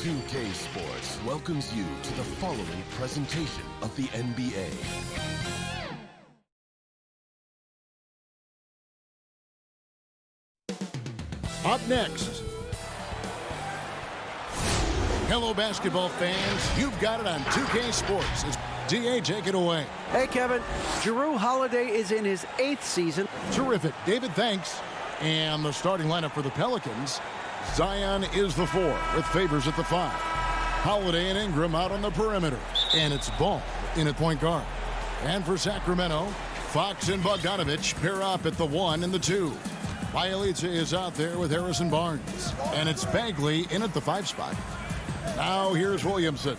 2K Sports welcomes you to the following presentation of the NBA. Up next. Hello, basketball fans. You've got it on 2K Sports. It's DA, take it away. Hey, Kevin. Jrue Holiday is in his 8th season. Terrific. David, thanks. And the starting lineup for the Pelicans. Zion is the 4 with Favors at the 5. Holiday and Ingram out on the perimeter. And it's Ball in at point guard. And for Sacramento, Fox and Bogdanovich pair up at the 1 and the 2. Bialica is out there with Harrison Barnes. And it's Bagley in at the 5 spot. Now here's Williamson.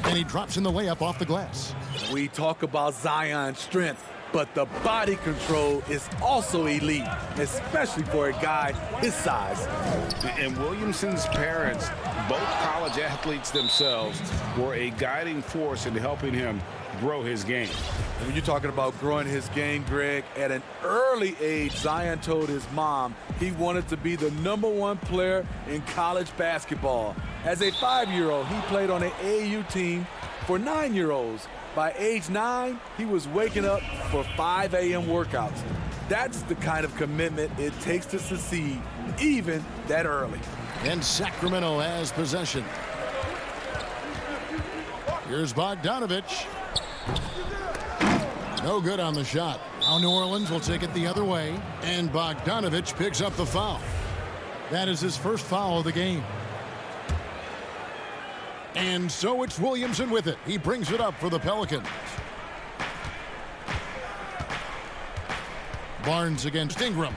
And he drops in the layup off the glass. We talk about Zion's strength, but the body control is also elite, especially for a guy his size. And Williamson's parents, both college athletes themselves, were a guiding force in helping him grow his game. And when you're talking about growing his game, Greg, at an early age, Zion told his mom he wanted to be the #1 player in college basketball. As a 5-year-old, he played on an AAU team for 9-year-olds. By age 9, he was waking up for 5 a.m. workouts. That's the kind of commitment it takes to succeed, even that early. And Sacramento has possession. Here's Bogdanovich. No good on the shot. Now New Orleans will take it the other way. And Bogdanovich picks up the foul. That is his first foul of the game. And so it's Williamson with it. He brings it up for the Pelicans. Barnes against Ingram.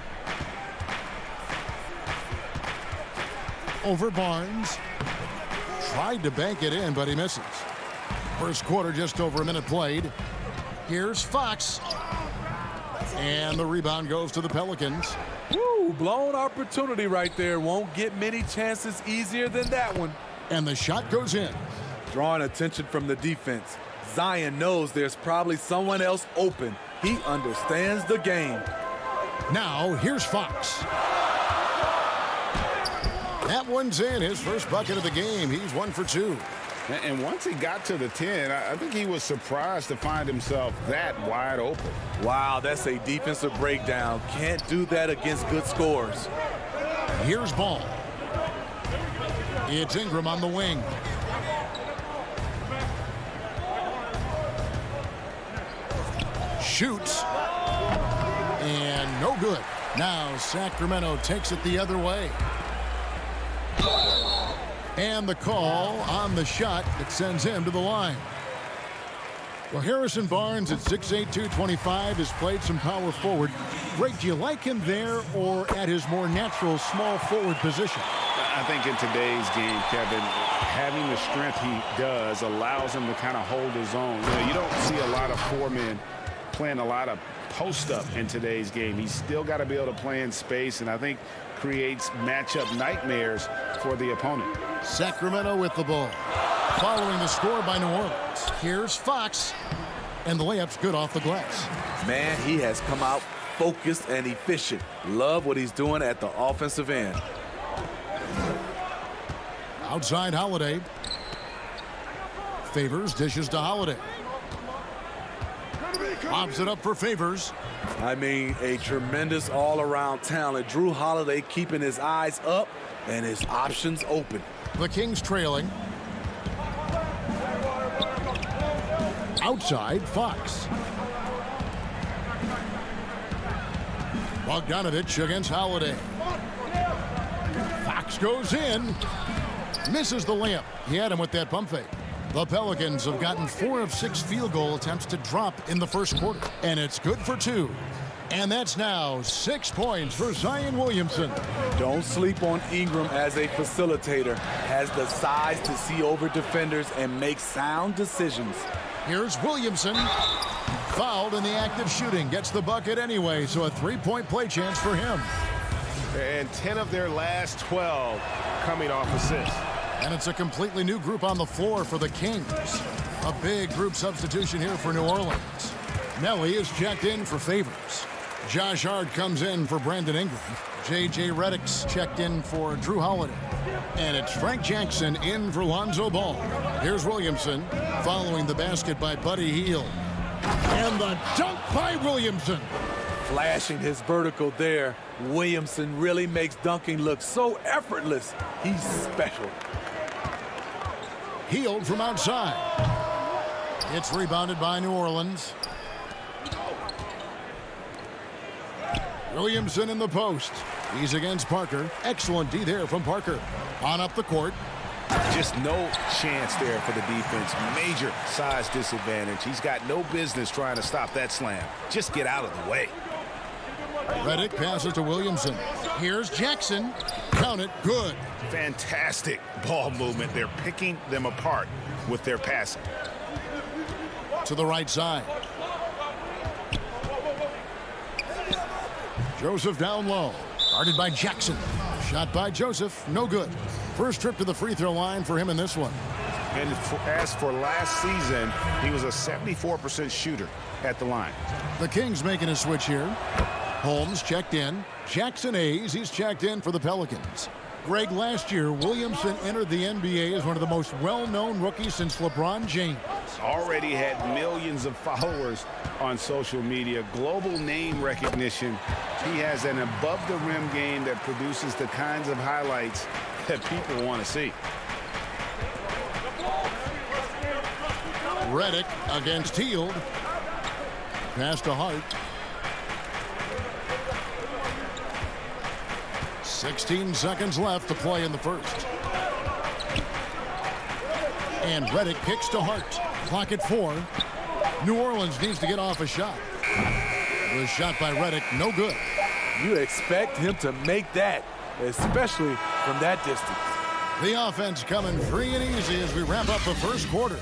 Over Barnes. Tried to bank it in, but he misses. First quarter, just over a minute played. Here's Fox. And the rebound goes to the Pelicans. Woo, blown opportunity right there. Won't get many chances easier than that one. And the shot goes in. Drawing attention from the defense. Zion knows there's probably someone else open. He understands the game. Now, here's Fox. That one's in. His first bucket of the game. He's 1 for 2. And once he got to the 10, I think he was surprised to find himself that wide open. Wow, that's a defensive breakdown. Can't do that against good scores. Here's Ball. It's Ingram on the wing. Shoots. And no good. Now Sacramento takes it the other way. And the call on the shot that sends him to the line. Well, Harrison Barnes at 6'8", 225 has played some power forward. Greg, do you like him there or at his more natural small forward position? I think in today's game, Kevin, having the strength he does allows him to kind of hold his own. You know, you don't see a lot of 4 men playing a lot of post-up in today's game. He's still got to be able to play in space, and I think creates matchup nightmares for the opponent. Sacramento with the ball. Following the score by New Orleans. Here's Fox. And the layup's good off the glass. Man, he has come out focused and efficient. Love what he's doing at the offensive end. Outside Holiday. Favors dishes to Holiday. Lobs it up for Favors. I mean, a tremendous all-around talent. Jrue Holiday keeping his eyes up and his options open. The Kings trailing. Outside, Fox. Bogdanovich against Holiday. Fox goes in. Misses the layup. He had him with that pump fake. The Pelicans have gotten 4 of 6 field goal attempts to drop in the first quarter. And it's good for 2. And that's now 6 points for Zion Williamson. Don't sleep on Ingram as a facilitator. Has the size to see over defenders and make sound decisions. Here's Williamson. Fouled in the act of shooting. Gets the bucket anyway, so a 3-point play chance for him. And 10 of their last 12 coming off assists. And it's a completely new group on the floor for the Kings. A big group substitution here for New Orleans. Nelly is checked in for Favors. Josh Hart comes in for Brandon Ingram. J.J. Redick's checked in for Drew Holiday. And it's Frank Jackson in for Lonzo Ball. Here's Williamson following the basket by Buddy Hield. And the dunk by Williamson. Flashing his vertical there. Williamson really makes dunking look so effortless. He's special. Hield from outside. It's rebounded by New Orleans. Williamson in the post. He's against Parker. Excellent D there from Parker. On up the court. Just no chance there for the defense. Major size disadvantage. He's got no business trying to stop that slam. Just get out of the way. Redick passes to Williamson. Here's Jackson. Count it. Good. Fantastic ball movement. They're picking them apart with their passing. To the right side. Joseph down low. Guarded by Jackson. Shot by Joseph. No good. First trip to the free throw line for him in this one. And as for last season, he was a 74% shooter at the line. The Kings making a switch here. Holmes checked in. Jackson Hayes, he's checked in for the Pelicans. Greg, last year, Williamson entered the NBA as one of the most well-known rookies since LeBron James. Already had millions of followers on social media, global name recognition. He has an above-the-rim game that produces the kinds of highlights that people want to see. Redick against Hield. Pass to Hart. 16 seconds left to play in the first. And Redick kicks to Hart. Clock at 4. New Orleans needs to get off a shot. It was shot by Redick. No good. You expect him to make that, especially from that distance. The offense coming free and easy as we wrap up the first quarter.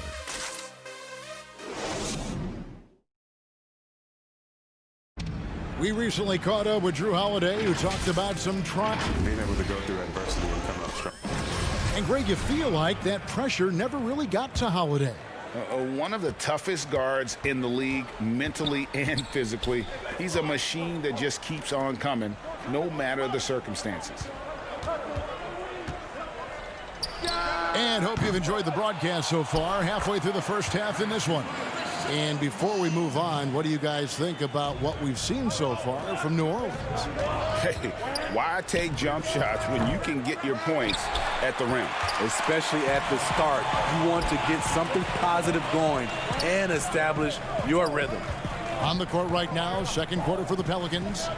We recently caught up with Drew Holiday, who talked about some trying. Being able to go through adversity and come up strong. And Greg, you feel like that pressure never really got to Holiday. One of the toughest guards in the league, mentally and physically. He's a machine that just keeps on coming, no matter the circumstances. And hope you've enjoyed the broadcast so far. Halfway through the first half in this one. And before we move on, what do you guys think about what we've seen so far from New Orleans? Hey, why take jump shots when you can get your points at the rim? Especially at the start. You want to get something positive going and establish your rhythm. On the court right now, second quarter for the Pelicans.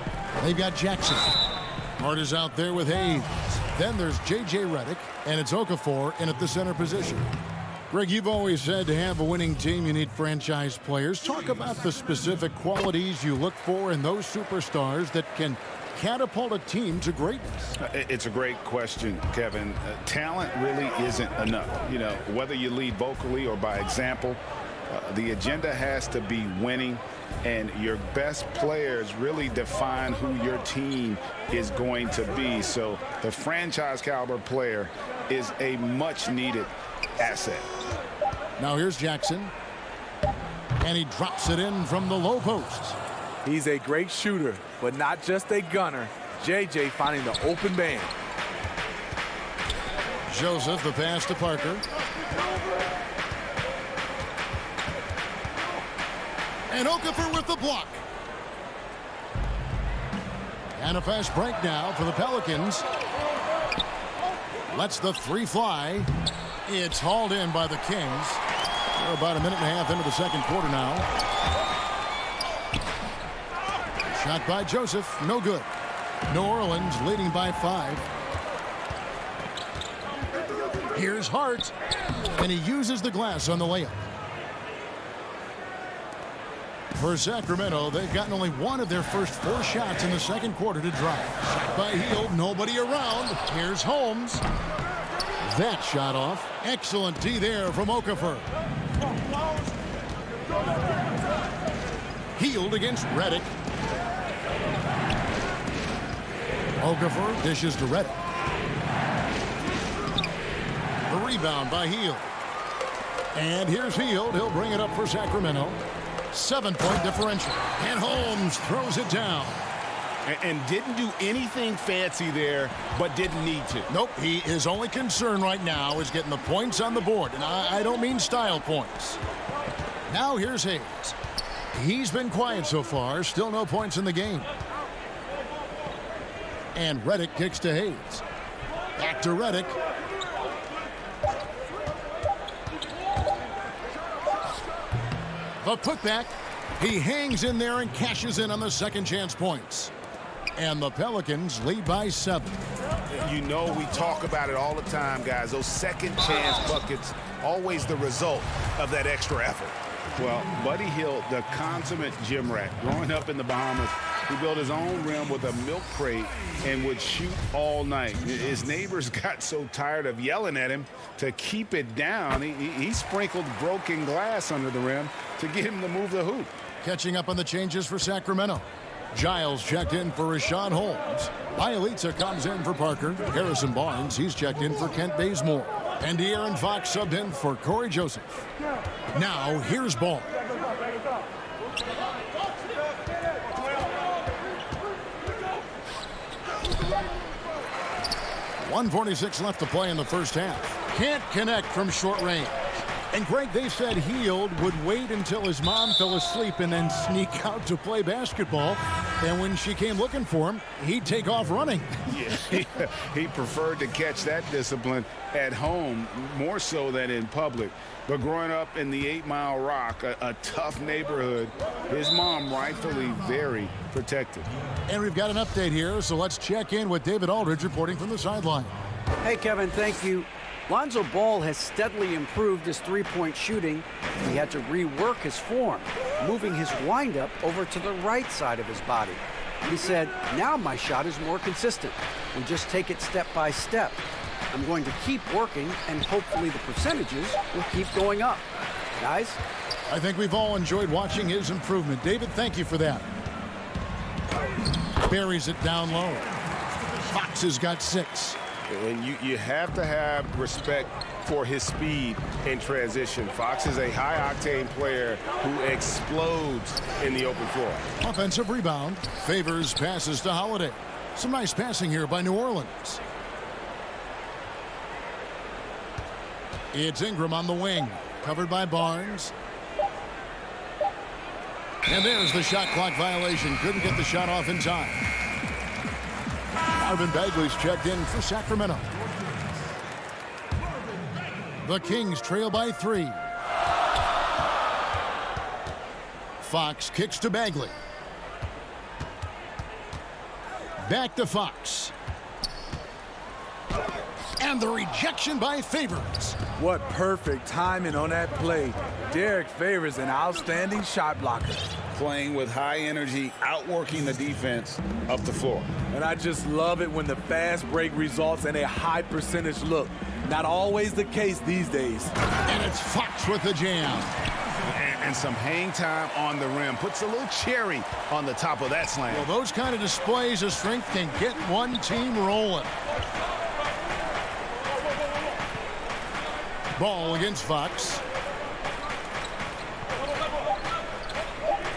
They've got Jackson. Hart is out there with Hayes. Then there's J.J. Redick, and it's Okafor in at the center position. Greg, you've always said to have a winning team, you need franchise players. Talk about the specific qualities you look for in those superstars that can catapult a team to greatness. It's a great question, Kevin. Talent really isn't enough. You know, whether you lead vocally or by example, the agenda has to be winning, and your best players really define who your team is going to be. So the franchise caliber player is a much needed asset. Now here's Jackson, and he drops it in from the low post. He's a great shooter, but not just a gunner. JJ finding the open man. Joseph, the pass to Parker. And Okafor with the block. And a fast break now for the Pelicans. Lets the three fly. It's hauled in by the Kings. We're about a minute and a half into the second quarter now. Shot by Joseph. No good. New Orleans leading by 5. Here's Hart. And he uses the glass on the layup. For Sacramento, they've gotten only one of their first 4 shots in the second quarter to drive. Shot by Hield. Nobody around. Here's Holmes. That shot off. Excellent D there from Okafor. Hield against Redick. Okafor dishes to Redick. The rebound by Hield. And here's Hield. He'll bring it up for Sacramento. 7-point differential. And Holmes throws it down. And didn't do anything fancy there, but didn't need to. Nope, his only concern right now is getting the points on the board. And I don't mean style points. Now here's Hayes. He's been quiet so far. Still no points in the game. And Redick kicks to Hayes. Back to Redick. The putback. He hangs in there and cashes in on the second chance points. And the Pelicans lead by 7. You know we talk about it all the time, guys. Those second chance buckets, always the result of that extra effort. Well, Buddy Hield, the consummate gym rat, growing up in the Bahamas, he built his own rim with a milk crate and would shoot all night. His neighbors got so tired of yelling at him to keep it down. He sprinkled broken glass under the rim to get him to move the hoop. Catching up on the changes for Sacramento. Giles checked in for Rashad Holmes. Bielitsa comes in for Parker. Harrison Barnes, he's checked in for Kent Bazemore. And De'Aaron Fox subbed in for Corey Joseph. Now, here's Ball. .146 left to play in the first half. Can't connect from short range. And Greg, they said Hield would wait until his mom fell asleep and then sneak out to play basketball. And when she came looking for him, he'd take off running. Yeah, he preferred to catch that discipline at home more so than in public. But growing up in the 8 Mile Rock, a tough neighborhood, his mom rightfully very protective. And we've got an update here, so let's check in with David Aldridge reporting from the sideline. Hey, Kevin, thank you. Lonzo Ball has steadily improved his three-point shooting. He had to rework his form, moving his windup over to the right side of his body. He said, now my shot is more consistent. We just take it step by step. I'm going to keep working, and hopefully the percentages will keep going up. Guys? I think we've all enjoyed watching his improvement. David, thank you for that. Buries it down low. Fox has got 6. And you have to have respect for his speed in transition. Fox is a high-octane player who explodes in the open floor. Offensive rebound. Favors passes to Holiday. Some nice passing here by New Orleans. It's Ingram on the wing. Covered by Barnes. And there's the shot clock violation. Couldn't get the shot off in time. Marvin Bagley's checked in for Sacramento. The Kings trail by 3. Fox kicks to Bagley. Back to Fox. And the rejection by Favors. What perfect timing on that play. Derek Favors, an outstanding shot blocker. Playing with high energy, outworking the defense up the floor. And I just love it when the fast break results in a high percentage look. Not always the case these days. And it's Fox with the jam. And some hang time on the rim. Puts a little cherry on the top of that slam. Well, those kind of displays of strength can get one team rolling. Ball against Fox.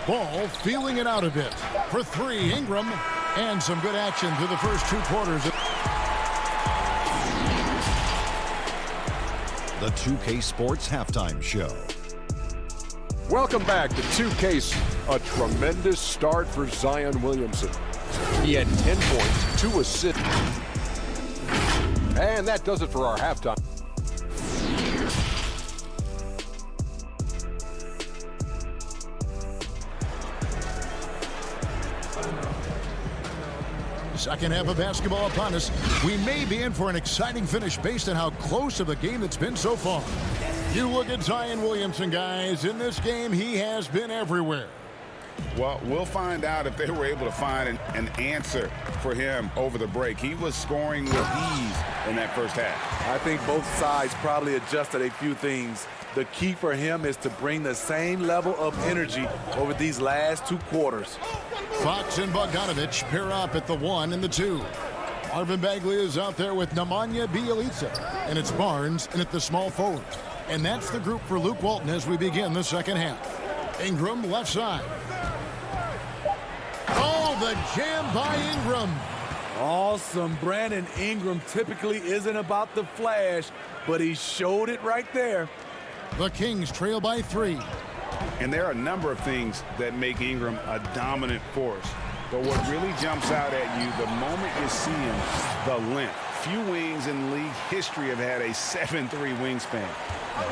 Ball feeling it out a bit. For 3, Ingram. And some good action through the first 2 quarters. The 2K Sports Halftime Show. Welcome back to 2K. A tremendous start for Zion Williamson. He had 10 points, 2 assists. And that does it for our halftime. Second half of basketball upon us. We may be in for an exciting finish based on how close of a game it's been so far. You look at Zion Williamson, guys. In this game, he has been everywhere. Well, we'll find out if they were able to find an answer for him over the break. He was scoring with ease in that first half. I think both sides probably adjusted a few things. The key for him is to bring the same level of energy over these last 2 quarters. Fox and Bogdanovich pair up at the 1 and the 2. Marvin Bagley is out there with Nemanja Bjelica. And it's Barnes in at the small forward. And that's the group for Luke Walton as we begin the second half. Ingram left side. Oh, the jam by Ingram. Awesome. Brandon Ingram typically isn't about the flash, but he showed it right there. The Kings trail by 3. And there are a number of things that make Ingram a dominant force. But what really jumps out at you the moment you see him, the length. Few wings in league history have had a 7'3" wingspan.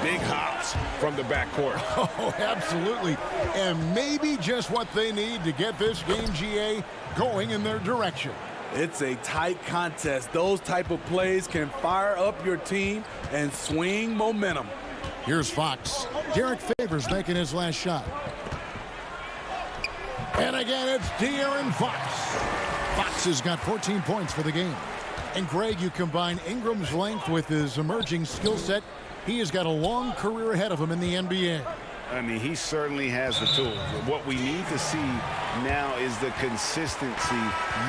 Big hops from the backcourt. Oh, absolutely. And maybe just what they need to get this game, GA, going in their direction. It's a tight contest. Those type of plays can fire up your team and swing momentum. Here's Fox. Derek Favors making his last shot. And again, it's De'Aaron Fox. Fox has got 14 points for the game. And Greg, you combine Ingram's length with his emerging skill set, he has got a long career ahead of him in the NBA. I mean, he certainly has the tools. What we need to see now is the consistency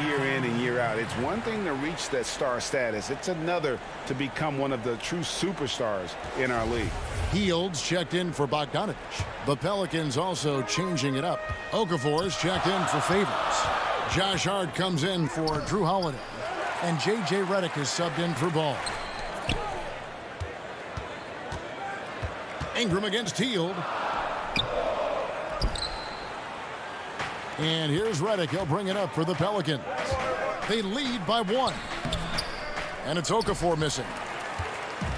year in and year out. It's one thing to reach that star status. It's another to become one of the true superstars in our league. Hields checked in for Bogdanovich. The Pelicans also changing it up. Okafor's checked in for Favors. Josh Hart comes in for Drew Holiday. And J.J. Redick is subbed in for Ball. Ingram against Hield. And here's Redick. He'll bring it up for the Pelicans. They lead by 1. And it's Okafor missing.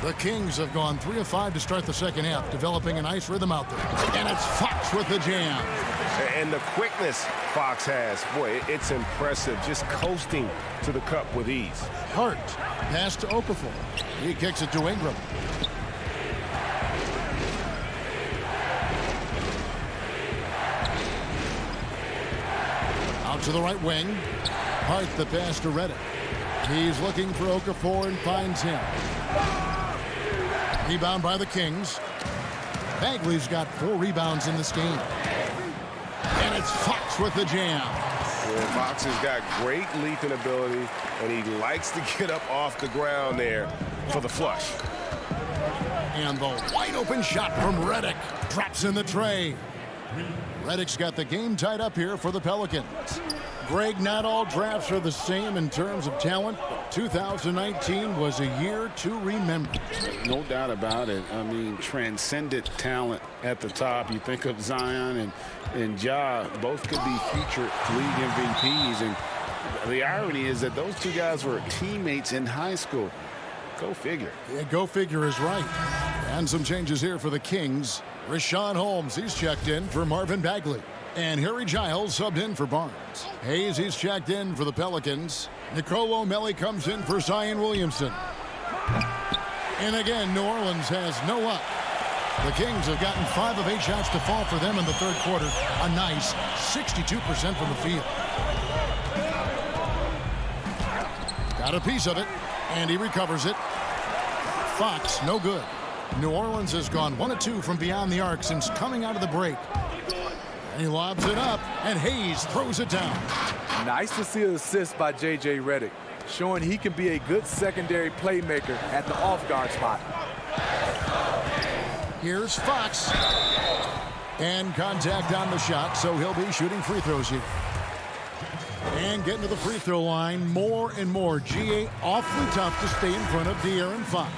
The Kings have gone 3 of 5 to start the second half, developing a nice rhythm out there. And it's Fox with the jam. And the quickness Fox has, boy, it's impressive. Just coasting to the cup with ease. Hart pass to Okafor. He kicks it to Ingram. Out to the right wing. Hart the pass to Redick. He's looking for Okafor and finds him. Rebound by the Kings. Bagley's got 4 rebounds in this game. And it's Fox with the jam. Well, Fox has got great leaping ability, and he likes to get up off the ground there for the flush. And the wide open shot from Redick drops in the tray. Redick's got the game tied up here for the Pelicans. Greg, not all drafts are the same in terms of talent. 2019 was a year to remember. No doubt about it. I mean, transcendent talent at the top. You think of Zion and Ja, both could be future league MVPs. And the irony is that those two guys were teammates in high school. Go figure. Yeah, go figure is right. And some changes here for the Kings. Rashawn Holmes, he's checked in for Marvin Bagley. And Harry Giles subbed in for Barnes. Hayes, he's checked in for the Pelicans. Nicolo Melli comes in for Zion Williamson. And again, New Orleans has no luck. The Kings have gotten 5 of 8 shots to fall for them in the third quarter. A nice 62% from the field. Got a piece of it, and he recovers it. Fox, no good. New Orleans has gone 1 of 2 from beyond the arc since coming out of the break. And he lobs it up, and Hayes throws it down. Nice to see an assist by J.J. Redick, showing he can be a good secondary playmaker at the off-guard spot. Here's Fox. And contact on the shot, so he'll be shooting free throws here. And getting to the free throw line more and more. GA awfully tough to stay in front of De'Aaron Fox.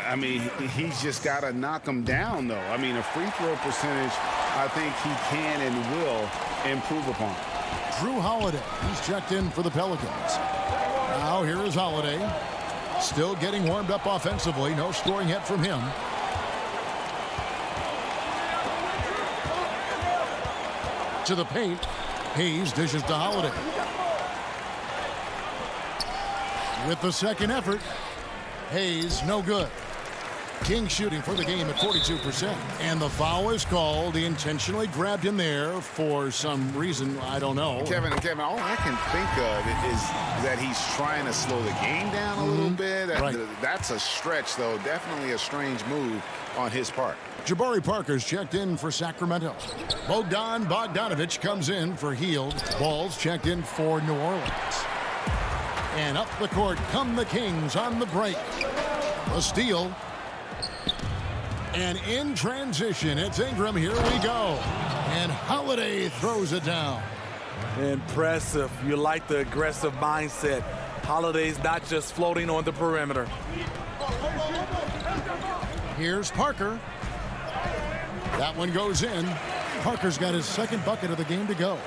I mean, he's just got to knock him down, though. I mean, a free throw percentage, I think he can and will improve upon. Drew Holiday, he's checked in for the Pelicans. Now here is Holiday. Still getting warmed up offensively. No scoring yet from him. To the paint. Hayes dishes to Holiday. With the second effort, Hayes no good. King shooting for the game at 42%. And the foul is called. He intentionally grabbed him there for some reason. I don't know. Kevin, all I can think of is that he's trying to slow the game down a little bit. Right. That's a stretch, though. Definitely a strange move on his part. Jabari Parker's checked in for Sacramento. Bogdanovich comes in for Hield. Ball's checked in for New Orleans. And up the court come the Kings on the break. A steal. And in transition, it's Ingram. Here we go. And Holiday throws it down. Impressive. You like the aggressive mindset. Holiday's not just floating on the perimeter. Here's Parker. That one goes in. Parker's got his second bucket of the game to go.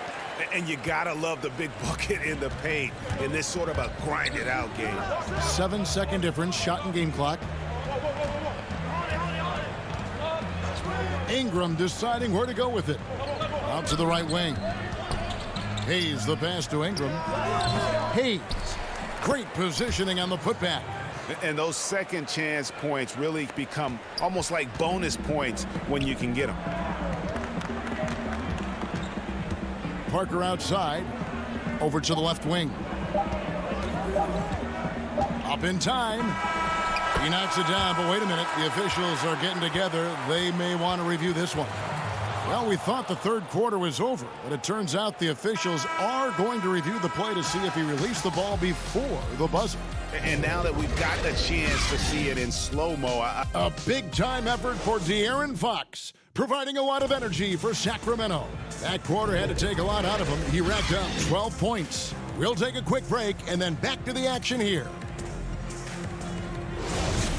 And you gotta love the big bucket in the paint in this sort of a grind-it-out game. 7-second difference, shot and game clock. Ingram deciding where to go with it. Out to the right wing. Hayes the pass to Ingram. Hayes, great positioning on the putback. And those second chance points really become almost like bonus points when you can get them. Parker outside. Over to the left wing. Up in time. He knocks it down, but wait a minute. The officials are getting together. They may want to review this one. Well, we thought the third quarter was over, but it turns out the officials are going to review the play to see if he released the ball before the buzzer. And now that we've got the chance to see it in slow-mo. A big-time effort for De'Aaron Fox, providing a lot of energy for Sacramento. That quarter had to take a lot out of him. He racked up 12 points. We'll take a quick break and then back to the action here.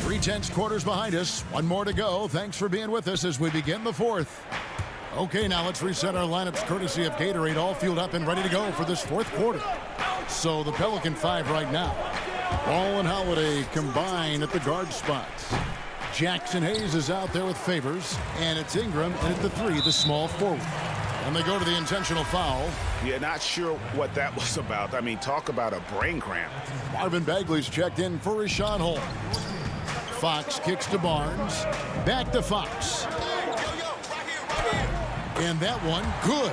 3/10 quarters behind us. One more to go. Thanks for being with us as we begin the fourth. Okay, now let's reset our lineups courtesy of Gatorade, all fueled up and ready to go for this fourth quarter. So the Pelican 5 right now. Ball and Holiday combine at the guard spots. Jackson Hayes is out there with Favors, and it's Ingram, and at the 3, the small forward. And they go to the intentional foul. Yeah, not sure what that was about. I mean, talk about a brain cramp. Marvin Bagley's checked in for Rashawn Holmes. Fox kicks to Barnes. Back to Fox. And that one, good.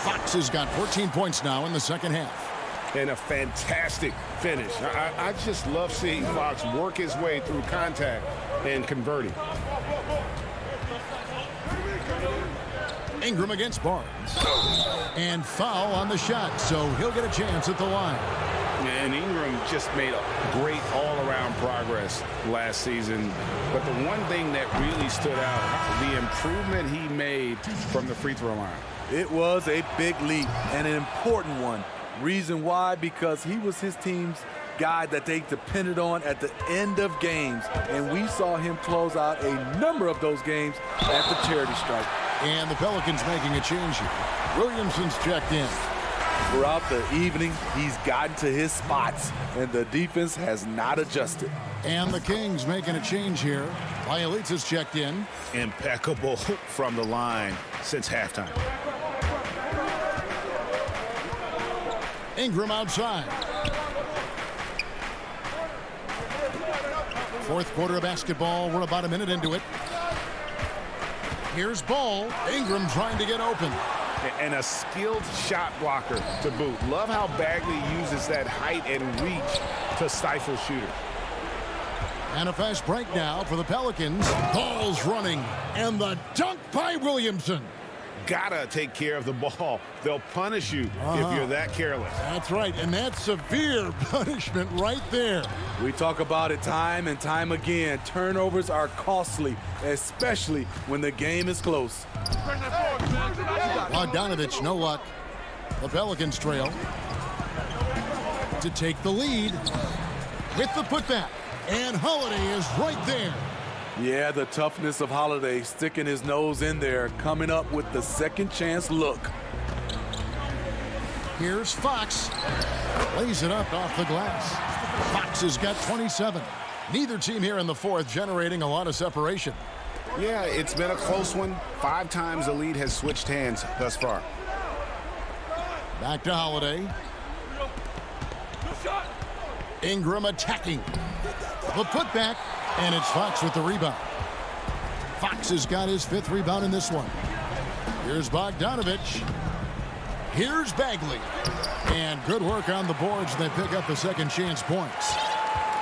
Fox has got 14 points now in the second half. And a fantastic finish. I just love seeing Fox work his way through contact and converting. Ingram against Barnes. And foul on the shot, so he'll get a chance at the line. And Ingram just made a great all-around progress last season. But the one thing that really stood out, the improvement he made from the free throw line. It was a big leap and an important one. Reason why? Because he was his team's guy that they depended on at the end of games. And we saw him close out a number of those games at the charity stripe. And the Pelicans making a change here. Williamson's checked in. Throughout the evening, he's gotten to his spots, and the defense has not adjusted. And the Kings making a change here. Bielitsa's checked in. Impeccable from the line since halftime. Ingram outside. Fourth quarter of basketball. We're about a minute into it. Here's Ball. Ingram trying to get open. And a skilled shot blocker to boot. Love how Bagley uses that height and reach to stifle shooters. And a fast break now for the Pelicans. Ball's running. And the dunk by Williamson. Gotta take care of the ball. They'll punish you if you're that careless. That's right, and that's severe punishment right there. We talk about it time and time again. Turnovers are costly, especially when the game is close. Bogdanovich, no luck. The Pelicans trail to take the lead with the putback. And Holiday is right there. Yeah, the toughness of Holiday, sticking his nose in there, coming up with the second chance look. Here's Fox. Lays it up off the glass. Fox has got 27. Neither team here in the fourth generating a lot of separation. Yeah, it's been a close one. 5 times the lead has switched hands thus far. Back to Holiday. Ingram attacking. The putback. And it's Fox with the rebound. Fox has got his 5th rebound in this one. Here's Bogdanovich. Here's Bagley. And good work on the boards. They pick up the second chance points.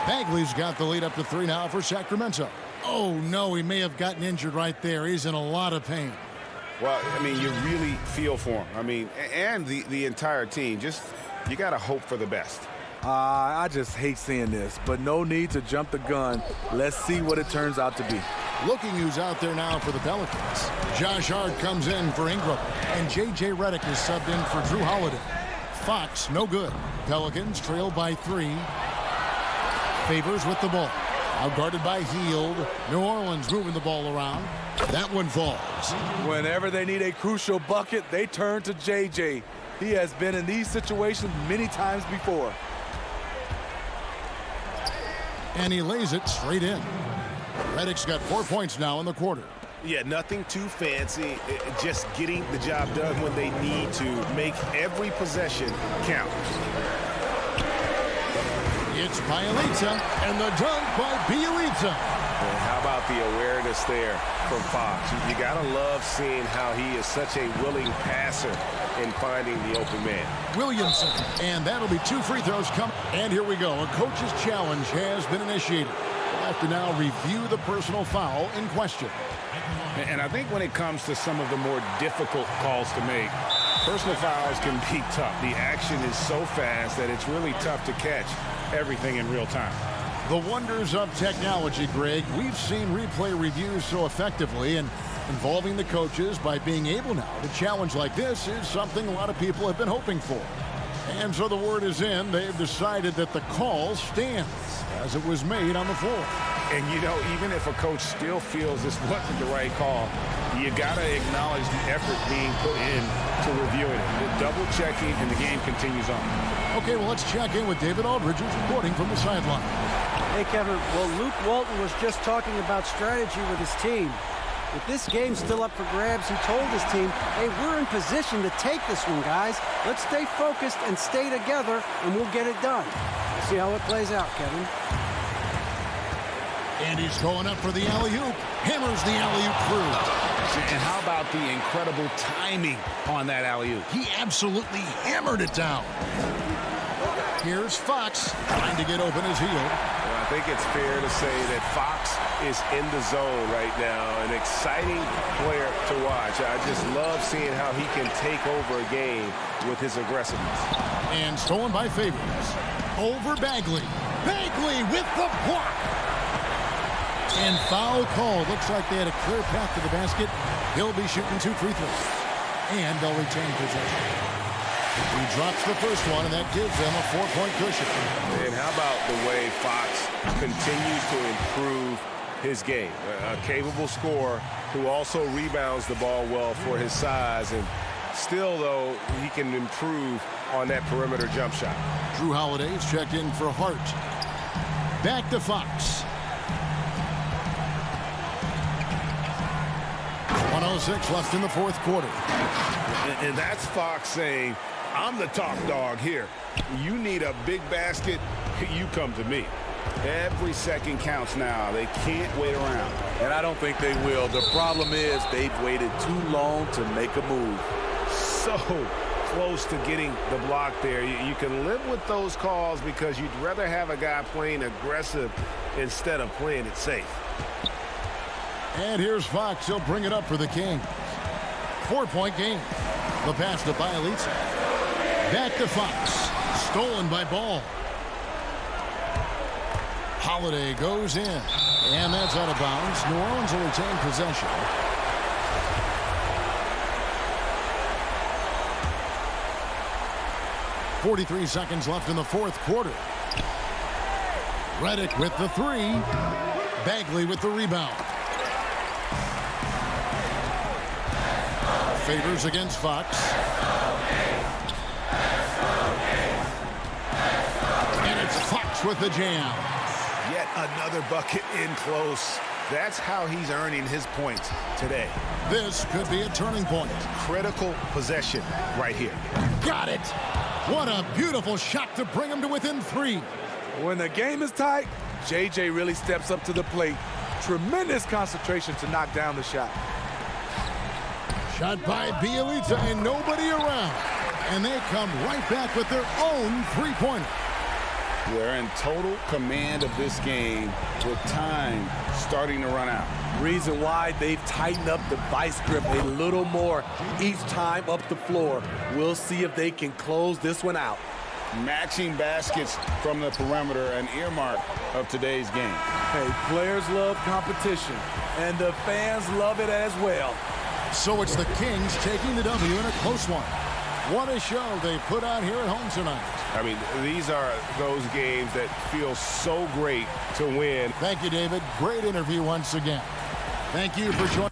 Bagley's got the lead up to 3 now for Sacramento. Oh, no, he may have gotten injured right there. He's in a lot of pain. Well, I mean, you really feel for him. I mean, and the entire team. Just, you got to hope for the best. I just hate seeing this, but no need to jump the gun. Let's see what it turns out to be. Looking who's out there now for the Pelicans. Josh Hart comes in for Ingram, and J.J. Redick is subbed in for Drew Holiday. Fox, no good. Pelicans trail by 3. Favors with the ball. Out guarded by Hield. New Orleans moving the ball around. That one falls. Whenever they need a crucial bucket, they turn to J.J. He has been in these situations many times before. And he lays it straight in. Redick's got 4 points now in the quarter. Yeah, nothing too fancy. Just getting the job done when they need to. Make every possession count. It's Bielitsa, and the dunk by Bielitsa. And how about the awareness there from Fox? You got to love seeing how he is such a willing passer in finding the open man. Williamson, and that'll be 2 free throws come. And here we go. A coach's challenge has been initiated. We'll have to now review the personal foul in question. And I think when it comes to some of the more difficult calls to make, personal fouls can be tough. The action is so fast that it's really tough to catch everything in real time. The wonders of technology, Greg. We've seen replay reviews so effectively, and involving the coaches by being able now to challenge like this is something a lot of people have been hoping for. And so the word is in. They've decided that the call stands as it was made on the floor. And, you know, even if a coach still feels this wasn't the right call, you got to acknowledge the effort being put in to reviewing it. The double checking, and the game continues on. Okay, well, let's check in with David Aldridge, who's reporting from the sideline. Hey, Kevin. Well, Luke Walton was just talking about strategy with his team. With this game still up for grabs, he told his team, hey, we're in position to take this one, guys. Let's stay focused and stay together, and we'll get it done. See how it plays out, Kevin. And he's going up for the alley-oop. Hammers the alley-oop through. And how about the incredible timing on that alley-oop? He absolutely hammered it down. Here's Fox trying to get open his heel. Well, I think it's fair to say that Fox is in the zone right now. An exciting player to watch. I just love seeing how he can take over a game with his aggressiveness. And stolen by Favors. Over Bagley. Bagley with the block. And foul call. Looks like they had a clear path to the basket. He'll be shooting 2 free throws. And they'll retain possession. He drops the first one, and that gives them a 4-point cushion. And how about the way Fox continues to improve his game? A capable scorer who also rebounds the ball well for his size. And still, though, he can improve on that perimeter jump shot. Drew Holiday's checked in for Hart. Back to Fox. 1:06 left in the fourth quarter. And that's Fox saying, I'm the top dog here. You need a big basket, you come to me. Every second counts now. They can't wait around. And I don't think they will. The problem is they've waited too long to make a move. So close to getting the block there. You can live with those calls because you'd rather have a guy playing aggressive instead of playing it safe. And here's Fox. He'll bring it up for the Kings. 4-point game. The pass to Bielitsa. Back to Fox. Stolen by Ball. Holiday goes in. And that's out of bounds. New Orleans will retain possession. .43 seconds left in the fourth quarter. Redick with the 3. Bagley with the rebound. Favors against Fox. And it's Fox with the jam. Yet another bucket in close. That's how he's earning his points today. This could be a turning point. Critical possession right here. Got it. What a beautiful shot to bring him to within 3. When the game is tight, J.J. really steps up to the plate. Tremendous concentration to knock down the shot. Shot by Bielitsa and nobody around. And they come right back with their own 3-pointer. They're in total command of this game with time starting to run out. Reason why they've tightened up the vice grip a little more each time up the floor. We'll see if they can close this one out. Matching baskets from the perimeter, an earmark of today's game. Hey, players love competition, and the fans love it as well. So it's the Kings taking the W in a close one. What a show they put on here at home tonight. I mean, these are those games that feel so great to win. Thank you, David. Great interview once again. Thank you for joining.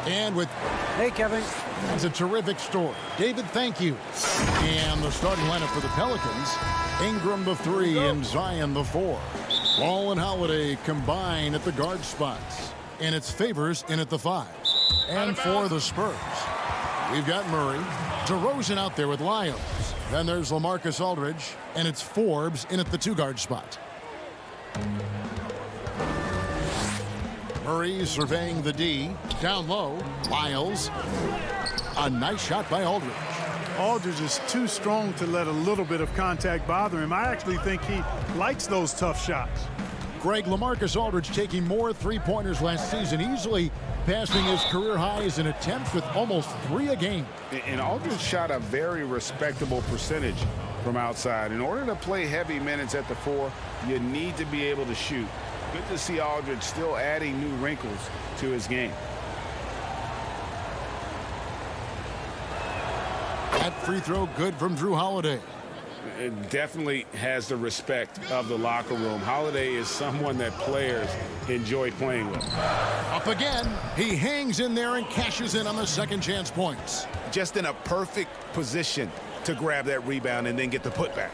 And with Hey, Kevin. That's a terrific story. David, thank you. And the starting lineup for the Pelicans, Ingram the 3 and Zion the 4. Ball and Holiday combine at the guard spots. And it's Favors in at the 5. And for the Spurs, we've got Murray, DeRozan out there with Lyons. Then there's LaMarcus Aldridge, and it's Forbes in at the 2-guard spot. Murray surveying the D. Down low, Lyles. A nice shot by Aldridge. Aldridge is too strong to let a little bit of contact bother him. I actually think he likes those tough shots. Greg, LaMarcus Aldridge taking more three-pointers last season, easily passing his career highs in attempts with almost 3 a game. And Aldridge shot a very respectable percentage from outside. In order to play heavy minutes at the 4, you need to be able to shoot. Good to see Aldridge still adding new wrinkles to his game. That free throw good from Drew Holiday. It definitely has the respect of the locker room. Holiday is someone that players enjoy playing with. Up again. He hangs in there and cashes in on the second chance points. Just in a perfect position to grab that rebound and then get the putback.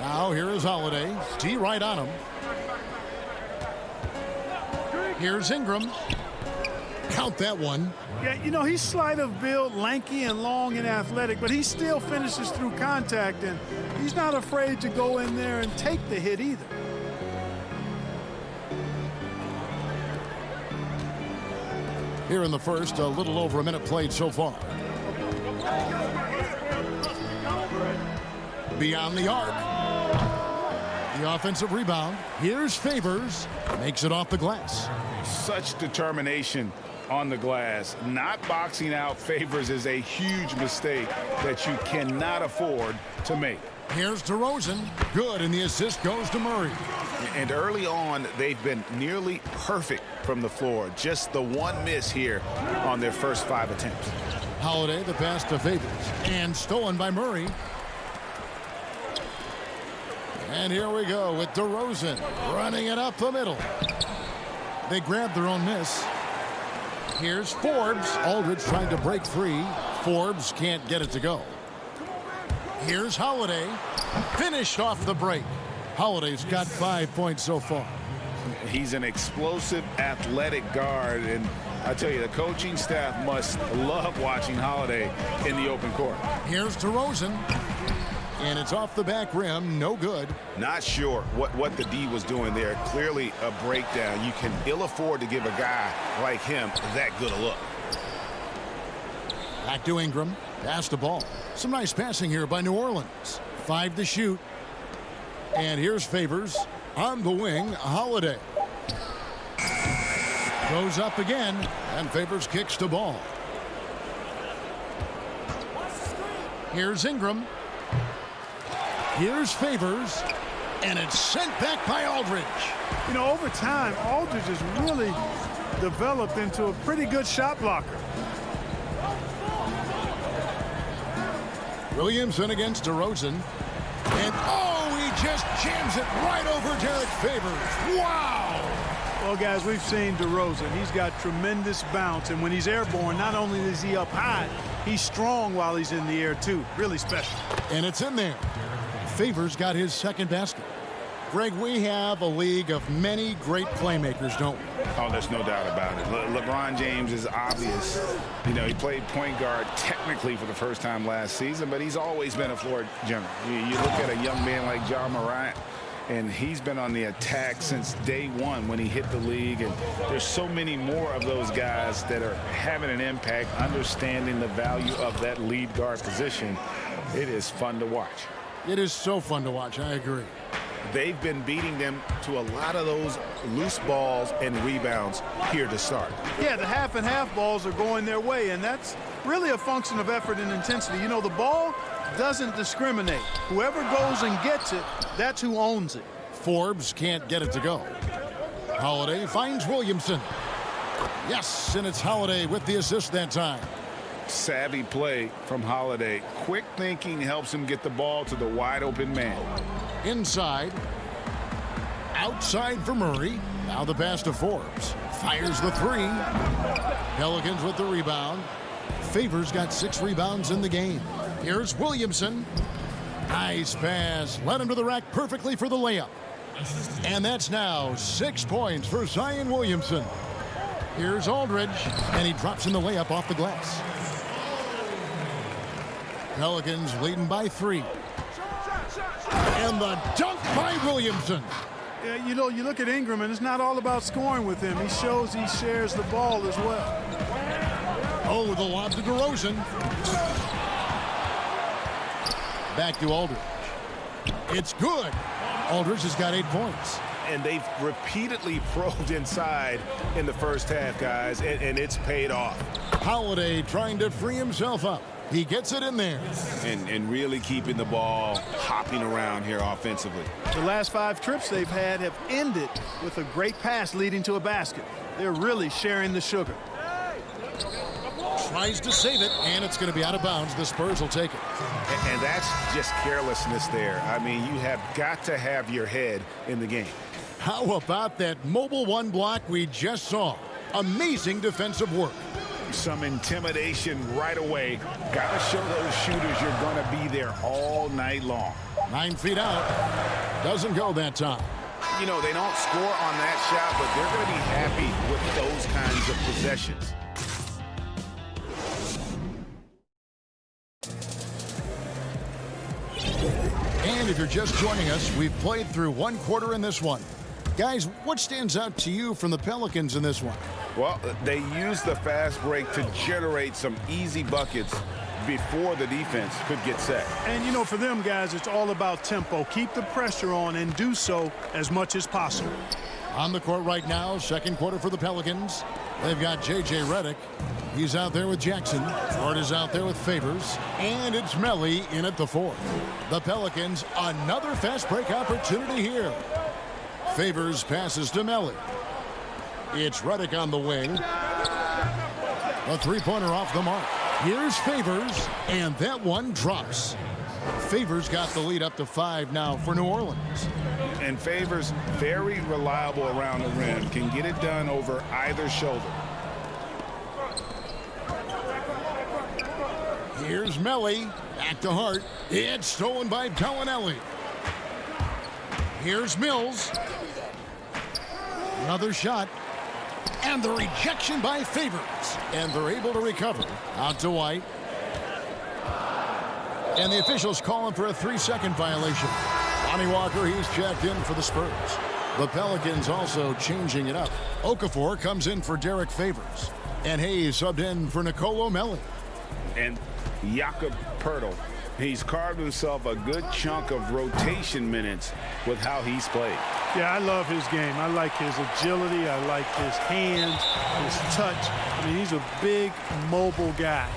Now here is Holiday. D right on him. Here's Ingram. Count that one. Yeah, you know, he's slight of build, lanky and long and athletic, but he still finishes through contact, and he's not afraid to go in there and take the hit either. Here in the first, a little over a minute played so far. Beyond the arc. The offensive rebound. Here's Favors. Makes it off the glass. Such determination on the glass. Not boxing out Favors is a huge mistake that you cannot afford to make. Here's DeRozan. Good, and the assist goes to Murray. And early on, they've been nearly perfect from the floor. Just the one miss here on their first 5 attempts. Holiday, the pass to Favors. And stolen by Murray. And here we go with DeRozan running it up the middle. They grabbed their own miss. Here's Forbes. Aldridge trying to break free. Forbes can't get it to go. Here's Holiday. Finished off the break. Holiday's got 5 points so far. He's an explosive, athletic guard, and I tell you, the coaching staff must love watching Holiday in the open court. Here's DeRozan. And it's off the back rim. No good. Not sure what the D was doing there. Clearly a breakdown. You can ill afford to give a guy like him that good a look. Back to Ingram. Pass the ball. Some nice passing here by New Orleans. 5 to shoot. And here's Favors. On the wing, Holiday. Goes up again. And Favors kicks the ball. Here's Ingram. Here's Favors, and it's sent back by Aldridge. You know, over time, Aldridge has really developed into a pretty good shot blocker. Williamson against DeRozan. And, oh, he just jams it right over Derek Favors. Wow! Well, guys, we've seen DeRozan. He's got tremendous bounce, and when he's airborne, not only is he up high, he's strong while he's in the air, too. Really special. And it's in there. Favors got his second basket. Greg, we have a league of many great playmakers, don't we? Oh, there's no doubt about it. LeBron James is obvious. You know, he played point guard technically for the first time last season, but he's always been a floor general. You look at a young man like Ja Morant, and he's been on the attack since day one when he hit the league. And there's so many more of those guys that are having an impact, understanding the value of that lead guard position. It is fun to watch. It is so fun to watch. I agree. They've been beating them to a lot of those loose balls and rebounds here to start. Yeah, the half and half balls are going their way, and that's really a function of effort and intensity. You know, the ball doesn't discriminate. Whoever goes and gets it, that's who owns it. Forbes can't get it to go. Holiday finds Williamson. Yes, and it's Holiday with the assist that time. Savvy play from Holiday. Quick thinking helps him get the ball to the wide open man. Inside. Outside for Murray. Now the pass to Forbes. Fires the three. Pelicans with the rebound. Favors got 6 rebounds in the game. Here's Williamson. Nice pass. Led him to the rack perfectly for the layup. And that's now 6 points for Zion Williamson. Here's Aldridge, and he drops in the layup off the glass. Pelicans leading by 3. And the dunk by Williamson. Yeah, you know, you look at Ingram, and it's not all about scoring with him. He shows he shares the ball as well. Oh, the lob to DeRozan. Back to Aldridge. It's good. Aldridge has got 8 points. And they've repeatedly probed inside in the first half, guys, and it's paid off. Holiday trying to free himself up. He gets it in there. And really keeping the ball hopping around here offensively. The last 5 trips they've had have ended with a great pass leading to a basket. They're really sharing the sugar. Tries to save it, and it's going to be out of bounds. The Spurs will take it. And that's just carelessness there. I mean, you have got to have your head in the game. How about that mobile 1 block we just saw? Amazing defensive work. Some intimidation right away. Got to show those shooters you're going to be there all night long. 9 feet out. Doesn't go that time. You know, they don't score on that shot, but they're going to be happy with those kinds of possessions. And if you're just joining us, we've played through 1 quarter in this one. Guys, what stands out to you from the Pelicans in this one? Well, they used the fast break to generate some easy buckets before the defense could get set. And, you know, for them, guys, it's all about tempo. Keep the pressure on and do so as much as possible. On the court right now, 2nd quarter for the Pelicans. They've got J.J. Redick. He's out there with Jackson. Ford is out there with Favors. And it's Melly in at the 4th. The Pelicans, another fast break opportunity here. Favors passes to Melly. It's Redick on the wing. A 3-pointer off the mark. Here's Favors, and that one drops. Favors got the lead up to 5 now for New Orleans. And Favors, very reliable around the rim, can get it done over either shoulder. Here's Melly, back to Hart. It's stolen by Pellinelli. Here's Mills. Another shot. And the rejection by Favors. And they're able to recover. Out to White. And the officials call him for a 3-second violation. Lonnie Walker, he's checked in for the Spurs. The Pelicans also changing it up. Okafor comes in for Derek Favors. And Hayes subbed in for Nicolo Melli. And Jakob Poeltl, he's carved himself a good chunk of rotation minutes with how he's played. Yeah, I love his game. I like his agility. I like his hands, his touch. I mean, he's a big, mobile guy.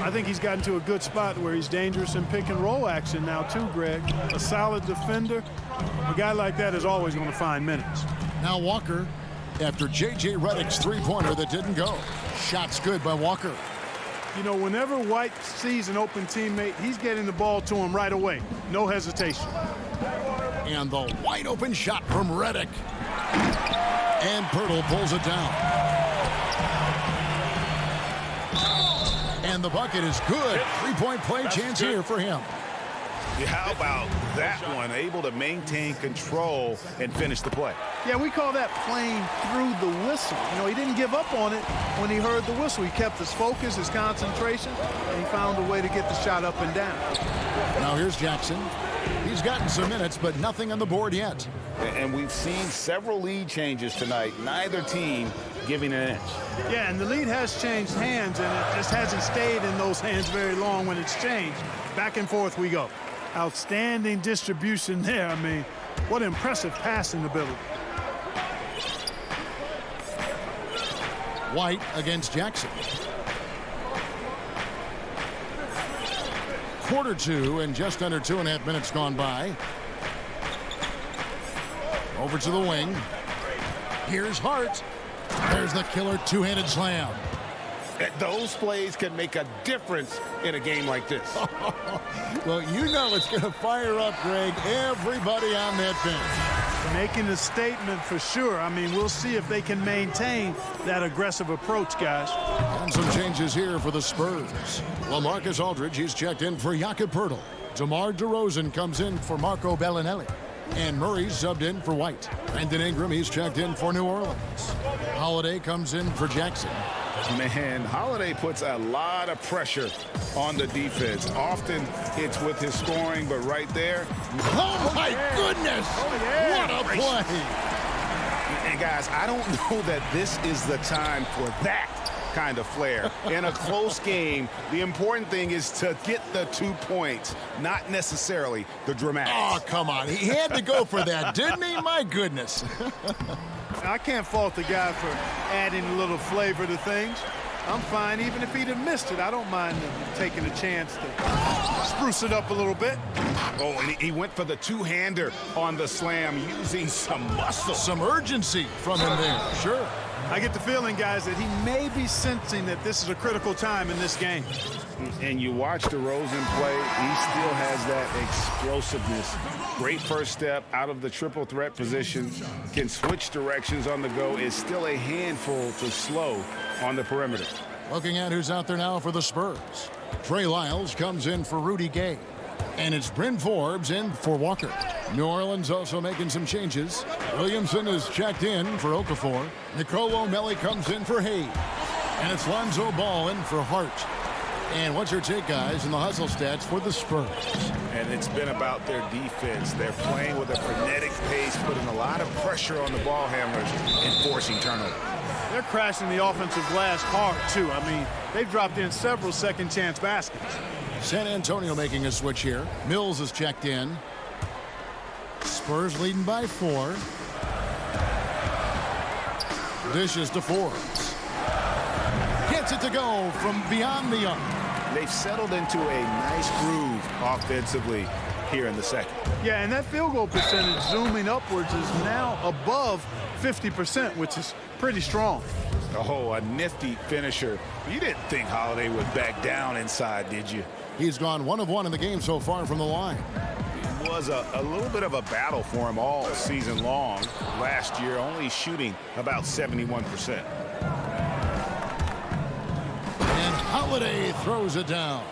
I think he's gotten to a good spot where he's dangerous in pick-and-roll action now, too, Greg. A solid defender. A guy like that is always going to find minutes. Now Walker, after J.J. Redick's 3-pointer that didn't go. Shots good by Walker. You know, whenever White sees an open teammate, he's getting the ball to him right away. No hesitation. And the wide open shot from Redick. And Poeltl pulls it down. And the bucket is good. 3-point play chance here for him. How about that one? Able to maintain control and finish the play. Yeah, we call that playing through the whistle. You know, he didn't give up on it when he heard the whistle. He kept his focus, his concentration, and he found a way to get the shot up and down. Now here's Jackson. He's gotten some minutes, but nothing on the board yet. And we've seen several lead changes tonight. Neither team giving an inch. Yeah, and the lead has changed hands, and it just hasn't stayed in those hands very long when it's changed. Back and forth we go. Outstanding distribution there. I mean, what impressive passing ability. White against Jackson. Quarter 2 and just under 2.5 minutes gone by. Over to the wing. Here's Hart. There's the killer 2-handed slam. Those plays can make a difference in a game like this. Well, you know it's going to fire up, Greg, everybody on that bench. Making a statement for sure. I mean, we'll see if they can maintain that aggressive approach, guys. And some changes here for the Spurs. LaMarcus Aldridge, he's checked in for Jakob Poeltl. DeMar DeRozan comes in for Marco Bellinelli. And Murray's subbed in for White. Brandon Ingram, he's checked in for New Orleans. Holiday comes in for Jackson. Man, Holiday puts a lot of pressure on the defense. Often it's with his scoring, but right there. Oh, my goodness! What a play! And guys, I don't know that this is the time for that kind of flair. In a close game, the important thing is to get the 2 points, not necessarily the dramatics. Oh, come on. He had to go for that, didn't he? My goodness. I can't fault the guy for adding a little flavor to things. I'm fine. Even if he'd have missed it, I don't mind taking a chance to spruce it up a little bit. Oh, and he went for the two-hander on the slam, using some muscle. Some urgency from him there, sure. I get the feeling, guys, that he may be sensing that this is a critical time in this game. And you watch DeRozan play, he still has that explosiveness. Great first step out of the triple threat position, can switch directions on the go, is still a handful to slow on the perimeter. Looking at who's out there now for the Spurs. Trey Lyles comes in for Rudy Gay. And it's Bryn Forbes in for Walker. New Orleans also making some changes. Williamson is checked in for Okafor. Nicolo Melli comes in for Hayes. And it's Lonzo Ball in for Hart. And what's your take, guys, in the hustle stats for the Spurs? And it's been about their defense. They're playing with a frenetic pace, putting a lot of pressure on the ball handlers and forcing turnovers. They're crashing the offensive glass hard, too. I mean, they've dropped in several second-chance baskets. San Antonio making a switch here. Mills is checked in. Spurs leading by 4. Dishes to Forbes. Gets it to go from beyond the arc. They've settled into a nice groove offensively here in the second. Yeah, and that field goal percentage zooming upwards is now above 50%, which is pretty strong. Oh, a nifty finisher. You didn't think Holiday would back down inside, did you? He's gone 1 of 1 in the game so far from the line. It was a little bit of a battle for him all season long. Last year, only shooting about 71%. And Holiday throws it down.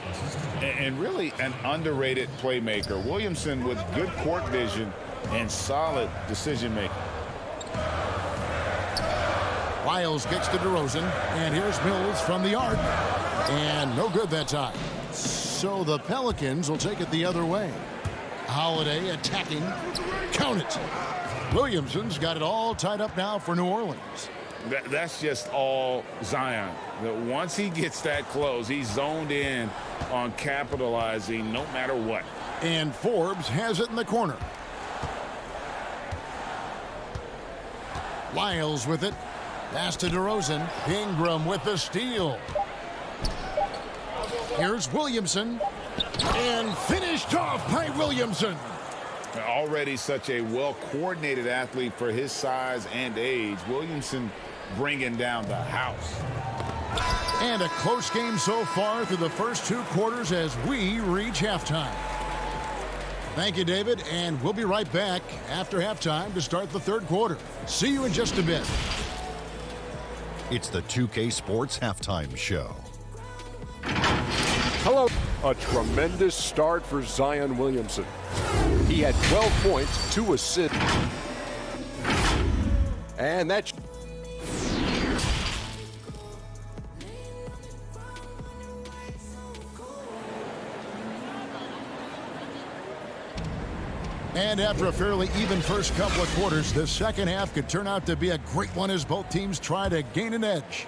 And really an underrated playmaker. Williamson with good court vision and solid decision-making. Lyles gets to DeRozan, and here's Mills from the arc. And no good that time. So the Pelicans will take it the other way. Holiday attacking. Count it. Williamson's got it all tied up now for New Orleans. That's just all Zion. Once he gets that close, he's zoned in on capitalizing no matter what. And Forbes has it in the corner. Lyles with it. Pass to DeRozan. Ingram with the steal. Here's Williamson. And finished off by Williamson. Already such a well-coordinated athlete for his size and age. Williamson bringing down the house. And a close game so far through the first 2 quarters as we reach halftime. Thank you, David, and we'll be right back after halftime to start the 3rd quarter. See you in just a bit. It's the 2K Sports Halftime Show. Hello. A tremendous start for Zion Williamson. He had 12 points, 2 assists. And that's... And after a fairly even first couple of quarters, the second half could turn out to be a great one as both teams try to gain an edge.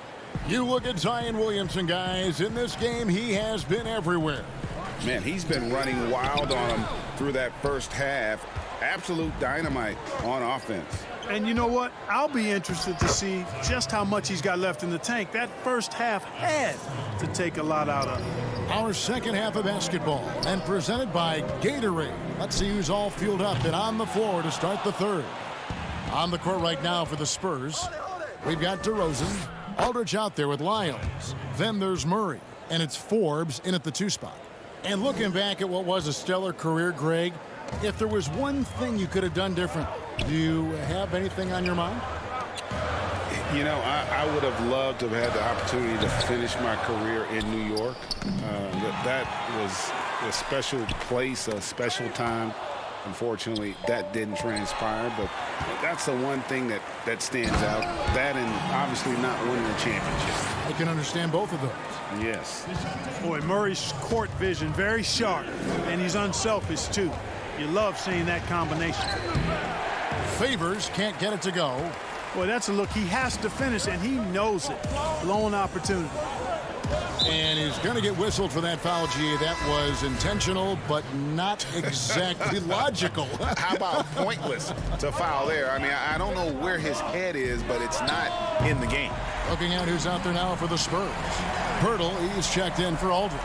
You look at Zion Williamson, guys. In this game, he has been everywhere. Man, he's been running wild on him through that first half. Absolute dynamite on offense. And you know what? I'll be interested to see just how much he's got left in the tank. That first half had to take a lot out of him. Our second half of basketball, and presented by Gatorade. Let's see who's all fueled up and on the floor to start the 3rd. On the court right now for the Spurs, we've got DeRozan. Aldridge out there with Lyles. Then there's Murray, and it's Forbes in at the 2 spot. And looking back at what was a stellar career, Greg, if there was one thing you could have done different, Do you have anything on your mind? You know, I would have loved to have had the opportunity to finish my career in New York. That was a special place, a special time. Unfortunately, that didn't transpire, but that's the one thing that stands out. That and obviously not winning a championship. I can understand both of those. Yes. Boy, Murray's court vision, very sharp, and he's unselfish, too. You love seeing that combination. Favors can't get it to go. Boy, that's a look. He has to finish, and he knows it. Blown opportunity. And he's going to get whistled for that foul, G. That was intentional, but not exactly logical. How about pointless to foul there? I mean, I don't know where his head is, but it's not in the game. Looking at who's out there now for the Spurs. Pirtle, he's checked in for Aldridge.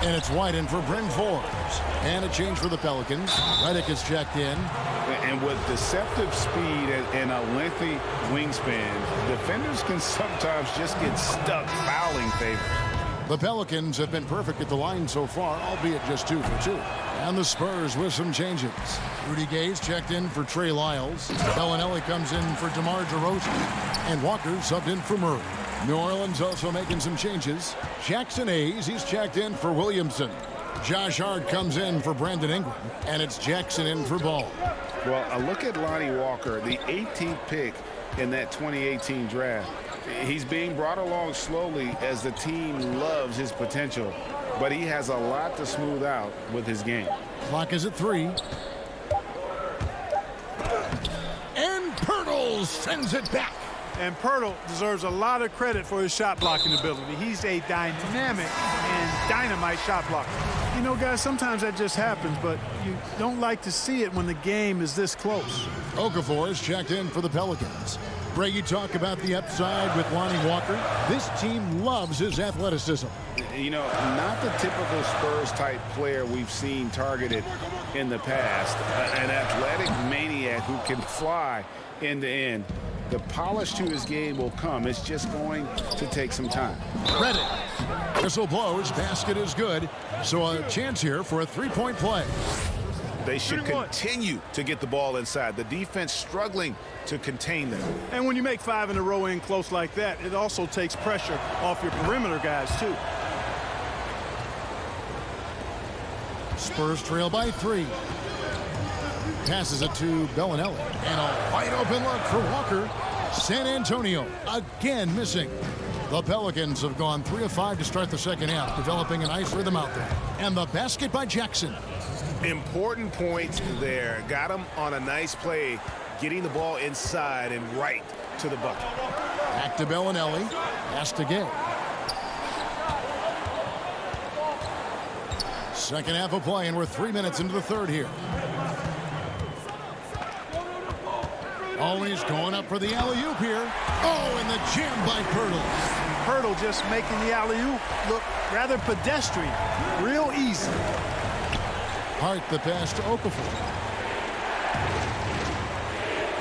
And it's White in for Bryn Forbes. And a change for the Pelicans. Redick is checked in. And with deceptive speed and a lengthy wingspan, defenders can sometimes just get stuck fouling Favors. The Pelicans have been perfect at the line so far, albeit just 2 for 2. And the Spurs with some changes. Rudy Gay's checked in for Trey Lyles. Bellinelli comes in for DeMar DeRozan. And Walker subbed in for Murray. New Orleans also making some changes. Jackson Hayes, he's checked in for Williamson. Josh Hart comes in for Brandon Ingram. And it's Jackson in for Ball. Well, a look at Lonnie Walker, the 18th pick in that 2018 draft. He's being brought along slowly as the team loves his potential, but he has a lot to smooth out with his game. Clock is at 3. And Pirtle sends it back. And Pirtle deserves a lot of credit for his shot blocking ability. He's a dynamic and dynamite shot blocker. You know, guys, sometimes that just happens, but you don't like to see it when the game is this close. Okafor is checked in for the Pelicans. Ray, you talk about the upside with Lonnie Walker. This team loves his athleticism. You know, not the typical Spurs-type player we've seen targeted in the past. An athletic maniac who can fly end to end. The polish to his game will come. It's just going to take some time. Redick. Whistle blows. Basket is good. So a chance here for a three-point play. They should continue to get the ball inside. The defense struggling to contain them. And when you make 5 in a row in close like that, it also takes pressure off your perimeter guys, too. Spurs trail by 3. Passes it to Bellinelli. And a wide open look for Walker. San Antonio again missing. The Pelicans have gone 3 of 5 to start the second half, developing a nice rhythm out there. And the basket by Jackson. Important points there. Got him on a nice play, getting the ball inside and right to the bucket. Back to Bellinelli. Pass to Gay. Second half of play, and we're 3 minutes into the third here. Always going up for the alley-oop here. Oh, and the jam by Pirtle. Pirtle just making the alley-oop look rather pedestrian. Real easy. Hart the pass to Okafor.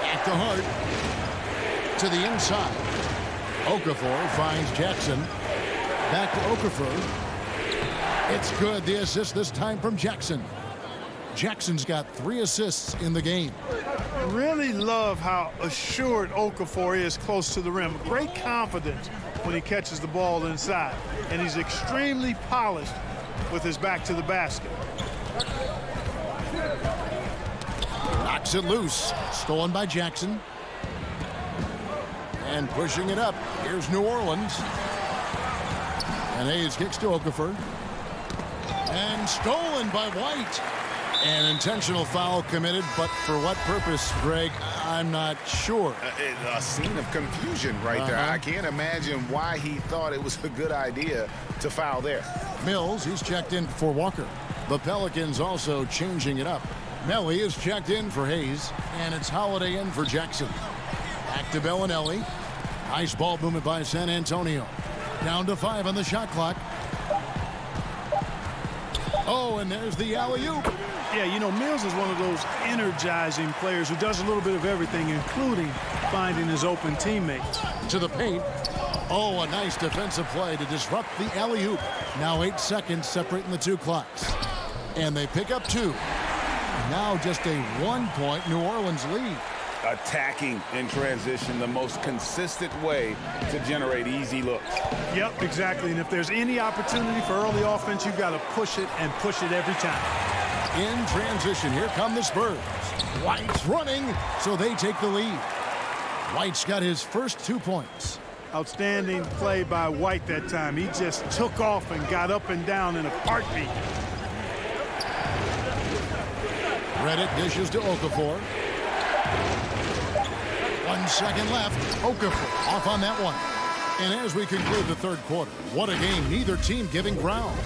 Back to Hart. To the inside. Okafor finds Jackson. Back to Okafor. It's good. The assist this time from Jackson. Jackson's got 3 assists in the game. Really love how assured Okafor is close to the rim. Great confidence when he catches the ball inside. And he's extremely polished with his back to the basket. Knocks it loose. Stolen by Jackson. And pushing it up. Here's New Orleans. And Hayes kicks to Okafor. And stolen by White. An intentional foul committed, but for what purpose, Greg, I'm not sure. A scene of confusion right there. I can't imagine why he thought it was a good idea to foul there. Mills, he's checked in for Walker. The Pelicans also changing it up. Melly is checked in for Hayes, and it's Holiday in for Jackson. Back to Bellinelli. Nice ball movement by San Antonio. Down to 5 on the shot clock. Oh, and there's the alley-oop. Yeah, you know, Mills is one of those energizing players who does a little bit of everything, including finding his open teammates. To the paint. Oh, a nice defensive play to disrupt the alley-oop. Now 8 seconds separating the 2 clocks. And they pick up 2. Now just a 1-point New Orleans lead. attacking in transition, the most consistent way to generate easy looks. Yep, exactly. And if there's any opportunity for early offense, you've got to push it and push it every time. In transition, here come the Spurs. White's running, so they take the lead. White's got his first 2 points. Outstanding play by White that time. He just took off and got up and down in a heartbeat. Reddick dishes to Okafor. 1 second left. Okafor off on that one. And as we conclude the third quarter, what a game. Neither team giving ground.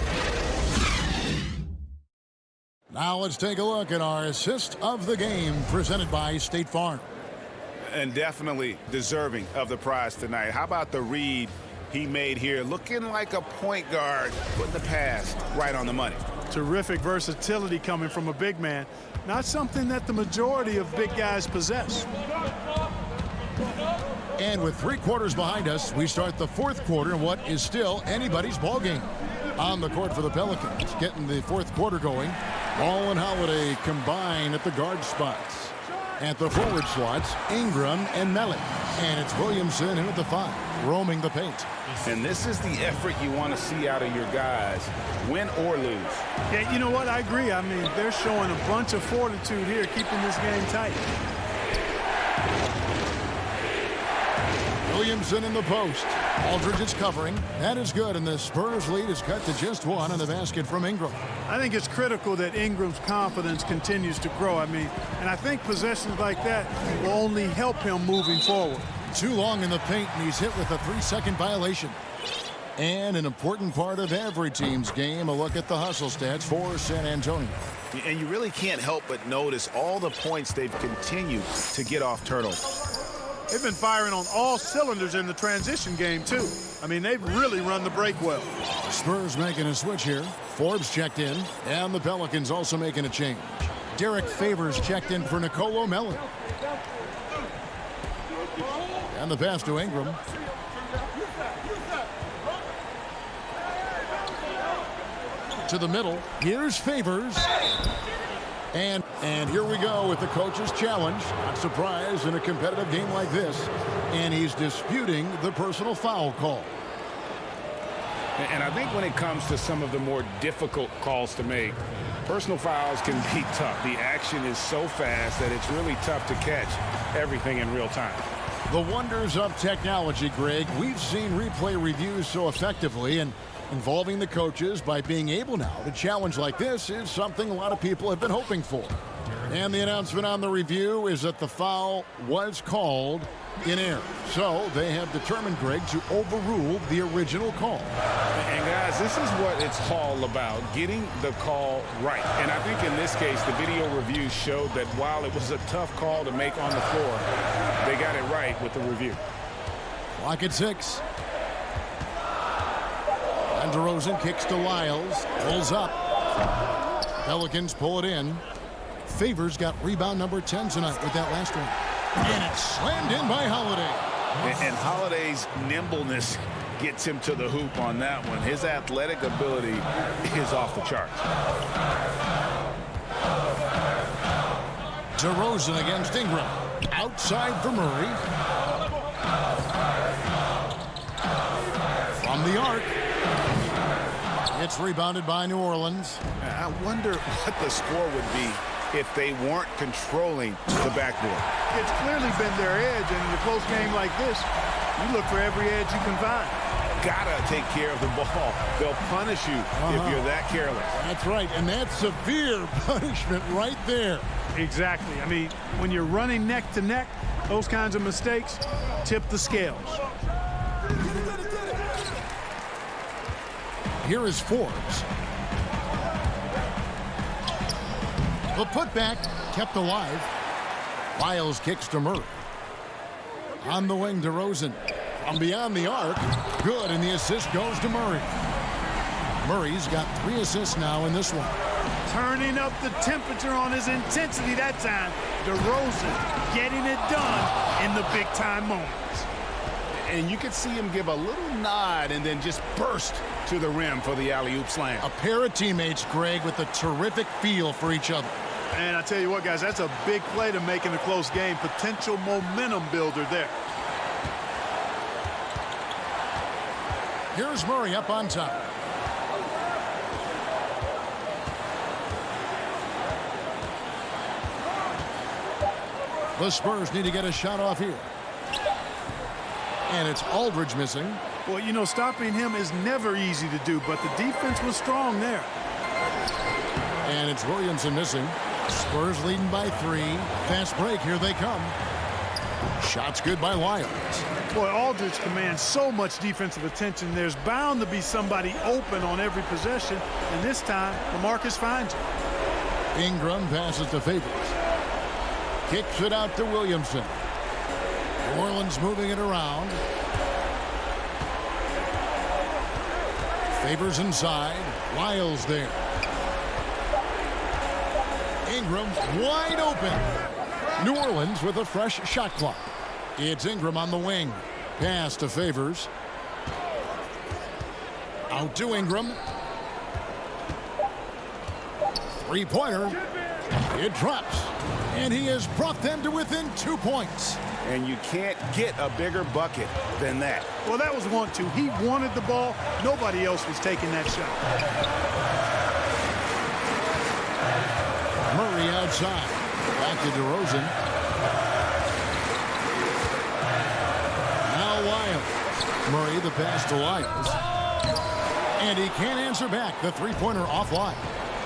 Now let's take a look at our assist of the game presented by State Farm. And definitely deserving of the prize tonight. How about the read he made here? Looking like a point guard, putting the pass right on the money. Terrific versatility coming from a big man. Not something that the majority of big guys possess. And with 3 quarters behind us, we start the fourth quarter in what is still anybody's ball game. On the court for the Pelicans, getting the fourth quarter going. Ball and Holiday combine at the guard spots. At the forward slots, Ingram and Melly. And it's Williamson in at the 5, roaming the paint. And this is the effort you want to see out of your guys, win or lose. Yeah, you know what? I agree. I mean, they're showing a bunch of fortitude here, keeping this game tight. Williamson in the post. Aldridge is covering. That is good, and the Spurs lead is cut to just 1 on the basket from Ingram. I think it's critical that Ingram's confidence continues to grow. I mean, and I think possessions like that will only help him moving forward. Too long in the paint, and he's hit with a 3-second violation. And an important part of every team's game, a look at the hustle stats for San Antonio. And you really can't help but notice all the points they've continued to get off turnovers. They've been firing on all cylinders in the transition game, too. I mean, they've really run the break well. Spurs making a switch here. Forbes checked in, and the Pelicans also making a change. Derek Favors checked in for Nicolo Melli. And the pass to Ingram. To the middle. Here's Favors. And here we go with the coach's challenge. Not surprised in a competitive game like this. And he's disputing the personal foul call. And I think when it comes to some of the more difficult calls to make, personal fouls can be tough. The action is so fast that it's really tough to catch everything in real time. The wonders of technology, Greg. We've seen replay reviews so effectively, and involving the coaches by being able now to challenge like this is something a lot of people have been hoping for. And the announcement on the review is that the foul was called in error. So they have determined, Greg, to overrule the original call. And guys, this is what it's all about, getting the call right. And I think in this case, the video review showed that while it was a tough call to make on the floor, they got it right with the review. Clock at 6. And DeRozan kicks to Lyles, pulls up. Pelicans pull it in. Favors got rebound number 10 tonight with that last one. And it's slammed in by Holiday. And Holiday's nimbleness gets him to the hoop on that one. His athletic ability is off the charts. DeRozan against Ingram. Outside for Murray. From the arc. It's rebounded by New Orleans. I wonder what the score would be if they weren't controlling the backboard. It's clearly been their edge, and in a close game like this, you look for every edge you can find. Gotta take care of the ball. They'll punish you if you're that careless. That's right, and that's severe punishment right there. Exactly. I mean, when you're running neck to neck, those kinds of mistakes tip the scales. Here is Forbes. The putback kept alive. Lyles kicks to Murray. On the wing, DeRozan. From beyond the arc. Good, and the assist goes to Murray. Murray's got 3 assists now in this one. Turning up the temperature on his intensity that time. DeRozan getting it done in the big-time moments. And you could see him give a little nod and then just burst to to the rim for the alley-oop slam. A pair of teammates, Greg, with a terrific feel for each other. And I tell you what, guys, that's a big play to make in a close game. Potential momentum builder there. Here's Murray up on top. The Spurs need to get a shot off here. And it's Aldridge missing. Well, you know, stopping him is never easy to do, but the defense was strong there. And it's Williamson missing. Spurs leading by 3. Fast break, here they come. Shots good by Lyles. Boy, Aldridge commands so much defensive attention. There's bound to be somebody open on every possession, and this time, LaMarcus finds him. Ingram passes to Favors. Kicks it out to Williamson. New Orleans moving it around. Favors inside. Lyles there. Ingram wide open. New Orleans with a fresh shot clock. It's Ingram on the wing. Pass to Favors. Out to Ingram. Three-pointer. It drops. And he has brought them to within 2 points. And you can't get a bigger bucket than that. Well, that was 1-2. He wanted the ball. Nobody else was taking that shot. Murray outside. Back to DeRozan. Now Lyles. Murray the pass to Lyles. And he can't answer back. The three-pointer offline.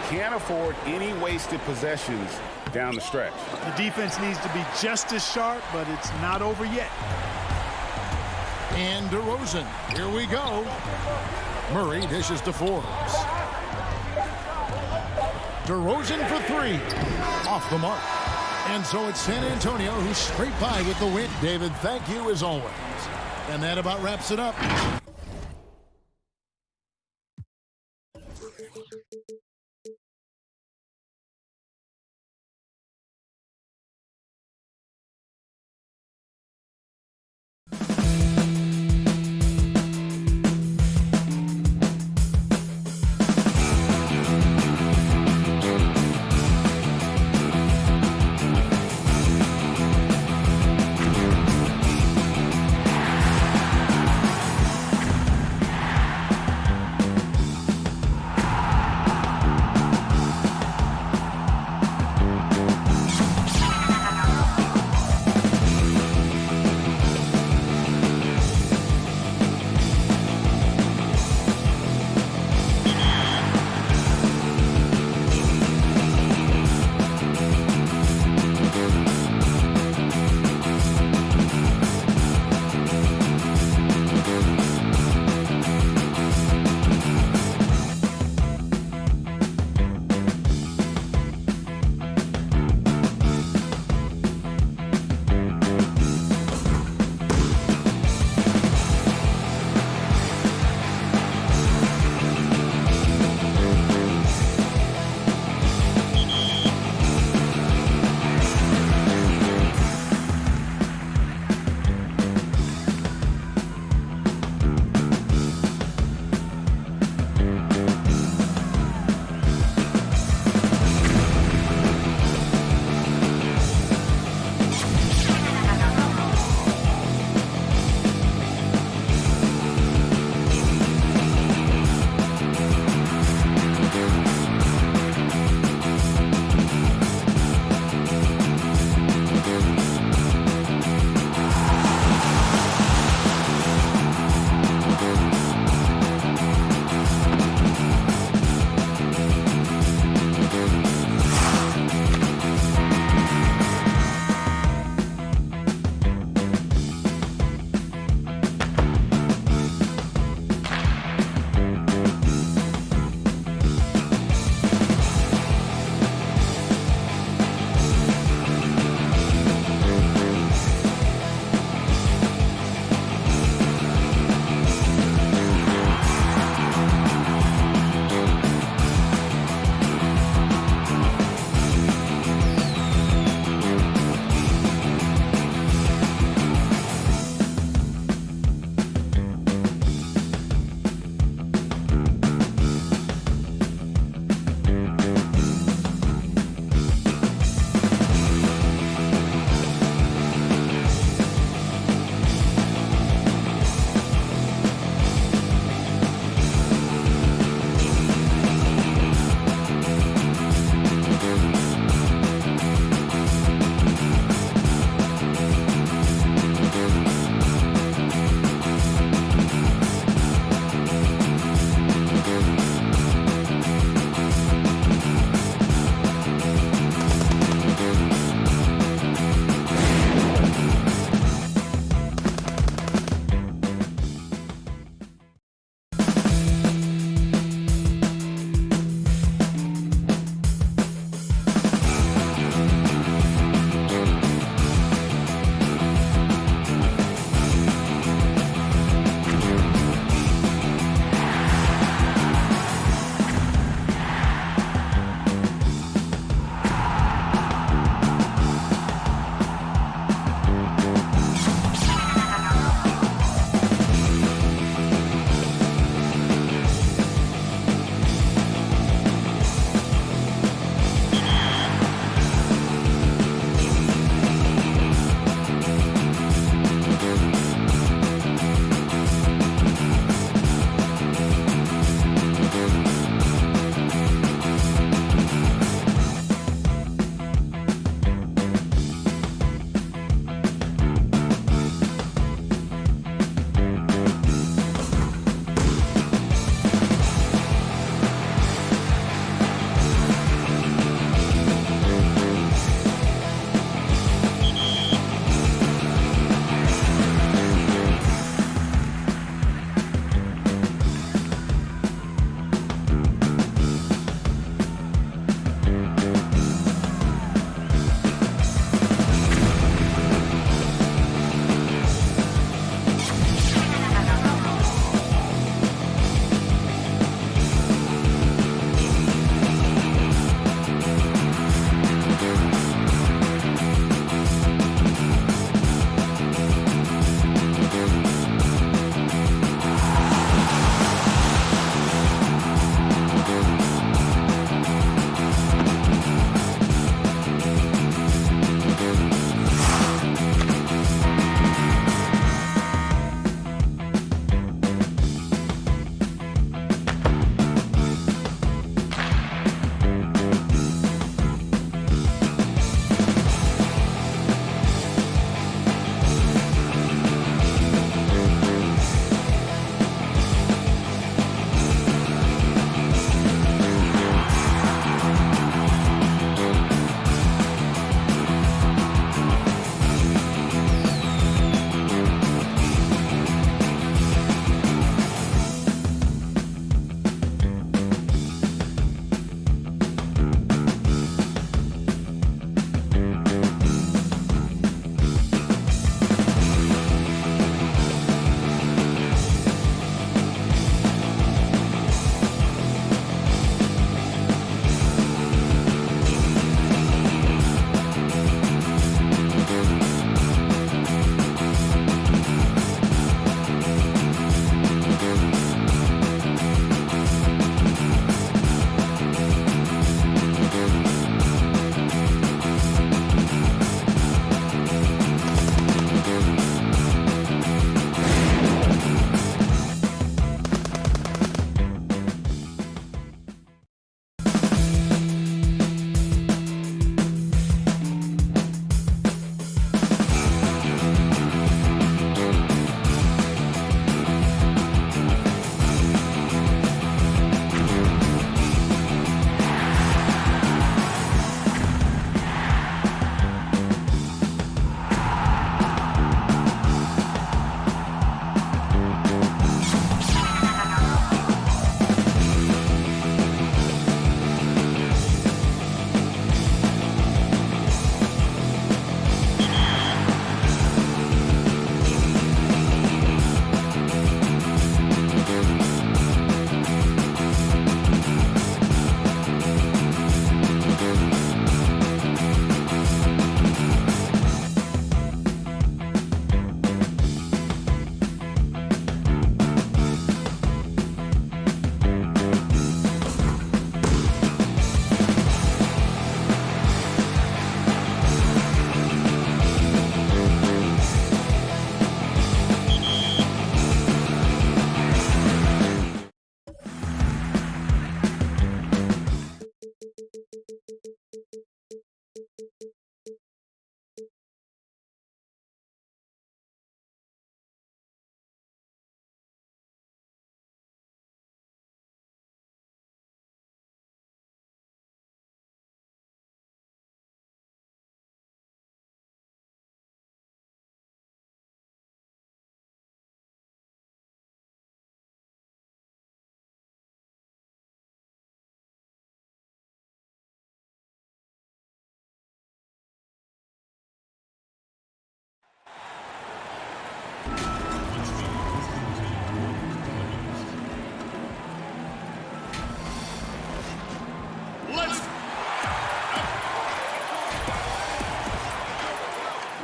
Can't afford any wasted possessions down the stretch. The defense needs to be just as sharp, but it's not over yet. And DeRozan. Here we go. Murray dishes to Forbes. DeRozan for 3. Off the mark. And so it's San Antonio who scraped by with the win. David, thank you as always. And that about wraps it up.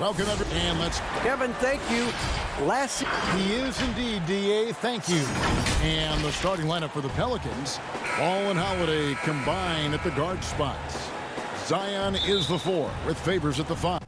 Welcome, everyone. And let's... Kevin, thank you. He is indeed, D.A. Thank you. And the starting lineup for the Pelicans, Ball and Holiday combine at the guard spots. Zion is the 4 with Favors at the 5.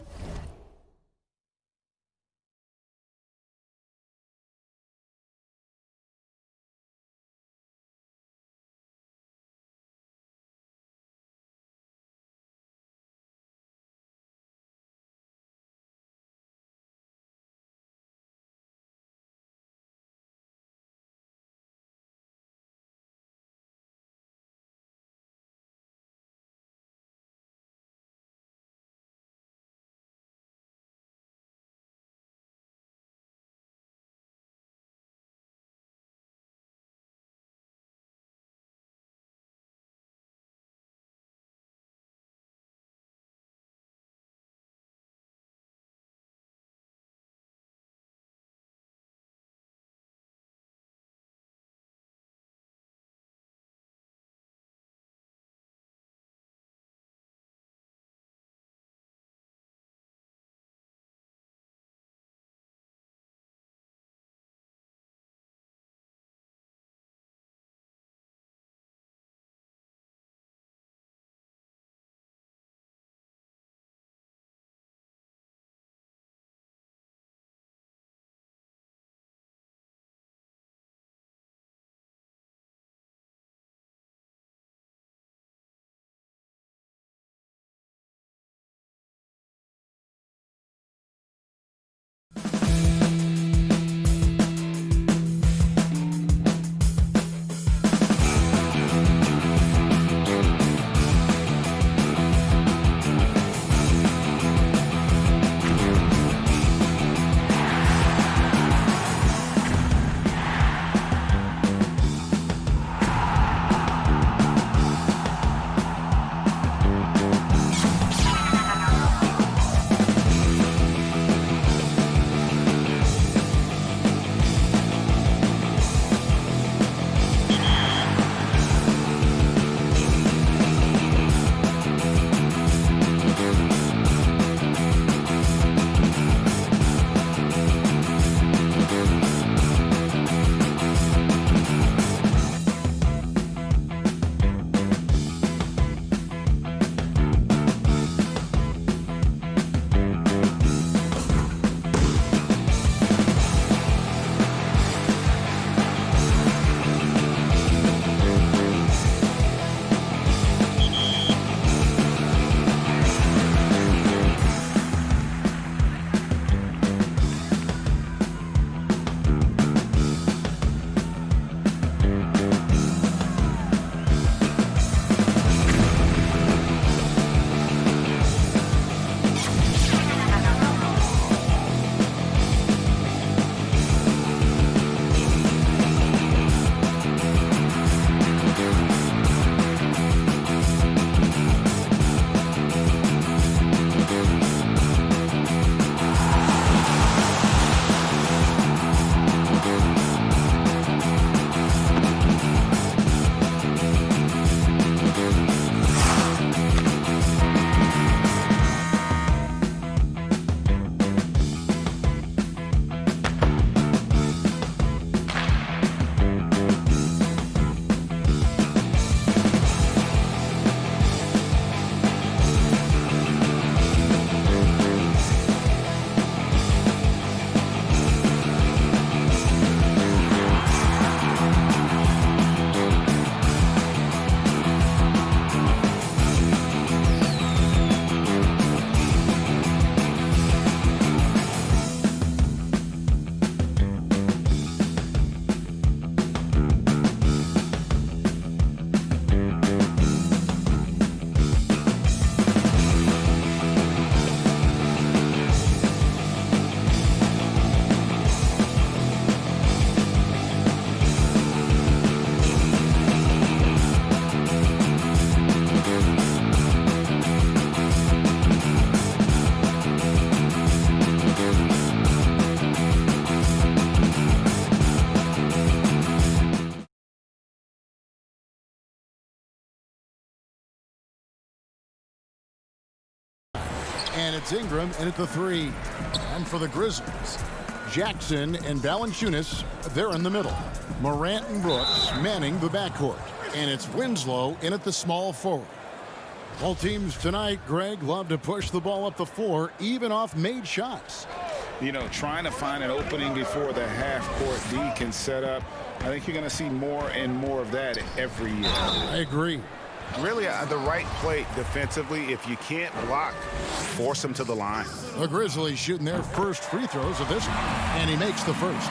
It's Ingram in at the 3. And for the Grizzlies, Jackson and Valanciunas, they're in the middle. Morant and Brooks manning the backcourt. And it's Winslow in at the small forward. Both teams tonight, Greg, love to push the ball up the floor, even off made shots. You know, trying to find an opening before the half-court D can set up. I think you're going to see more and more of that every year. I agree. Really, the right play defensively. If you can't block, force them to the line. The Grizzlies shooting their first free throws of this one, and he makes the first.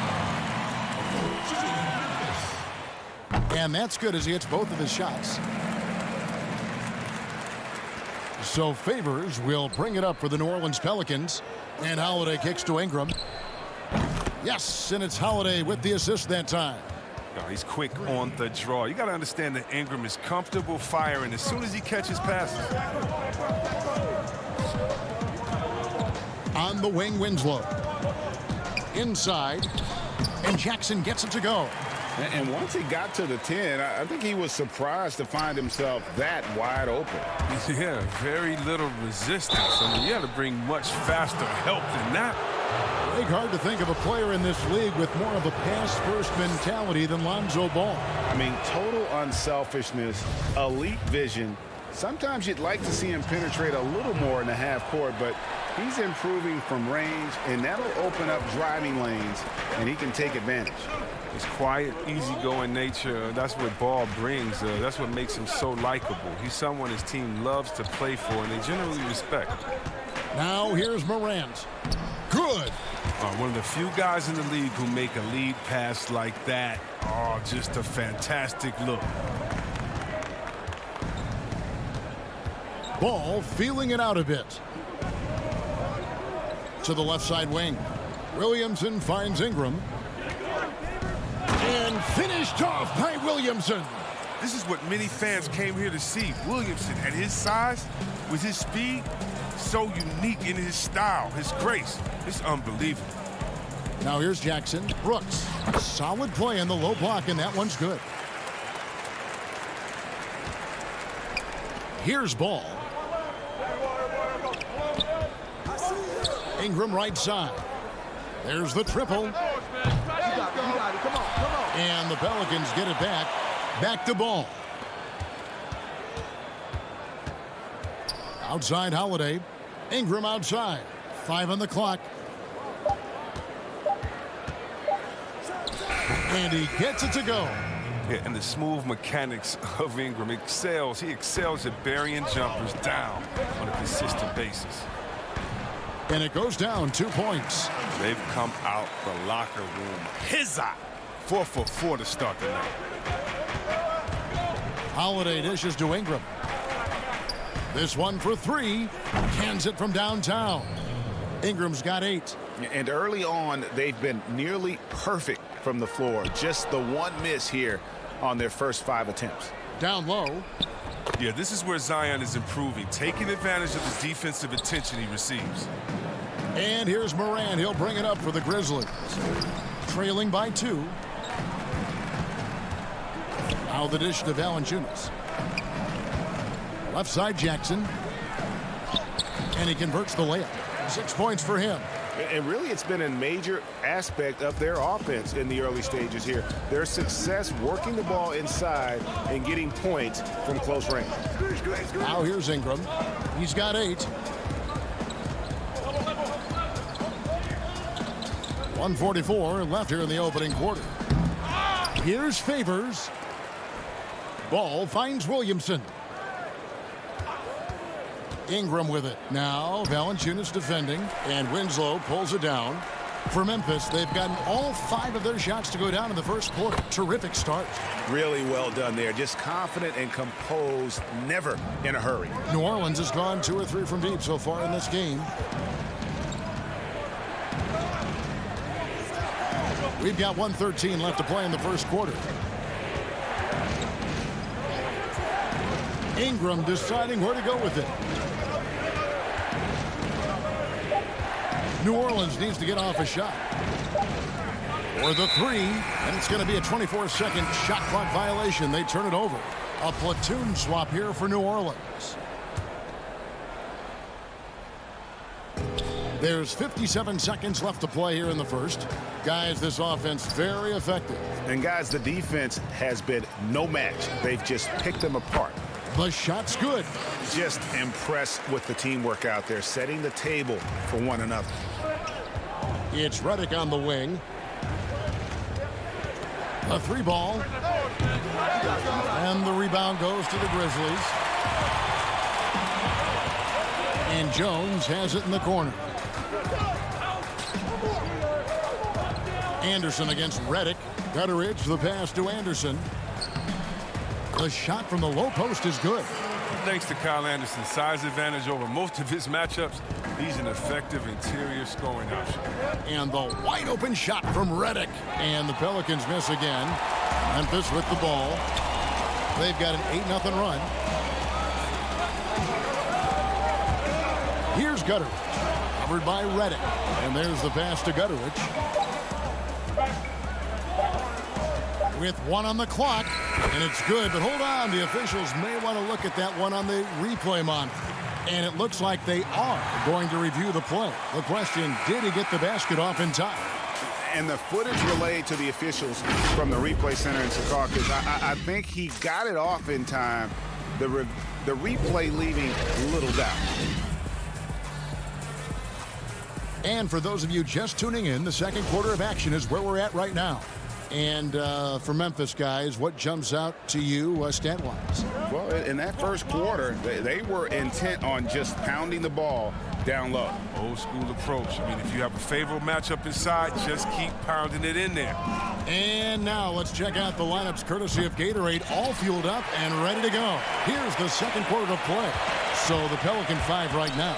And that's good as he hits both of his shots. So Favors will bring it up for the New Orleans Pelicans. And Holiday kicks to Ingram. Yes, and it's Holiday with the assist that time. Oh, he's quick on the draw. You got to understand that Ingram is comfortable firing as soon as he catches passes. On the wing, Winslow. Inside. And Jackson gets it to go. And once he got to the 10, I think he was surprised to find himself that wide open. Yeah, very little resistance. I mean, you got to bring much faster help than that. Big hard to think of a player in this league with more of a pass-first mentality than Lonzo Ball. I mean, total unselfishness, elite vision. Sometimes you'd like to see him penetrate a little more in the half court, but he's improving from range, and that'll open up driving lanes, and he can take advantage. His quiet, easygoing nature, that's what Ball brings. That's what makes him so likable. He's someone his team loves to play for, and they generally respect. Now here's Morant. Good. One of the few guys in the league who make a lead pass like that. Oh, just a fantastic look. Ball feeling it out a bit. To the left side wing. Williamson finds Ingram. And finished off by Williamson. This is what many fans came here to see. Williamson, at his size, with his speed, so unique in his style, his grace. It's unbelievable. Now here's Jackson. Brooks. Solid play in the low block, and that one's good. Here's Ball. Ingram right side. There's the triple. And the Pelicans get it back. Back to Ball. Outside Holiday. Ingram outside. 5 on the clock. And he gets it to go. Yeah, and the smooth mechanics of Ingram excels. He excels at burying jumpers down on a consistent basis. And it goes down 2 points. They've come out the locker room. Hizza! 4 for 4 to start the night. Holiday dishes to Ingram. This one for 3. Cans it from downtown. Ingram's got 8. And early on, they've been nearly perfect from the floor. Just the one miss here on their first 5 attempts. Down low. Yeah, this is where Zion is improving, taking advantage of the defensive attention he receives. And here's Morant. He'll bring it up for the Grizzlies. Trailing by 2. Now the dish to Valanciunas. Left side Jackson. And he converts the layup. 6 points for him. And really, it's been a major aspect of their offense in the early stages here. Their success working the ball inside and getting points from close range. Now here's Ingram. He's got 8. 1:44 left here in the opening quarter. Here's Favors. Ball finds Williamson. Ingram with it. Now Valanciunas defending, and Winslow pulls it down. For Memphis, they've gotten all 5 of their shots to go down in the first quarter. Terrific start. Really well done there. Just confident and composed, never in a hurry. New Orleans has gone 2 or 3 from deep so far in this game. We've got 1:13 left to play in the first quarter. Ingram deciding where to go with it. New Orleans needs to get off a shot. For the 3, and it's going to be a 24-second shot clock violation. They turn it over. A platoon swap here for New Orleans. There's 57 seconds left to play here in the first. Guys, this offense very effective. And guys, the defense has been no match. They've just picked them apart. The shot's good. Just impressed with the teamwork out there, setting the table for one another. It's Redick on the wing. A 3-ball. And the rebound goes to the Grizzlies. And Jones has it in the corner. Anderson against Redick. Gutteridge, the pass to Anderson. The shot from the low post is good. Thanks to Kyle Anderson's size advantage over most of his matchups, he's an effective interior scoring option. And the wide open shot from Redick. And the Pelicans miss again. Memphis with the ball. They've got an 8-0 run. Here's Gutteridge. Covered by Redick. And there's the pass to Gutteridge. With 1 on the clock, and it's good, but hold on, the officials may want to look at that one on the replay monitor, and it looks like they are going to review the play. The question, did he get the basket off in time? And the footage relayed to the officials from the replay center in Secaucus, I think he got it off in time, the replay leaving little doubt. And for those of you just tuning in, the second quarter of action is where we're at right now. And for Memphis, guys, what jumps out to you stat-wise? Well, in that first quarter, they were intent on just pounding the ball down low. Old school approach. I mean, if you have a favorable matchup inside, just keep pounding it in there. And now let's check out the lineups courtesy of Gatorade, all fueled up and ready to go. Here's the second quarter of play. So the Pelican 5 right now.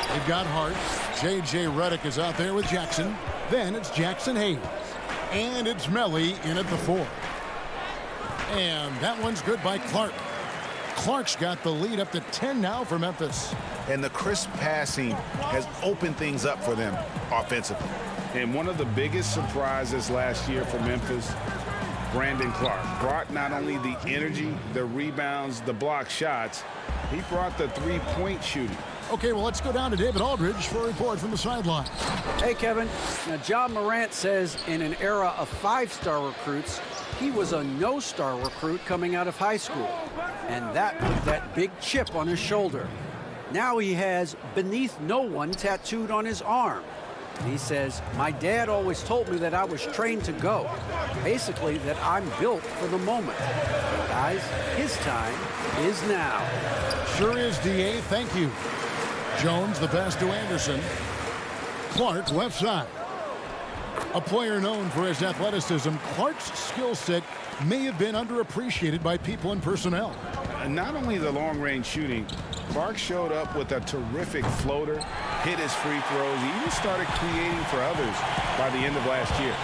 They've got Hart. J.J. Redick is out there with Jackson. Then it's Jackson Hayes. And it's Melly in at the 4. And that one's good by Clark. Clark's got the lead up to 10 now for Memphis. And the crisp passing has opened things up for them offensively. And one of the biggest surprises last year for Memphis, Brandon Clark brought not only the energy, the rebounds, the block shots, he brought the three-point shooting. Okay, well, let's go down to David Aldridge for a report from the sideline. Hey, Kevin. Now, John Morant says in an era of 5-star recruits, he was a no-star recruit coming out of high school. And that put that big chip on his shoulder. Now he has "beneath no one" tattooed on his arm. He says, my dad always told me that I was trained to go. Basically, that I'm built for the moment. But guys, his time is now. Sure is, D.A. Thank you. Jones, the pass to Anderson. Clark, left side. A player known for his athleticism, Clark's skill set may have been underappreciated by people and personnel. And not only the long-range shooting, Clark showed up with a terrific floater, hit his free throws. He even started creating for others by the end of last year.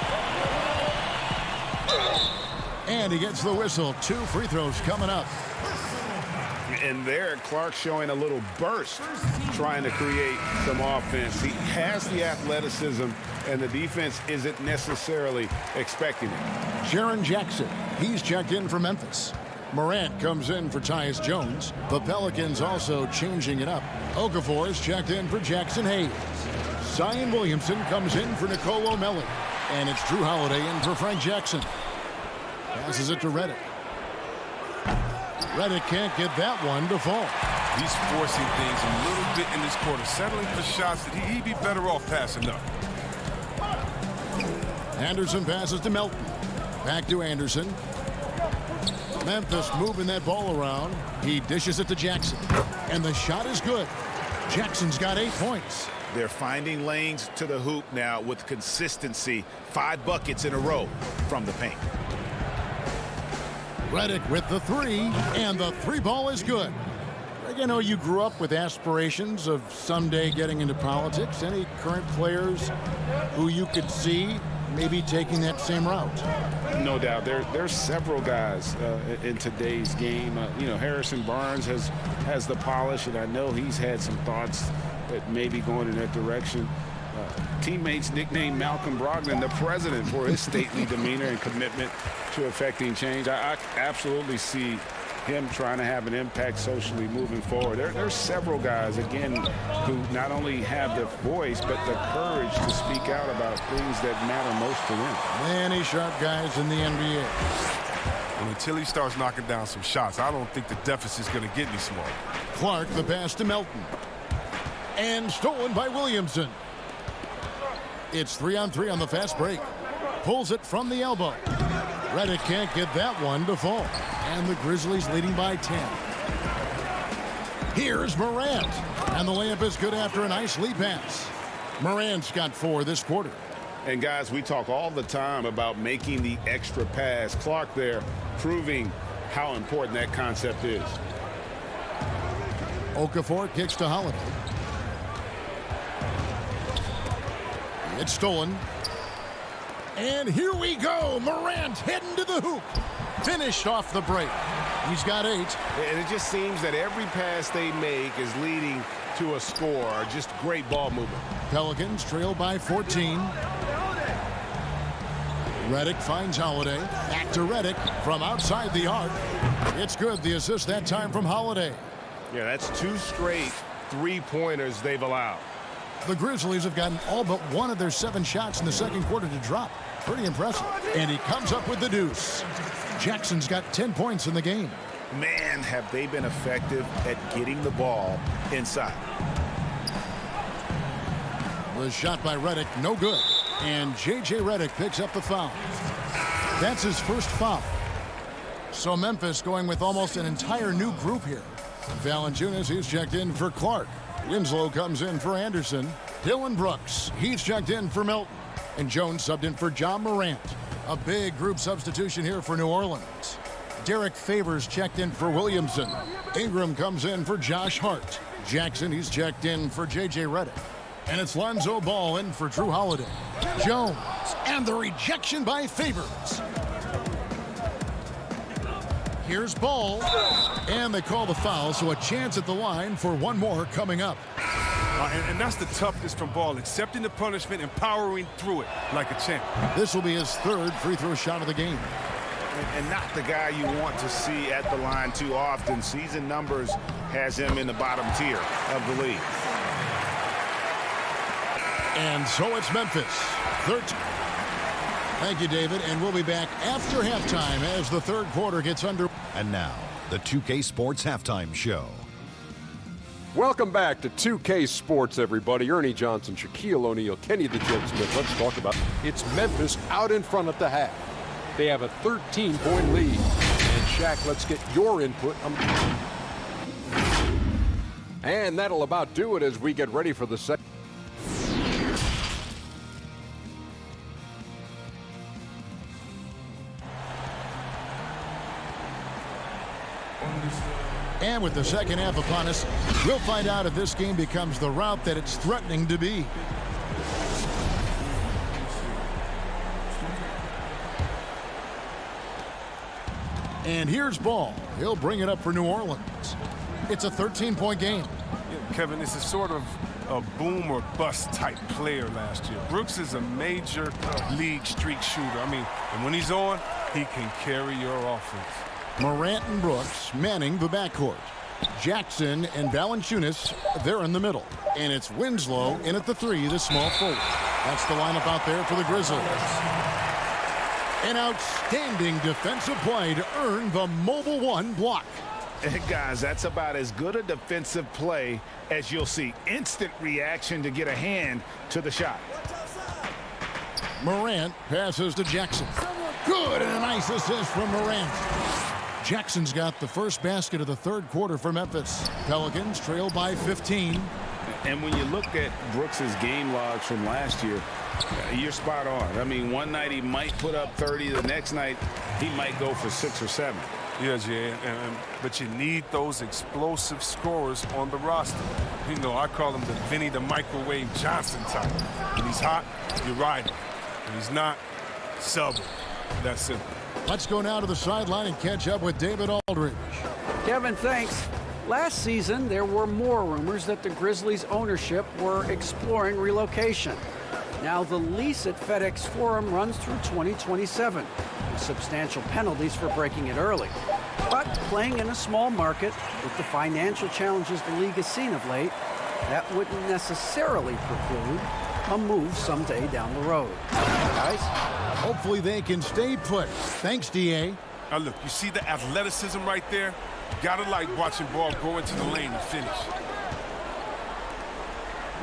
And he gets the whistle. 2 free throws coming up. And there, Clark showing a little burst, trying to create some offense. He has the athleticism, and the defense isn't necessarily expecting it. Jaren Jackson, he's checked in for Memphis. Morant comes in for Tyus Jones. The Pelicans also changing it up. Okafor is checked in for Jackson Hayes. Zion Williamson comes in for Nicolo Melli. And it's Drew Holiday in for Frank Jackson. Passes it to Redick. Redick can't get that one to fall. He's forcing things a little bit in this quarter, settling for shots that he'd be better off passing up. Anderson passes to Melton. Back to Anderson. Memphis moving that ball around. He dishes it to Jackson. And the shot is good. Jackson's got 8 points. They're finding lanes to the hoop now with consistency. 5 buckets in a row from the paint. Redick with the 3, and the 3-ball is good. I know you grew up with aspirations of someday getting into politics. Any current players who you could see maybe taking that same route? No doubt. There's several guys in today's game. Harrison Barnes has the polish, and I know he's had some thoughts that maybe going in that direction. Teammates nicknamed Malcolm Brogdon the president for his stately demeanor and commitment to effecting change. I absolutely see him trying to have an impact socially moving forward. There's several guys, again, who not only have the voice, but the courage to speak out about things that matter most to them. Many sharp guys in the NBA. And until he starts knocking down some shots, I don't think the deficit's going to get any smaller. Clark, the pass to Melton. And stolen by Williamson. It's 3-on-3 on the fast break. Pulls it from the elbow. Redick can't get that one to fall. And the Grizzlies leading by 10. Here's Morant. And the layup is good after a nice lead pass. Morant's got 4 this quarter. And guys, we talk all the time about making the extra pass. Clark there proving how important that concept is. Okafor kicks to Holiday. It's stolen. And here we go. Morant heading to the hoop. Finished off the break. He's got 8. And it just seems that every pass they make is leading to a score. Just great ball movement. Pelicans trail by 14. Redick finds Holiday. Back to Redick from outside the arc. It's good. The assist that time from Holiday. Yeah, that's 2 straight 3-pointers they've allowed. The Grizzlies have gotten all but one of their 7 shots in the second quarter to drop. Pretty impressive. And he comes up with the deuce. Jackson's got 10 points in the game. Man, have they been effective at getting the ball inside. The shot by Redick, no good. And J.J. Redick picks up the foul. That's his first foul. So Memphis going with almost an entire new group here. Valanciunas, he's checked in for Clark. Winslow comes in for Anderson. Dylan Brooks, he's checked in for Melton. And Jones subbed in for John Morant. A big group substitution here for New Orleans. Derek Favors checked in for Williamson. Ingram comes in for Josh Hart. Jackson, he's checked in for J.J. Redick. And it's Lonzo Ball in for Drew Holiday. Jones, and the rejection by Favors. Here's Ball, and they call the foul, so a chance at the line for one more coming up. And that's the toughness from Ball, accepting the punishment and powering through it like a champ. This will be his 3rd free throw shot of the game. And not the guy you want to see at the line too often. Season numbers has him in the bottom tier of the league. And so it's Memphis, 13. Thank you, David, and we'll be back after halftime as the third quarter gets under. And now, the 2K Sports Halftime Show. Welcome back to 2K Sports, everybody. Ernie Johnson, Shaquille O'Neal, Kenny the Jet Smith. Let's talk about it. It's Memphis out in front at the half. They have a 13-point lead. And Shaq, let's get your input. And that'll about do it as we get ready for the second. And with the second half upon us, we'll find out if this game becomes the route that it's threatening to be. And here's Ball. He'll bring it up for New Orleans. It's a 13-point game. Yeah, Kevin, this is sort of a boom or bust type player last year. Brooks is a major league streak shooter. And when he's on, he can carry your offense. Morant and Brooks manning the backcourt. Jackson and Valanciunas, they're in the middle. And it's Winslow in at the 3, the small forward. That's the lineup out there for the Grizzlies. An outstanding defensive play to earn the mobile 1 block. Guys, that's about as good a defensive play as you'll see. Instant reaction to get a hand to the shot. Morant passes to Jackson. Good, and a nice assist from Morant. Jackson's got the first basket of the third quarter for Memphis. Pelicans trail by 15. And when you look at Brooks's game logs from last year, you're spot on. One night he might put up 30. The next night he might go for 6 or 7. Yeah, Jay, but you need those explosive scorers on the roster. I call him the Vinny the Microwave Johnson type. When he's hot, you ride him. When he's not, sub him. That's simple. Let's go now to the sideline and catch up with David Aldridge. Kevin, thanks. Last season, there were more rumors that the Grizzlies ownership were exploring relocation. Now the lease at FedEx Forum runs through 2027. and substantial penalties for breaking it early. But playing in a small market with the financial challenges the league has seen of late, that wouldn't necessarily preclude a move someday down the road. Guys? Hopefully they can stay put. Thanks, D.A. Now look, you see the athleticism right there? You gotta like watching ball go into the lane and finish.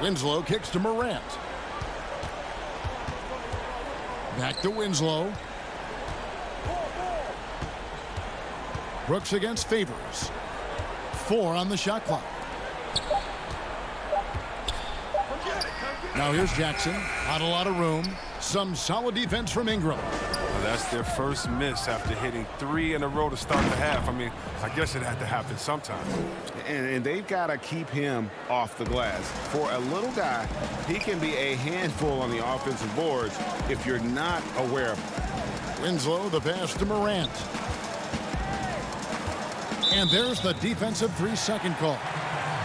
Winslow kicks to Morant. Back to Winslow. Brooks against Favors. 4 on the shot clock. Now here's Jackson. Not a lot of room. Some solid defense from Ingram. Well, that's their first miss after hitting 3 in a row to start the half. I mean, I guess it had to happen sometime. And they've got to keep him off the glass. For a little guy, he can be a handful on the offensive boards if you're not aware of him. Winslow, the pass to Morant. And there's the defensive 3-second call.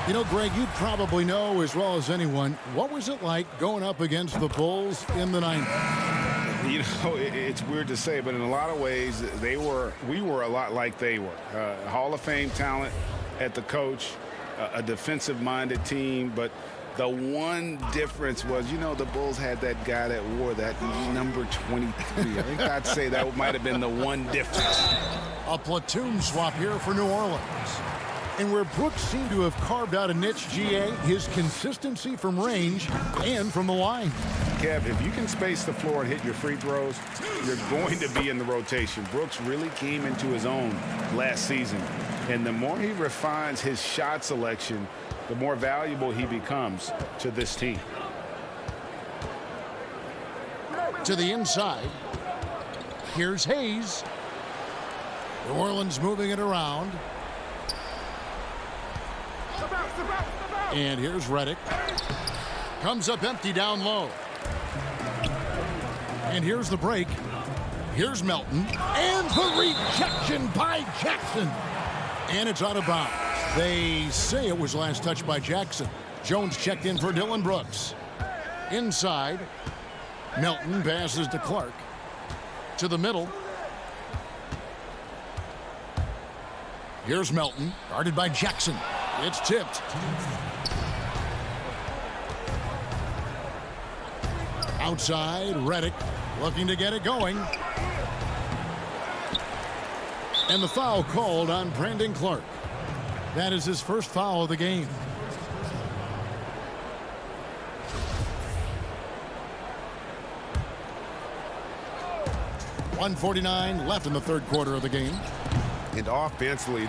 You know, Greg, you probably know as well as anyone, what was it like going up against the Bulls in the 90s? You know, it's weird to say, but in a lot of ways, we were a lot like they were. Hall of Fame talent at the coach, a defensive-minded team, but the one difference was, you know, the Bulls had that guy that wore that number 23. I think I'd say that might have been the one difference. A platoon swap here for New Orleans. And where Brooks seemed to have carved out a niche, GA, his consistency from range and from the line. Kev, if you can space the floor and hit your free throws, you're going to be in the rotation. Brooks really came into his own last season. And the more he refines his shot selection, the more valuable he becomes to this team. To the inside. Here's Hayes. New Orleans moving it around. And here's Redick. Comes up empty down low. And here's the break. Here's Melton. And the rejection by Jackson. And it's out of bounds. They say it was last touched by Jackson. Jones checked in for Dylan Brooks. Inside. Melton passes to Clark. To the middle. Here's Melton. Guarded by Jackson. It's tipped. Outside, Redick looking to get it going. And the foul called on Brandon Clark. That is his first foul of the game. .149 left in the third quarter of the game. And offensively,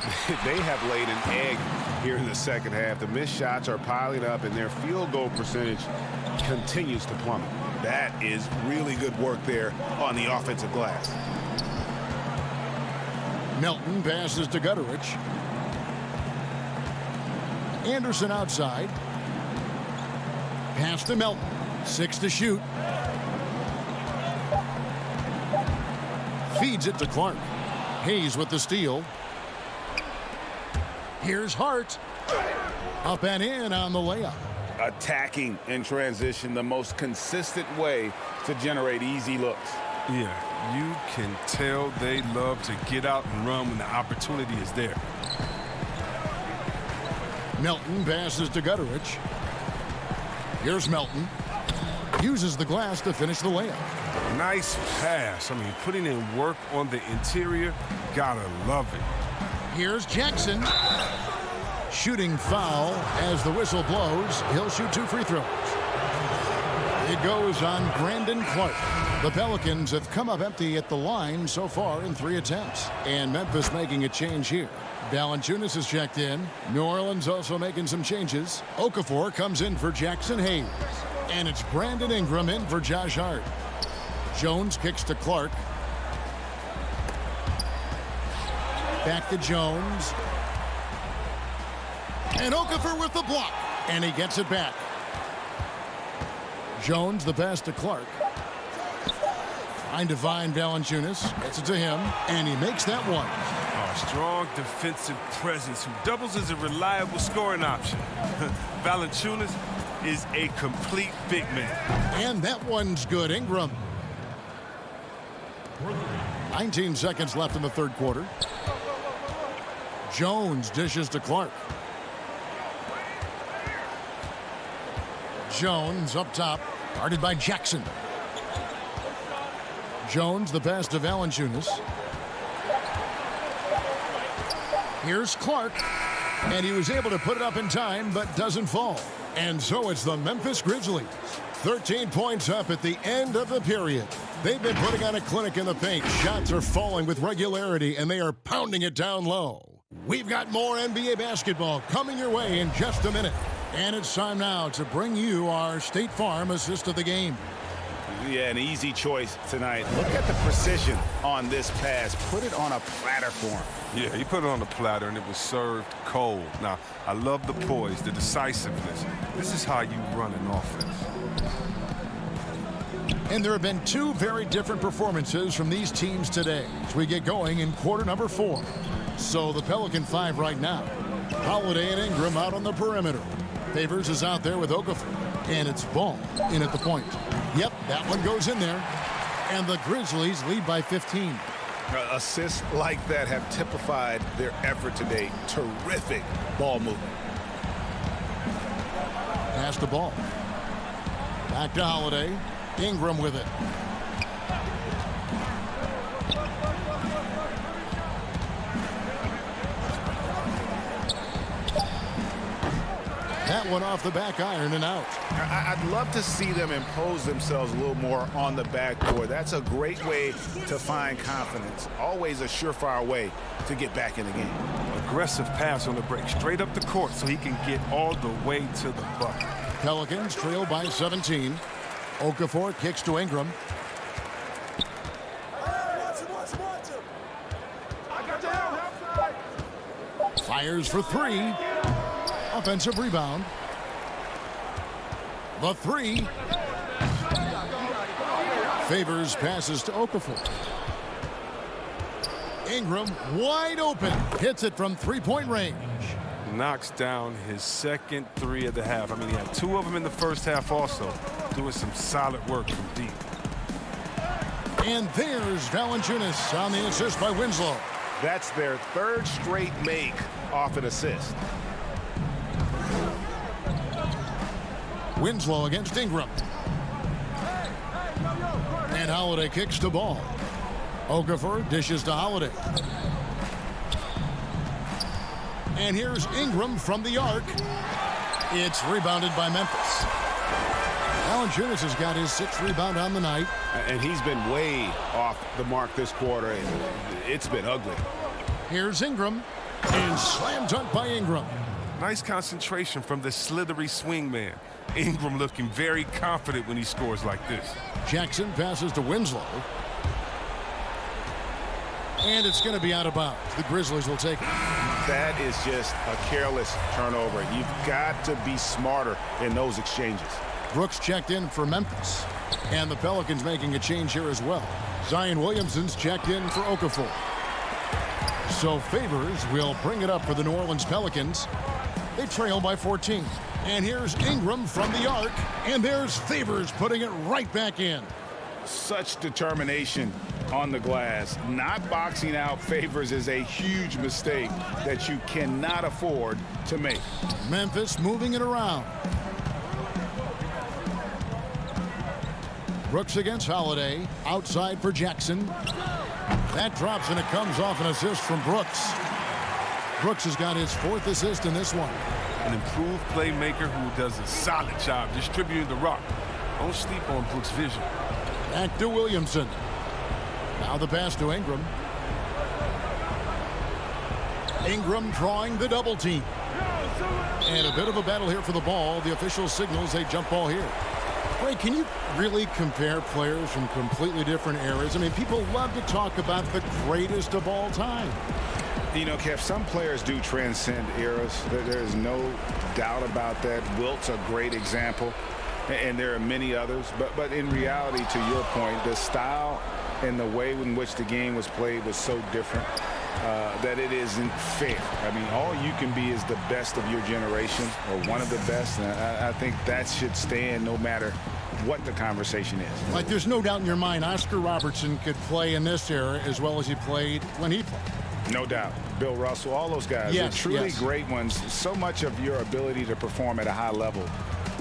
they have laid an egg here in the second half. The missed shots are piling up, and their field goal percentage continues to plummet. That is really good work there on the offensive glass. Melton passes to Gutterich. Anderson outside. Pass to Melton. 6 to shoot. Feeds it to Clark. Hayes with the steal. Here's Hart. Up and in on the layup. Attacking in transition, the most consistent way to generate easy looks. Yeah, you can tell they love to get out and run when the opportunity is there. Melton passes to Gutterich. Here's Melton. Uses the glass to finish the layup. Nice pass. I mean, putting in work on the interior, gotta love it. Here's Jackson. Shooting foul as the whistle blows. He'll shoot 2 free throws. It goes on Brandon Clark. The Pelicans have come up empty at the line so far in 3 attempts. And Memphis making a change here. Valanciunas is checked in. New Orleans also making some changes. Okafor comes in for Jackson Hayes. And it's Brandon Ingram in for Josh Hart. Jones kicks to Clark. Back to Jones. And Okafor with the block. And he gets it back. Jones, the pass to Clark. Trying to find Valanciunas. Gets it to him. And he makes that one. A strong defensive presence who doubles as a reliable scoring option. Valanciunas is a complete big man. And that one's good. Ingram. 19 seconds left in the third quarter. Jones dishes to Clark. Jones up top, guarded by Jackson. Jones, the pass to Valanciunas. Here's Clark, and he was able to put it up in time, but doesn't fall. And so it's the Memphis Grizzlies. 13 points up at the end of the period. They've been putting on a clinic in the paint. Shots are falling with regularity, and they are pounding it down low. We've got more NBA basketball coming your way in just a minute. And it's time now to bring you our State Farm assist of the game. Yeah, an easy choice tonight. Look at the precision on this pass. Put it on a platter for him. Yeah, he put it on the platter, and it was served cold. Now, I love the poise, the decisiveness. This is how you run an offense. And there have been two very different performances from these teams today as we get going in quarter number 4. So the Pelican 5 right now. Holiday and Ingram out on the perimeter. Favors is out there with Okafor. And it's Ball in at the point. Yep, that one goes in there. And the Grizzlies lead by 15. Assists like that have typified their effort today. Terrific ball movement. Pass the ball. Back to Holiday. Ingram with it. That one off the back iron and out. I'd love to see them impose themselves a little more on the backboard. That's a great way to find confidence. Always a surefire way to get back in the game. Aggressive pass on the break, straight up the court so he can get all the way to the bucket. Pelicans trail by 17. Okafor kicks to Ingram. Fires for 3. Offensive rebound. The 3. Favors passes to Okafor. Ingram wide open. Hits it from three-point range. Knocks down his second 3 of the half. I mean, he had 2 of them in the first half also. Doing some solid work from deep. And there's Valanciunas on the assist by Winslow. That's their 3rd straight make off an assist. Winslow against Ingram. And Holiday kicks the ball. Okafor dishes to Holiday. And here's Ingram from the arc. It's rebounded by Memphis. Valanciunas has got his 6th rebound on the night. And he's been way off the mark this quarter. It's been ugly. Here's Ingram. And slam dunk by Ingram. Nice concentration from the slithery swing man. Ingram looking very confident when he scores like this. Jackson passes to Winslow. And it's going to be out of bounds. The Grizzlies will take it. That is just a careless turnover. You've got to be smarter in those exchanges. Brooks checked in for Memphis. And the Pelicans making a change here as well. Zion Williamson's checked in for Okafor. So Favors will bring it up for the New Orleans Pelicans. They trail by 14. And here's Ingram from the arc. And there's Favors putting it right back in. Such determination on the glass. Not boxing out Favors is a huge mistake that you cannot afford to make. Memphis moving it around. Brooks against Holiday. Outside for Jackson. That drops and it comes off an assist from Brooks. Brooks has got his 4th assist in this one. An improved playmaker who does a solid job distributing the rock. Don't sleep on Brooks' vision. Back to Williamson. Now the pass to Ingram. Ingram drawing the double team. And a bit of a battle here for the ball. The official signals a jump ball here. Ray, can you really compare players from completely different eras? I mean, people love to talk about the greatest of all time. You know, Kev, some players do transcend eras. There is no doubt about that. Wilt's a great example, and there are many others. But in reality, to your point, the style and the way in which the game was played was so different that it isn't fair. I mean, all you can be is the best of your generation or one of the best. And I think that should stand no matter what the conversation is. Like, there's no doubt in your mind Oscar Robertson could play in this era as well as he played when he played. No doubt. Bill Russell, all those guys, yes, they're truly yes. great ones. So much of your ability to perform at a high level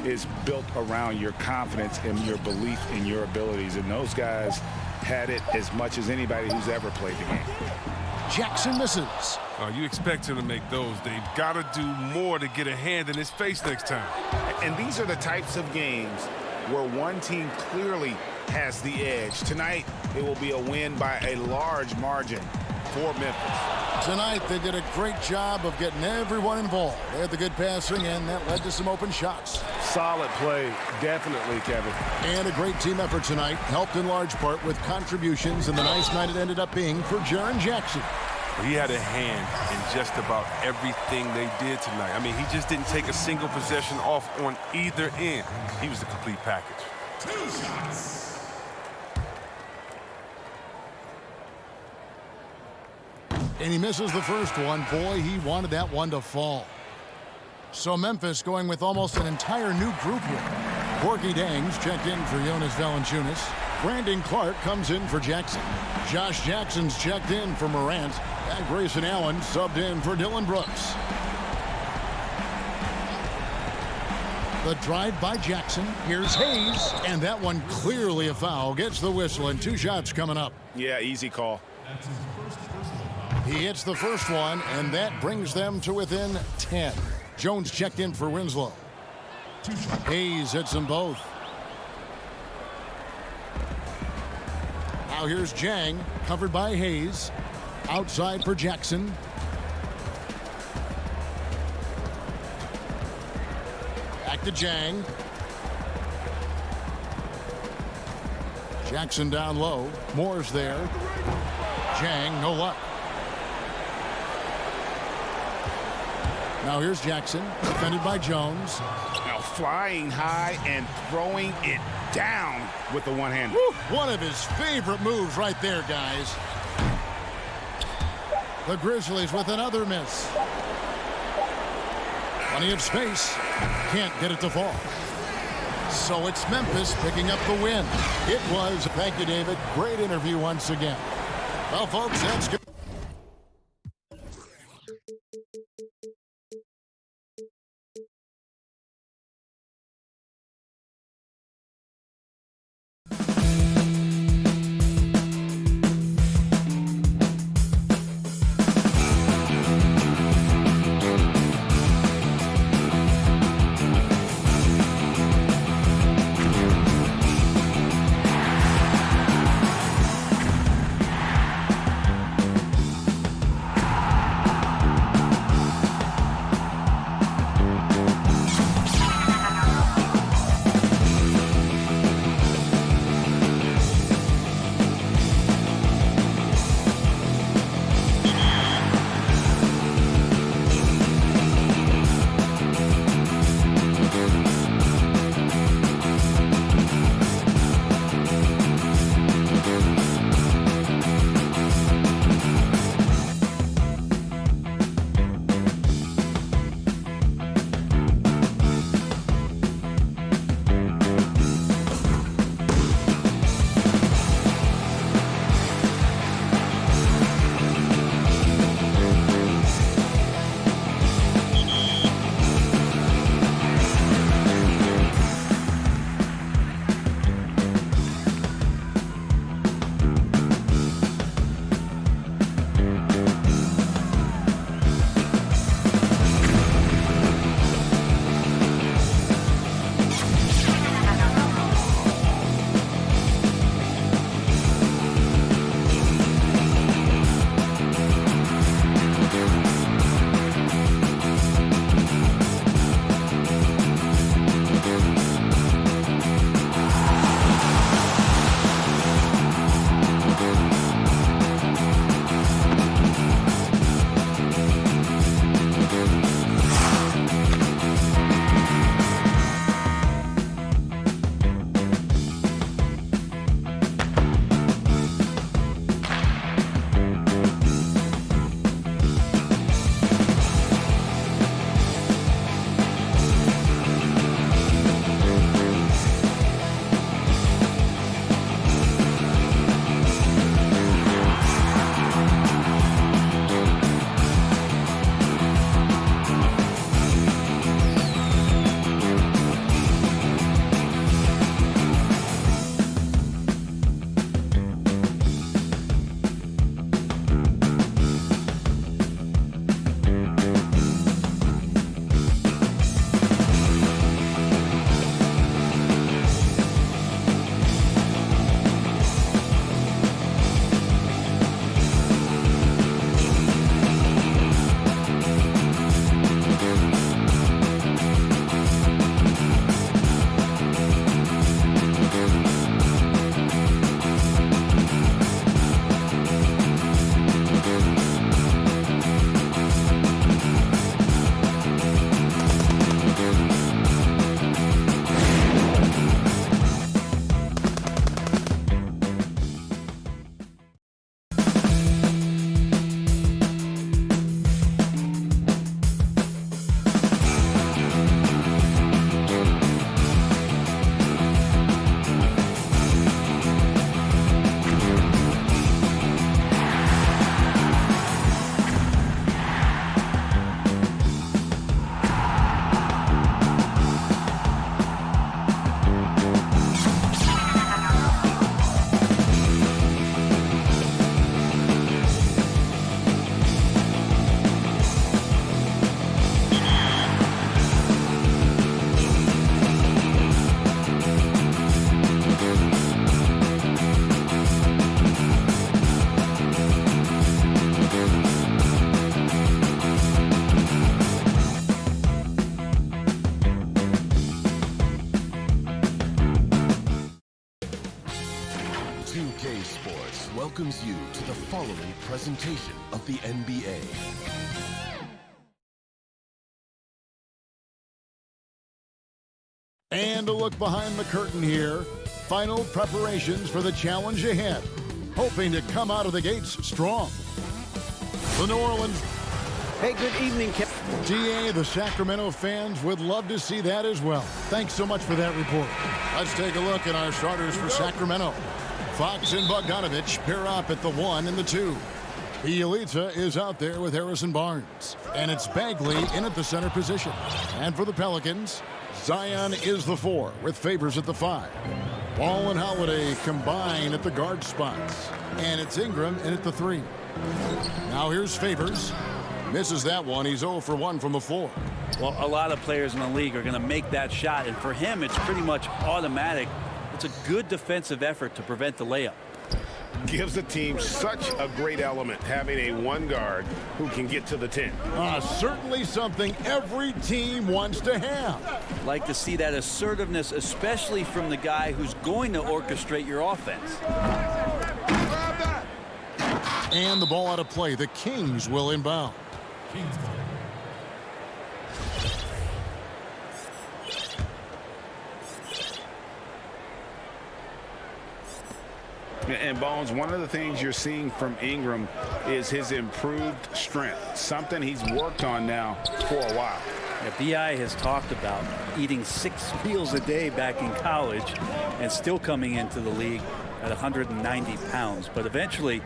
is built around your confidence and your belief in your abilities. And those guys had it as much as anybody who's ever played the game. Jackson misses. You expect him to make those. They've got to do more to get a hand in his face next time. And these are the types of games where one team clearly has the edge. Tonight, it will be a win by a large margin for Memphis. Tonight, they did a great job of getting everyone involved. They had the good passing, and that led to some open shots. Solid play, definitely, Kevin. And a great team effort tonight, helped in large part with contributions, and the nice night it ended up being for Jaren Jackson. He had a hand in just about everything they did tonight. I mean, he just didn't take a single possession off on either end. He was the complete package. 2 shots. And he misses the first one. Boy, he wanted that one to fall. So Memphis going with almost an entire new group here. Corky Dangs checked in for Jonas Valanciunas. Brandon Clark comes in for Jackson. Josh Jackson's checked in for Morant. And Grayson Allen subbed in for Dylan Brooks. The drive by Jackson. Here's Hayes. And that one clearly a foul. Gets the whistle, and 2 shots coming up. Yeah, easy call. He hits the first one, and that brings them to within 10. Jones checked in for Winslow. Hayes hits them both. Now here's Jang, covered by Hayes. Outside for Jackson. Back to Jang. Jackson down low. Moore's there. Jang, no luck. Now here's Jackson, defended by Jones. Now flying high and throwing it down with the one-hander. One of his favorite moves right there, guys. The Grizzlies with another miss. Plenty of space. Can't get it to fall. So it's Memphis picking up the win. It was, thank you, David, great interview once again. Well, folks, that's good. presentation of the NBA. And a look behind the curtain here. Final preparations for the challenge ahead. Hoping to come out of the gates strong. The New Orleans. Hey, good evening, Kevin. DA, the Sacramento fans would love to see that as well. Thanks so much for that report. Let's take a look at our starters for Sacramento. Fox and Bogdanovich pair up at the 1 and the 2. Bielitsa is out there with Harrison Barnes. And it's Bagley in at the center position. And for the Pelicans, Zion is the 4 with Favors at the 5. Ball and Holiday combine at the guard spots. And it's Ingram in at the 3. Now here's Favors. Misses that one. He's 0 for 1 from the floor. Well, a lot of players in the league are going to make that shot, and for him, it's pretty much automatic. It's a good defensive effort to prevent the layup. Gives the team such a great element, having a one guard who can get to the 10. Certainly something every team wants to have. Like to see that assertiveness, especially from the guy who's going to orchestrate your offense. And the ball out of play. The Kings will inbound. And Bones, one of the things you're seeing from Ingram is his improved strength, something he's worked on now for a while. Yeah, B.I. has talked about eating 6 meals a day back in college and still coming into the league at 190 pounds. But eventually,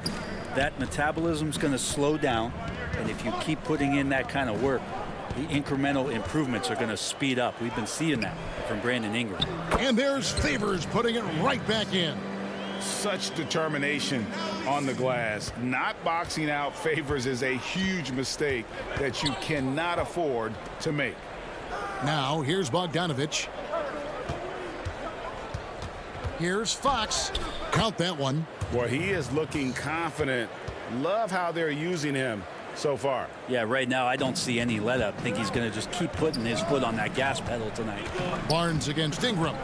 that metabolism's going to slow down. And if you keep putting in that kind of work, the incremental improvements are going to speed up. We've been seeing that from Brandon Ingram. And there's Favors putting it right back in. Such determination on the glass. Not boxing out Favors is a huge mistake that you cannot afford to make. Now here's Bogdanovich. Here's Fox. Count that one. Well, he is looking confident. Love how they're using him so far. Yeah, right now I don't see any let up. I think he's going to just keep putting his foot on that gas pedal tonight. Barnes against Ingram.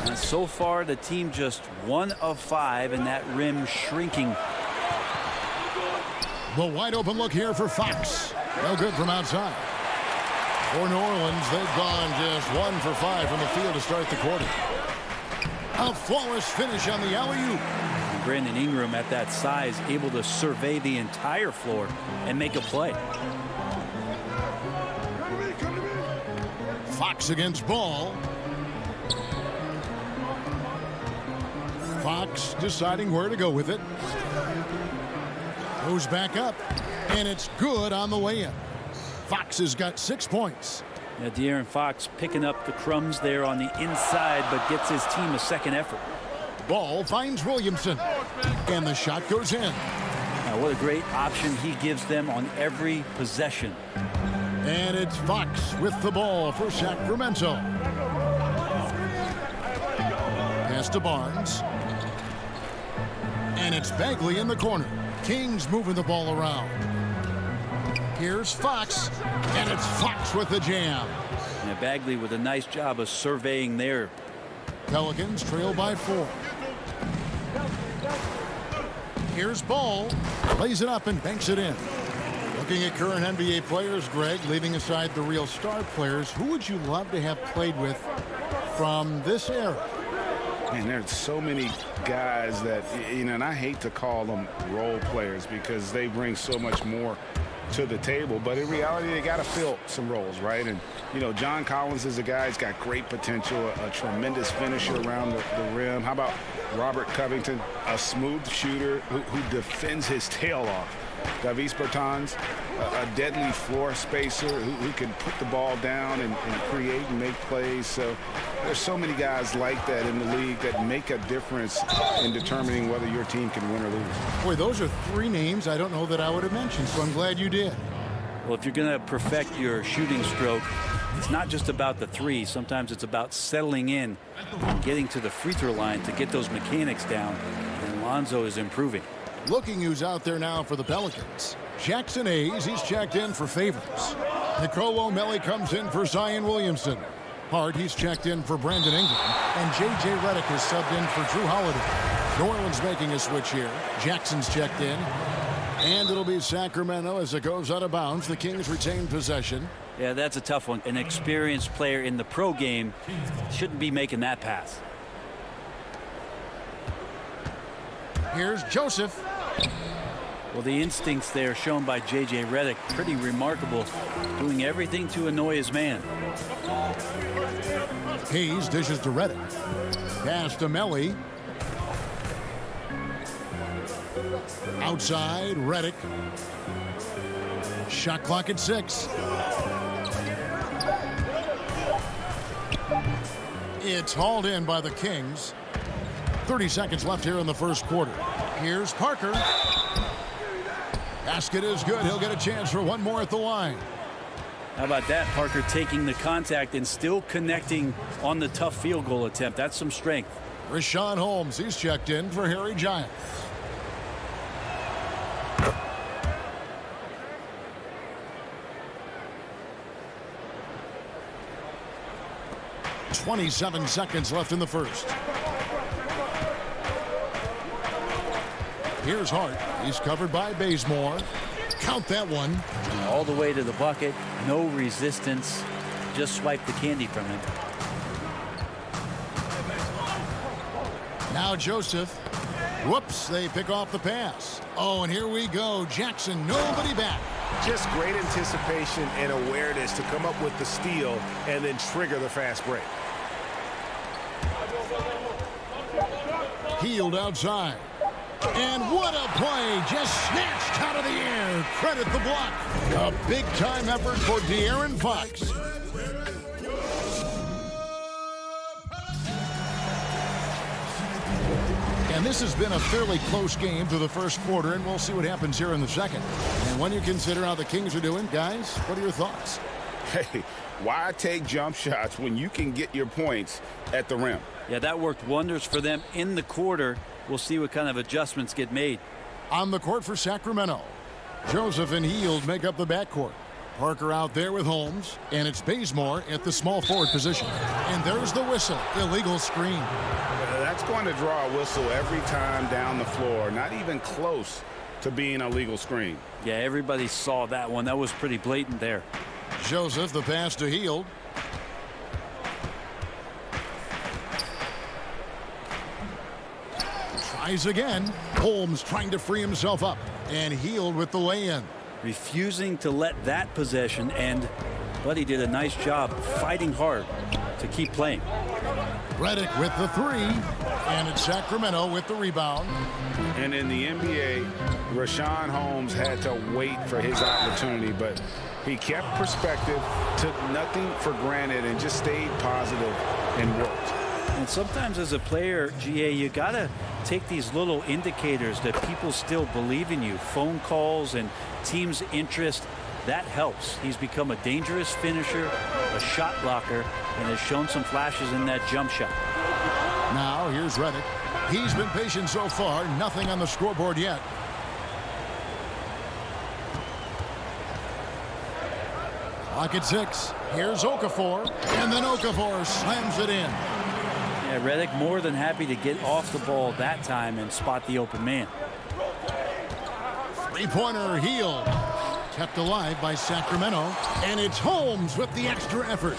And so far, the team just 1 of 5, and that rim shrinking. The wide open look here for Fox. No good from outside. For New Orleans, they've gone just 1 for 5 from the field to start the quarter. A flawless finish on the alley-oop. Brandon Ingram at that size, able to survey the entire floor and make a play. Fox against Ball. Fox deciding where to go with it. Goes back up, and it's good on the way in. Fox has got 6 points. Yeah, De'Aaron Fox picking up the crumbs there on the inside, but gets his team a second effort. Ball finds Williamson, and the shot goes in. Now, what a great option he gives them on every possession. And it's Fox with the ball for Sacramento. Pass to Barnes. And it's Bagley in the corner. Kings moving the ball around. Here's Fox, and it's Fox with the jam. Yeah, Bagley with a nice job of surveying there. Pelicans trail by 4. Here's Ball. Lays it up and banks it in. Looking at current NBA players, Greg, leaving aside the real star players, who would you love to have played with from this era? And there's so many guys that, you know, and I hate to call them role players because they bring so much more to the table, but in reality they got to fill some roles, right? And you know, John Collins is a guy who's got great potential, a tremendous finisher around the rim. How about Robert Covington, a smooth shooter who defends his tail off? Davis Bertans, a deadly floor spacer who can put the ball down and create and make plays. So there's so many guys like that in the league that make a difference in determining whether your team can win or lose. Boy, those are 3 names I don't know that I would have mentioned, so I'm glad you did. Well, if you're going to perfect your shooting stroke, it's not just about the 3. Sometimes it's about settling in and getting to the free throw line to get those mechanics down. And Lonzo is improving. Looking who's out there now for the Pelicans. Jackson Hayes, he's checked in for Favors. Nicolo Melli comes in for Zion Williamson. Hart, he's checked in for Brandon Ingram. And J.J. Redick is subbed in for Drew Holiday. New Orleans making a switch here. Jackson's checked in. And it'll be Sacramento as it goes out of bounds. The Kings retain possession. Yeah, that's a tough one. An experienced player in the pro game shouldn't be making that pass. Here's Joseph. Well, the instincts there shown by J.J. Redick, pretty remarkable, doing everything to annoy his man. Hayes dishes to Redick. Pass to Melly. Outside, Redick. Shot clock at 6. It's hauled in by the Kings. 30 seconds left here in the first quarter. Here's Parker. Basket is good. He'll get a chance for one more at the line. How about that? Parker taking the contact and still connecting on the tough field goal attempt. That's some strength. Richaun Holmes, he's checked in for Harry Giles. .27 seconds left in the first. Here's Hart. He's covered by Bazemore. Count that one. All the way to the bucket. No resistance. Just swipe the candy from him. Now Joseph. Whoops, they pick off the pass. Oh, and here we go. Jackson, nobody back. Just great anticipation and awareness to come up with the steal and then trigger the fast break. Healed outside. And what a play, just snatched out of the air. Credit the block. A big-time effort for De'Aaron Fox. And this has been a fairly close game through the first quarter, and we'll see what happens here in the second. And when you consider how the Kings are doing, guys, what are your thoughts? Hey, why take jump shots when you can get your points at the rim? Yeah, that worked wonders for them in the quarter. We'll see what kind of adjustments get made. On the court for Sacramento, Joseph and Hield make up the backcourt. Parker out there with Holmes, and it's Bazemore at the small forward position. And there's the whistle. Illegal screen. That's going to draw a whistle every time down the floor. Not even close to being a legal screen. Yeah, everybody saw that one. That was pretty blatant there. Joseph, the pass to Hield. Tries again. Holmes trying to free himself up. And Hield with the lay-in. Refusing to let that possession end, but he did a nice job fighting hard to keep playing. Redick with the 3. And it's Sacramento with the rebound. And in the NBA, Richaun Holmes had to wait for his opportunity, but he kept perspective, took nothing for granted, and just stayed positive and worked. And sometimes as a player, GA, you got to take these little indicators that people still believe in you. Phone calls and team's interest, that helps. He's become a dangerous finisher, a shot blocker, and has shown some flashes in that jump shot. Now here's Redick. He's been patient so far. Nothing on the scoreboard yet. Clock at 6. Here's Okafor. And then Okafor slams it in. Yeah, Redick more than happy to get off the ball that time and spot the open man. Three-pointer Hield. Kept alive by Sacramento. And it's Holmes with the extra effort.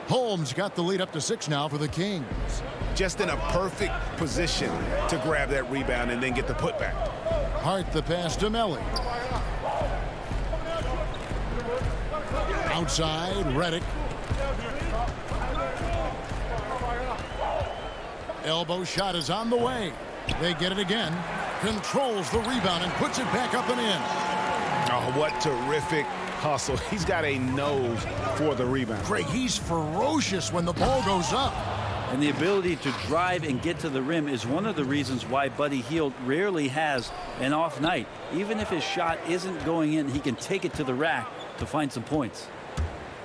Holmes got the lead up to 6 now for the Kings. Just in a perfect position to grab that rebound and then get the putback. Hart the pass to Melly. Outside, Redick. Elbow shot is on the way. They get it again. Controls the rebound and puts it back up and in. Oh, what terrific hustle. He's got a nose for the rebound. Greg, he's ferocious when the ball goes up. And the ability to drive and get to the rim is one of the reasons why Buddy Hield rarely has an off night. Even if his shot isn't going in, he can take it to the rack to find some points.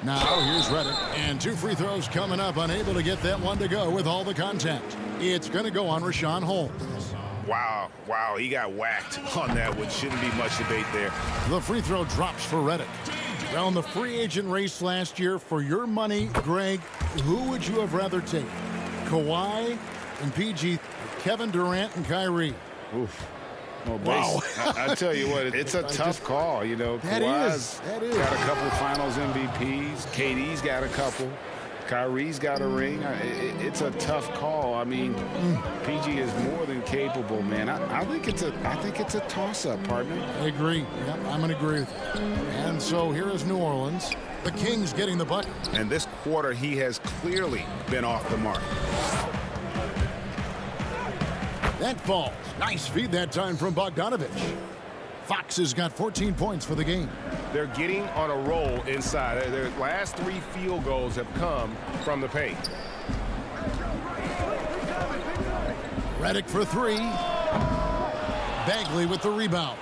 Now here's Redick, and 2 free throws coming up, unable to get that one to go with all the contact. It's going to go on Richaun Holmes. Wow, he got whacked on that one. Shouldn't be much debate there. The free throw drops for Redick. Well, in the free agent race last year, for your money, Greg, who would you have rather taken? Kawhi and PG, Kevin Durant and Kyrie? Oof. Well, wow. I tell you what, it's a tough call. You know, Kawhi's got a couple Finals MVPs. KD's got a couple. Kyrie's got a ring. It's a tough call. I mean, PG is more than capable, man. I think it's a toss-up, partner. I agree. Yep, I'm going to agree with you. And so here is New Orleans. The Kings getting the bucket. And this quarter, he has clearly been off the mark. That falls. Nice feed that time from Bogdanovich. Fox has got 14 points for the game. They're getting on a roll inside. Their last 3 field goals have come from the paint. Redick for 3. Bagley with the rebound.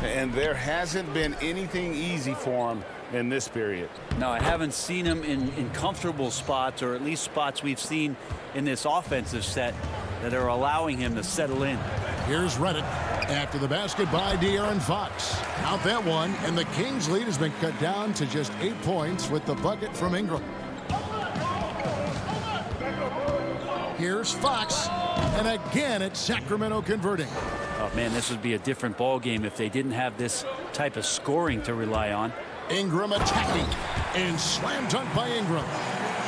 And there hasn't been anything easy for him in this period. No, I haven't seen him in comfortable spots, or at least spots we've seen in this offensive set that are allowing him to settle in. Here's Redick after the basket by De'Aaron Fox. Out that one, and the Kings' lead has been cut down to just 8 points with the bucket from Ingram. Here's Fox, and again it's Sacramento converting. Oh man, this would be a different ball game if they didn't have this type of scoring to rely on. Ingram attacking, and slam dunk by Ingram.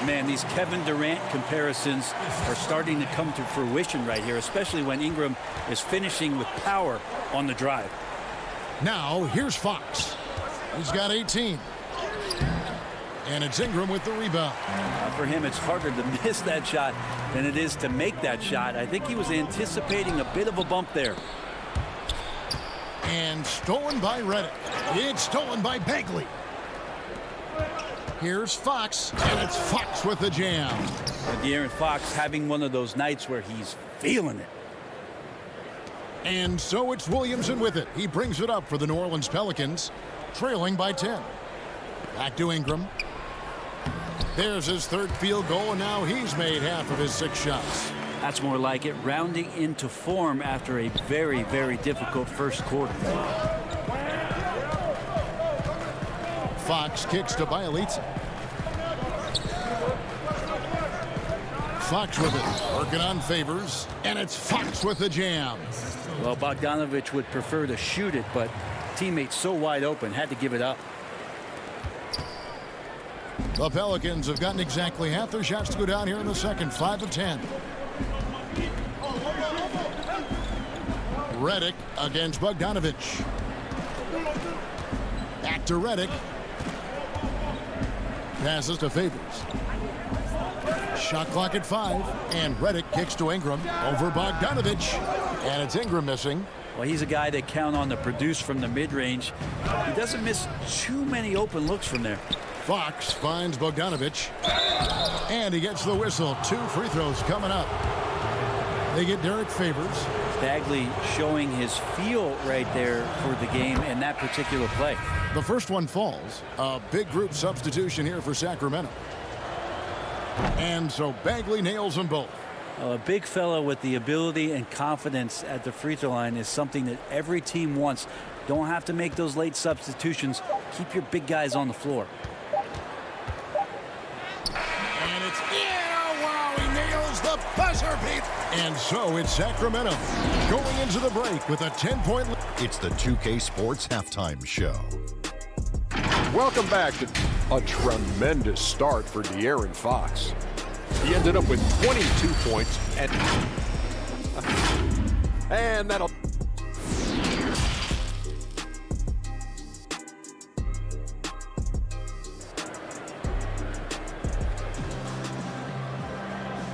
Man, these Kevin Durant comparisons are starting to come to fruition right here, especially when Ingram is finishing with power on the drive. Now, here's Fox. He's got 18. And it's Ingram with the rebound. For him, it's harder to miss that shot than it is to make that shot. I think he was anticipating a bit of a bump there. And stolen by Redick. It's stolen by Bagley. Here's Fox, and it's Fox with the jam. De'Aaron Fox having one of those nights where he's feeling it. And so it's Williamson with it. He brings it up for the New Orleans Pelicans, trailing by 10. Back to Ingram. There's his 3rd field goal, and now he's made half of his 6 shots. That's more like it, rounding into form after a very, very difficult first quarter. Fox kicks to Bielitsa. Fox with it, working on Favors, and it's Fox with the jam. Well, Bogdanovich would prefer to shoot it, but teammates so wide open, had to give it up. The Pelicans have gotten exactly half their shots to go down here in the second, 5 of 10. Redick against Bogdanovich. Back to Redick. Passes to Favors. Shot clock at 5, and Redick kicks to Ingram over Bogdanovich, and it's Ingram missing. Well, he's a guy they count on to produce from the mid-range. He doesn't miss too many open looks from there. Fox finds Bogdanovich, and he gets the whistle. 2 free throws coming up. They get Derek Favors. Bagley showing his feel right there for the game in that particular play. The first one falls. A big group substitution here for Sacramento. And so Bagley nails them both. A big fella with the ability and confidence at the free throw line is something that every team wants. Don't have to make those late substitutions. Keep your big guys on the floor. And it's wow, he nails the buzzer beat. And so it's Sacramento going into the break with a 10-point lead. It's the 2K Sports Halftime Show. Welcome back to a tremendous start for De'Aaron Fox. He ended up with 22 points and that'll.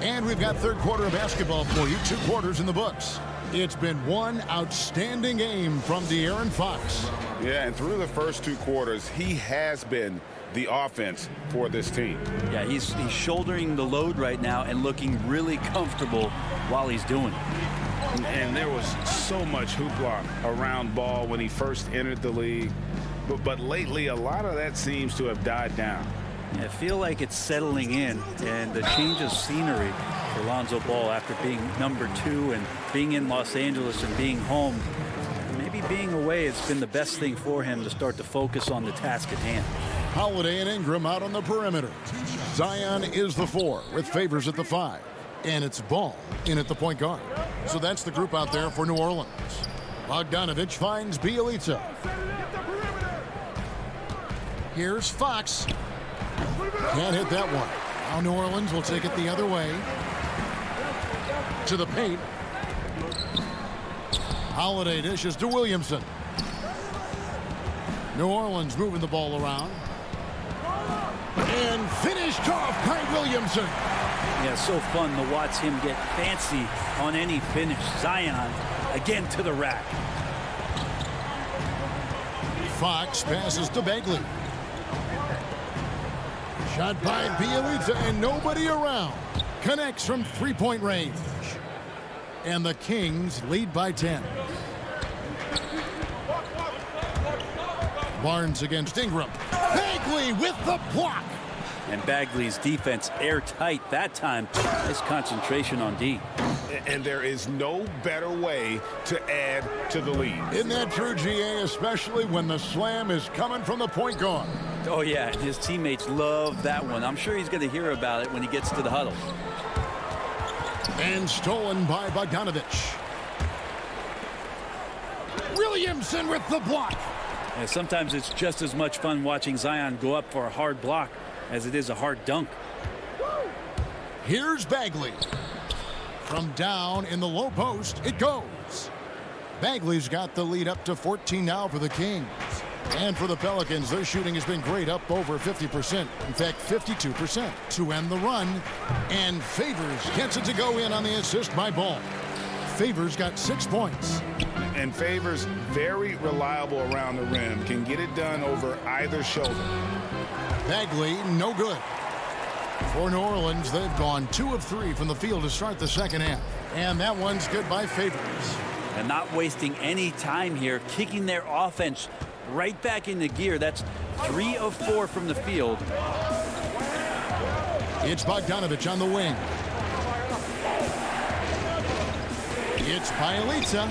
And we've got third quarter of basketball for you. 2 quarters in the books. It's been one outstanding game from De'Aaron Fox. Yeah, and through the first 2 quarters, he has been the offense for this team. Yeah, he's shouldering the load right now and looking really comfortable while he's doing it. And there was so much hoopla around ball when he first entered the league. But lately, a lot of that seems to have died down. I feel like it's settling in, and the change of scenery for Lonzo Ball after being number 2 and being in Los Angeles and being home. Maybe being away, it's been the best thing for him to start to focus on the task at hand. Holiday and Ingram out on the perimeter. Zion is the 4 with Favors at the 5. And it's Ball in at the point guard. So that's the group out there for New Orleans. Bogdanovich finds Bielitsa. Here's Fox. Can't hit that one. Now New Orleans will take it the other way. To the paint. Holiday dishes to Williamson. New Orleans moving the ball around. And finished off by Williamson. Yeah, so fun to watch him get fancy on any finish. Zion again to the rack. Fox passes to Bagley. Shot by Bielitsa and nobody around. Connects from three-point range. And the Kings lead by 10. Barnes against Ingram. Bagley with the block. And Bagley's defense airtight that time. Nice concentration on D. And there is no better way to add to the lead. Isn't that true, GA, especially when the slam is coming from the point guard? Oh, yeah, and his teammates love that one. I'm sure he's going to hear about it when he gets to the huddle. And stolen by Bogdanovich. Williamson with the block. And sometimes it's just as much fun watching Zion go up for a hard block as it is a hard dunk. Here's Bagley. From down in the low post, it goes. Bagley's got the lead up to 14 now for the Kings. And for the Pelicans, their shooting has been great, up over 50%. In fact, 52% to end the run. And Favors gets it to go in on the assist by Ball. Favors got 6 points. And Favors very reliable around the rim. Can get it done over either shoulder. Bagley, no good. For New Orleans, they've gone 2 of 3 from the field to start the second half. And that one's good by Favors. And not wasting any time here, kicking their offense right back into gear. That's 3 of 4 from the field. It's Bogdanovich on the wing. It's Bielitsa.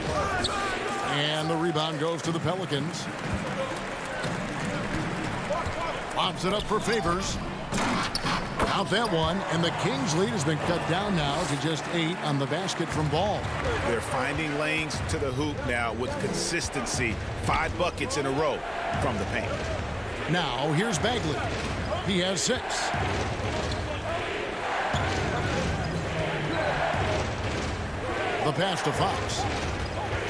And the rebound goes to the Pelicans. Pops it up for Favors. Out that one, and the Kings lead has been cut down now to just 8 on the basket from Ball. They're finding lanes to the hoop now with consistency. 5 buckets in a row from the paint. Now here's Bagley. He has 6. The pass to Fox.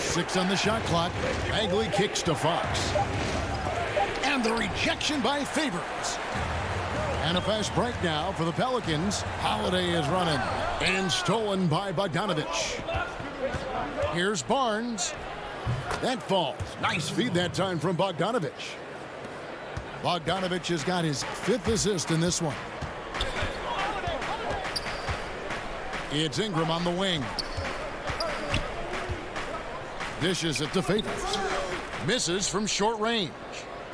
6 on the shot clock. Bagley kicks to Fox. And the rejection by Favors. And a fast break now for the Pelicans. Holiday is running. And stolen by Bogdanovich. Here's Barnes. That falls. Nice feed that time from Bogdanovich. Bogdanovich has got his 5th assist in this one. It's Ingram on the wing. Dishes it to Favors. Misses from short range.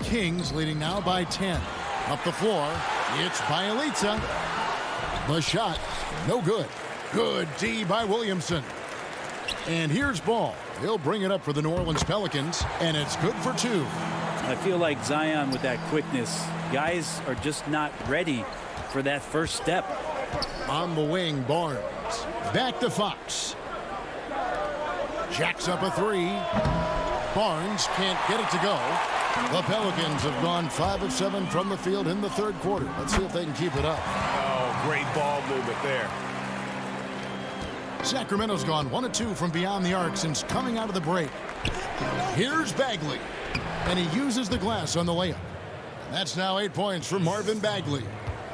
Kings leading now by 10. Up the floor. It's Bielitsa. The shot, no good. Good D by Williamson. And here's Ball. He'll bring it up for the New Orleans Pelicans, and it's good for 2. I feel like Zion with that quickness, guys are just not ready for that first step. On the wing, Barnes. Back to Fox. Jacks up a 3. Barnes can't get it to go. The Pelicans have gone 5 of 7 from the field in the 3rd quarter. Let's see if they can keep it up. Oh, great ball movement there. Sacramento's gone 1 of 2 from beyond the arc since coming out of the break. Here's Bagley. And he uses the glass on the layup. That's now 8 points for Marvin Bagley.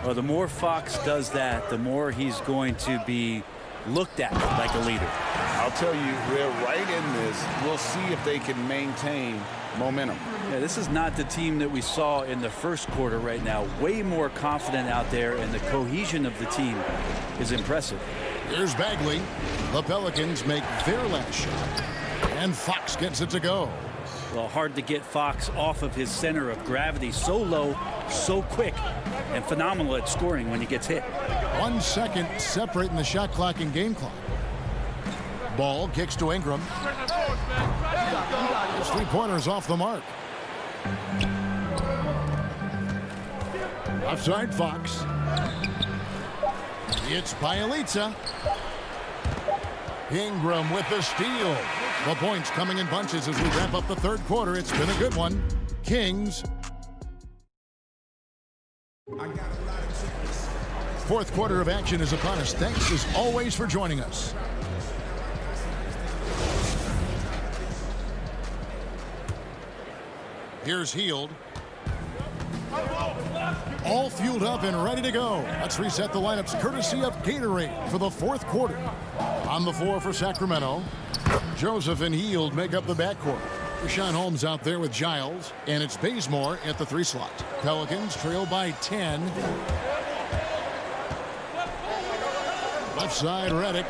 Well, the more Fox does that, the more he's going to be looked at like a leader. I'll tell you, they're right in this. We'll see if they can maintain momentum. Yeah, this is not the team that we saw in the first quarter right now. Way more confident out there, and the cohesion of the team is impressive. Here's Bagley. The Pelicans make their last shot. And Fox gets it to go. Well, hard to get Fox off of his center of gravity. So low, so quick, and phenomenal at scoring when he gets hit. 1 second separating the shot clock and game clock. Ball kicks to Ingram. His 3-pointers off the mark. Offside Fox. It's Bielitsa. Ingram with the steal. The points coming in bunches as we wrap up the third quarter. It's been a good one. Kings. Fourth quarter of action is upon us. Thanks as always for joining us. Here's Hield. All fueled up and ready to go. Let's reset the lineups courtesy of Gatorade for the fourth quarter. On the floor for Sacramento, Joseph and Hield make up the backcourt. Rashawn Holmes out there with Giles, and it's Bazemore at the 3 slot. Pelicans trail by 10. Left side, Redick.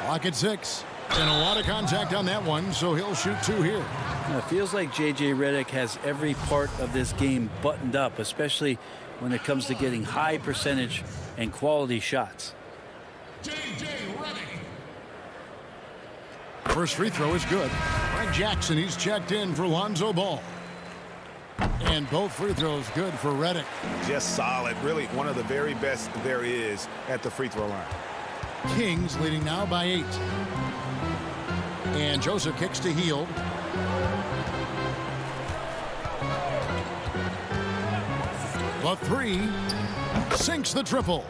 Clock at 6. And a lot of contact on that one, so he'll shoot 2 here. It feels like J.J. Redick has every part of this game buttoned up, especially when it comes to getting high percentage and quality shots. J.J. Redick. First free throw is good. Greg Jackson, he's checked in for Lonzo Ball. And both free throws good for Redick. Just solid. Really one of the very best there is at the free throw line. Kings leading now by 8. And Joseph kicks to Hield. The 3 sinks the triple.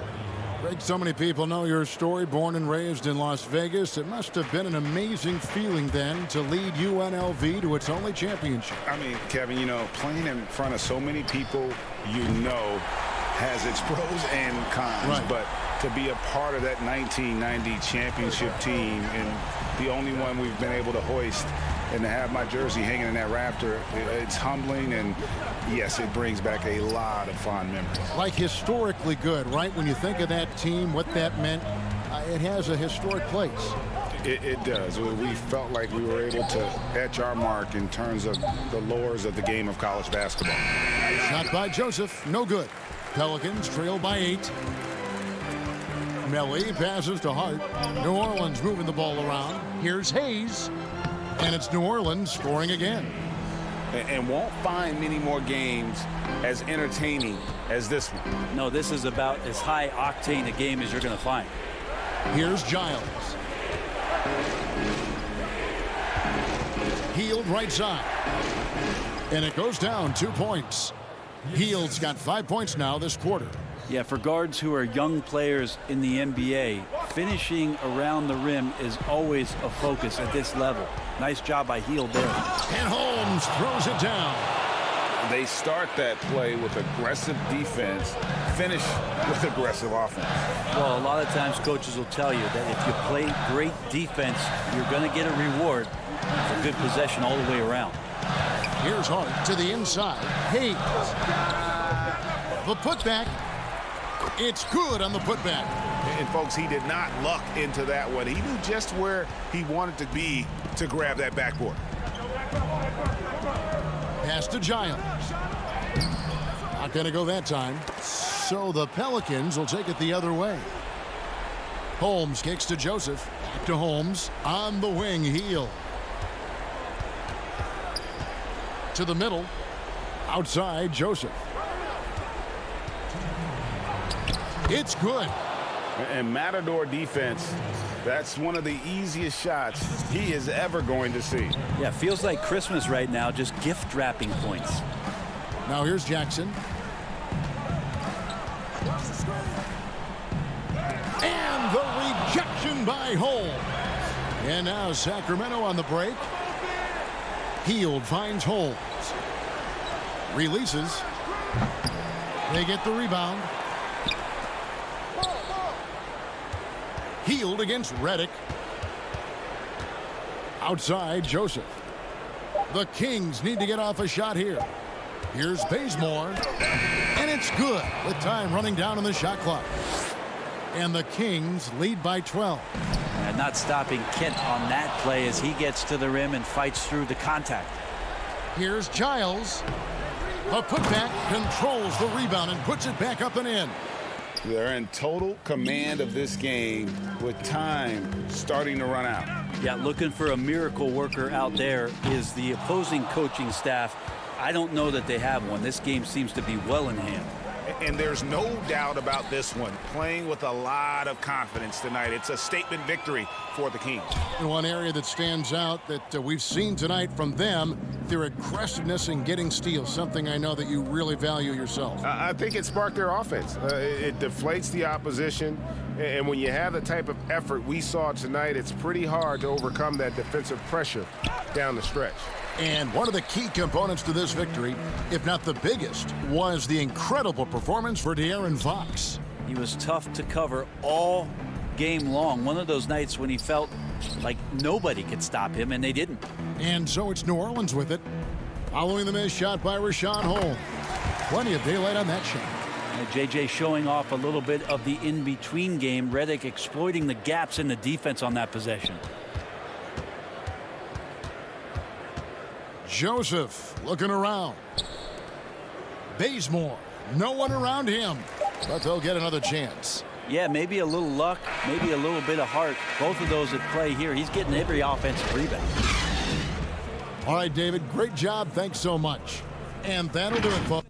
Greg, so many people know your story. Born and raised in Las Vegas. It must have been an amazing feeling then to lead UNLV to its only championship. I mean, Kevin, you know, playing in front of so many people, you know, has its pros and cons. Right. But to be a part of that 1990 championship team and the only one we've been able to hoist and to have my jersey hanging in that rafter, it's humbling, and yes, it brings back a lot of fond memories. Like historically good, right? When you think of that team, what that meant, it has a historic place. It does. We felt like we were able to etch our mark in terms of the lures of the game of college basketball. Shot by Joseph, no good. Pelicans trail by 8. Melly passes to Hart. New Orleans moving the ball around. Here's Hayes. And it's New Orleans scoring again. And won't find many more games as entertaining as this one. No, this is about as high octane a game as you're going to find. Here's Giles. Hield right side. And it goes down 2 points. Hield's got 5 points now this quarter. Yeah, for guards who are young players in the NBA, finishing around the rim is always a focus at this level. Nice job by Hield there. And Holmes throws it down. They start that play with aggressive defense, finish with aggressive offense. Well, a lot of times coaches will tell you that if you play great defense, you're going to get a reward for good possession all the way around. Here's Hart to the inside. Hayes. The putback. It's good on the putback. And folks, he did not luck into that one. He knew just where he wanted to be to grab that backboard. Pass to Giles. Not going to go that time. So the Pelicans will take it the other way. Holmes kicks to Joseph. Back to Holmes. On the wing, Hield. To the middle. Outside, Joseph. It's good. And Matador defense, that's one of the easiest shots he is ever going to see. Yeah, feels like Christmas right now, just gift wrapping points. Now here's Jackson. And the rejection by Holmes. And now Sacramento on the break. Hield finds Holmes. Releases. They get the rebound. Hield against Redick. Outside, Joseph. The Kings need to get off a shot here. Here's Bazemore. And it's good with time running down on the shot clock. And the Kings lead by 12. And not stopping Kent on that play as he gets to the rim and fights through the contact. Here's Giles. The putback controls the rebound and puts it back up and in. They're in total command of this game with time starting to run out. Yeah, looking for a miracle worker out there is the opposing coaching staff. I don't know that they have one. This game seems to be well in hand. And there's no doubt about this one. Playing with a lot of confidence tonight. It's a statement victory for the Kings. And one area that stands out that we've seen tonight from them, their aggressiveness in getting steals, something I know that you really value yourself. I think it sparked their offense. It deflates the opposition. And when you have the type of effort we saw tonight, it's pretty hard to overcome that defensive pressure down the stretch. And one of the key components to this victory, if not the biggest, was the incredible performance for De'Aaron Fox. He was tough to cover all game long. One of those nights when he felt like nobody could stop him, and they didn't. And so it's New Orleans with it. Following the missed shot by Rashawn Holmes. Plenty of daylight on that shot. JJ showing off a little bit of the in-between game. Redick exploiting the gaps in the defense on that possession. Joseph looking around. Bazemore, no one around him, but they'll get another chance. Yeah, maybe a little luck, maybe a little bit of heart. Both of those at play here. He's getting every offensive rebound. All right, David, great job. Thanks so much. And that'll do it, folks.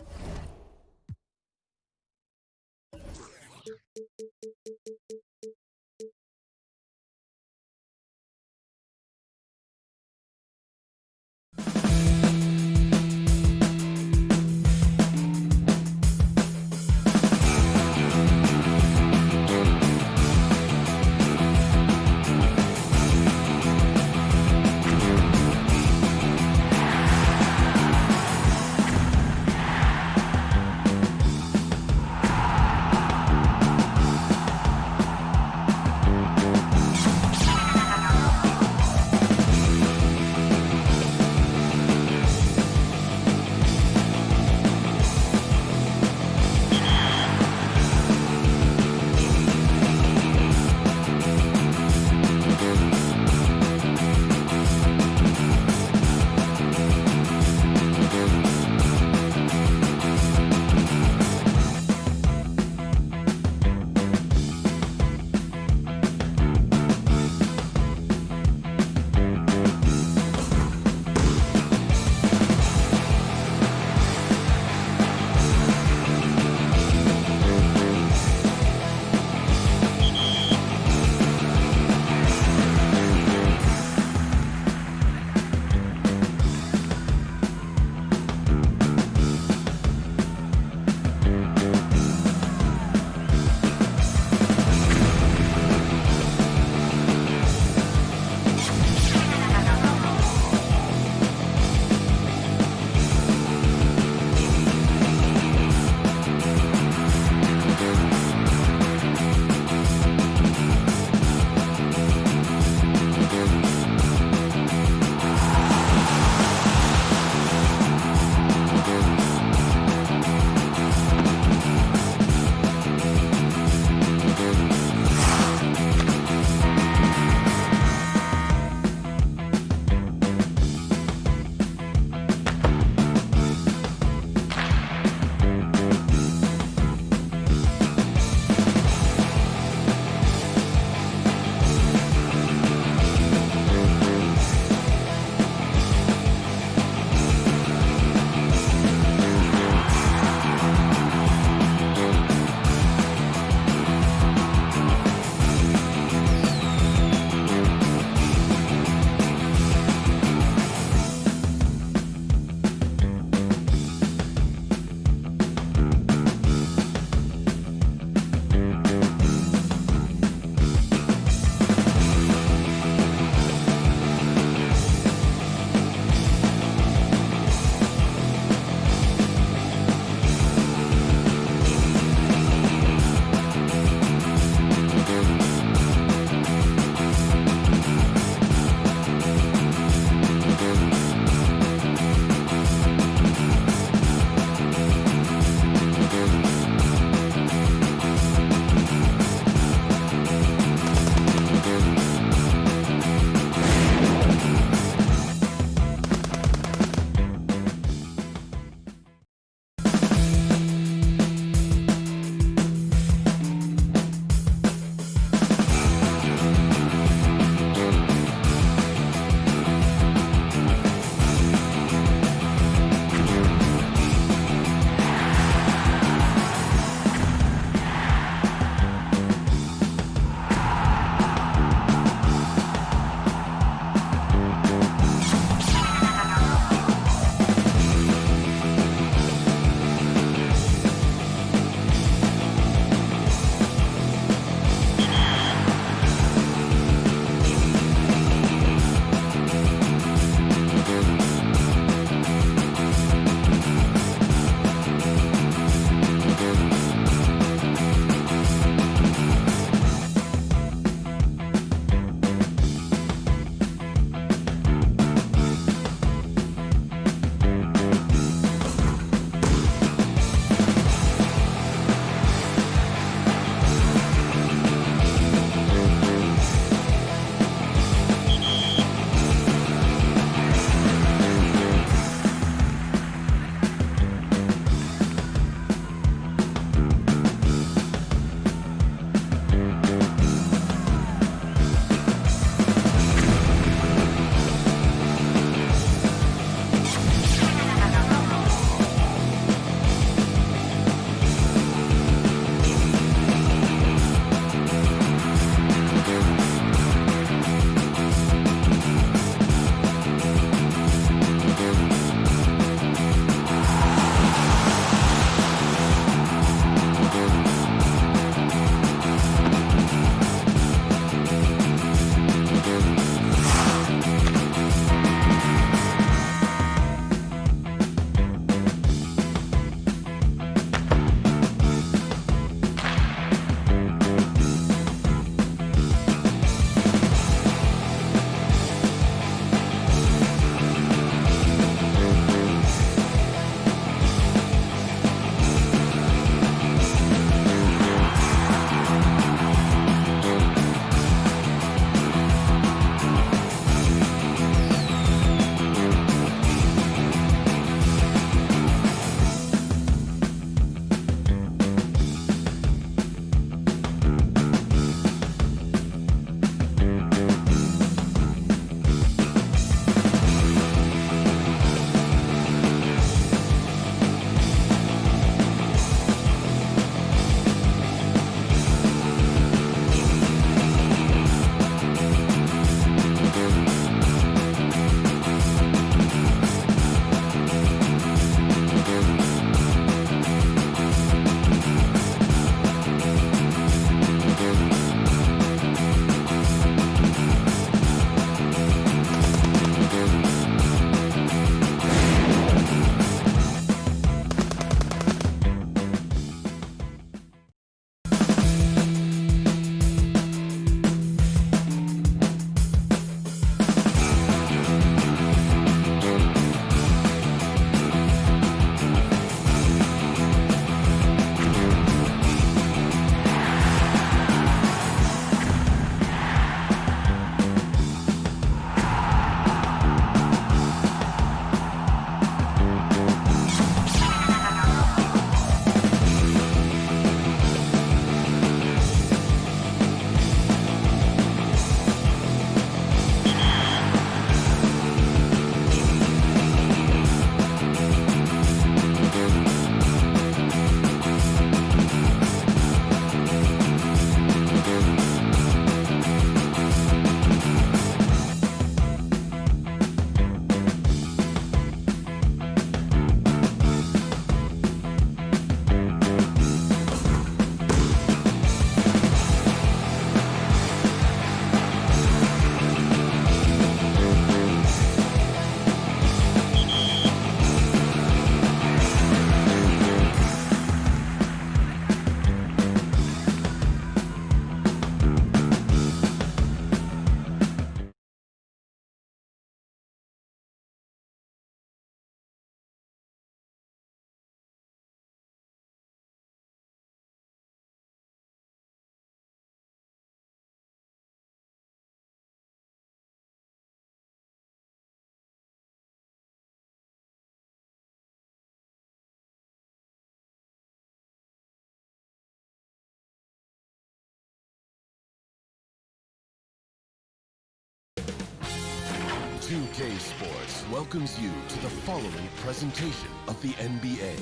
2K Sports welcomes you to the following presentation of the NBA.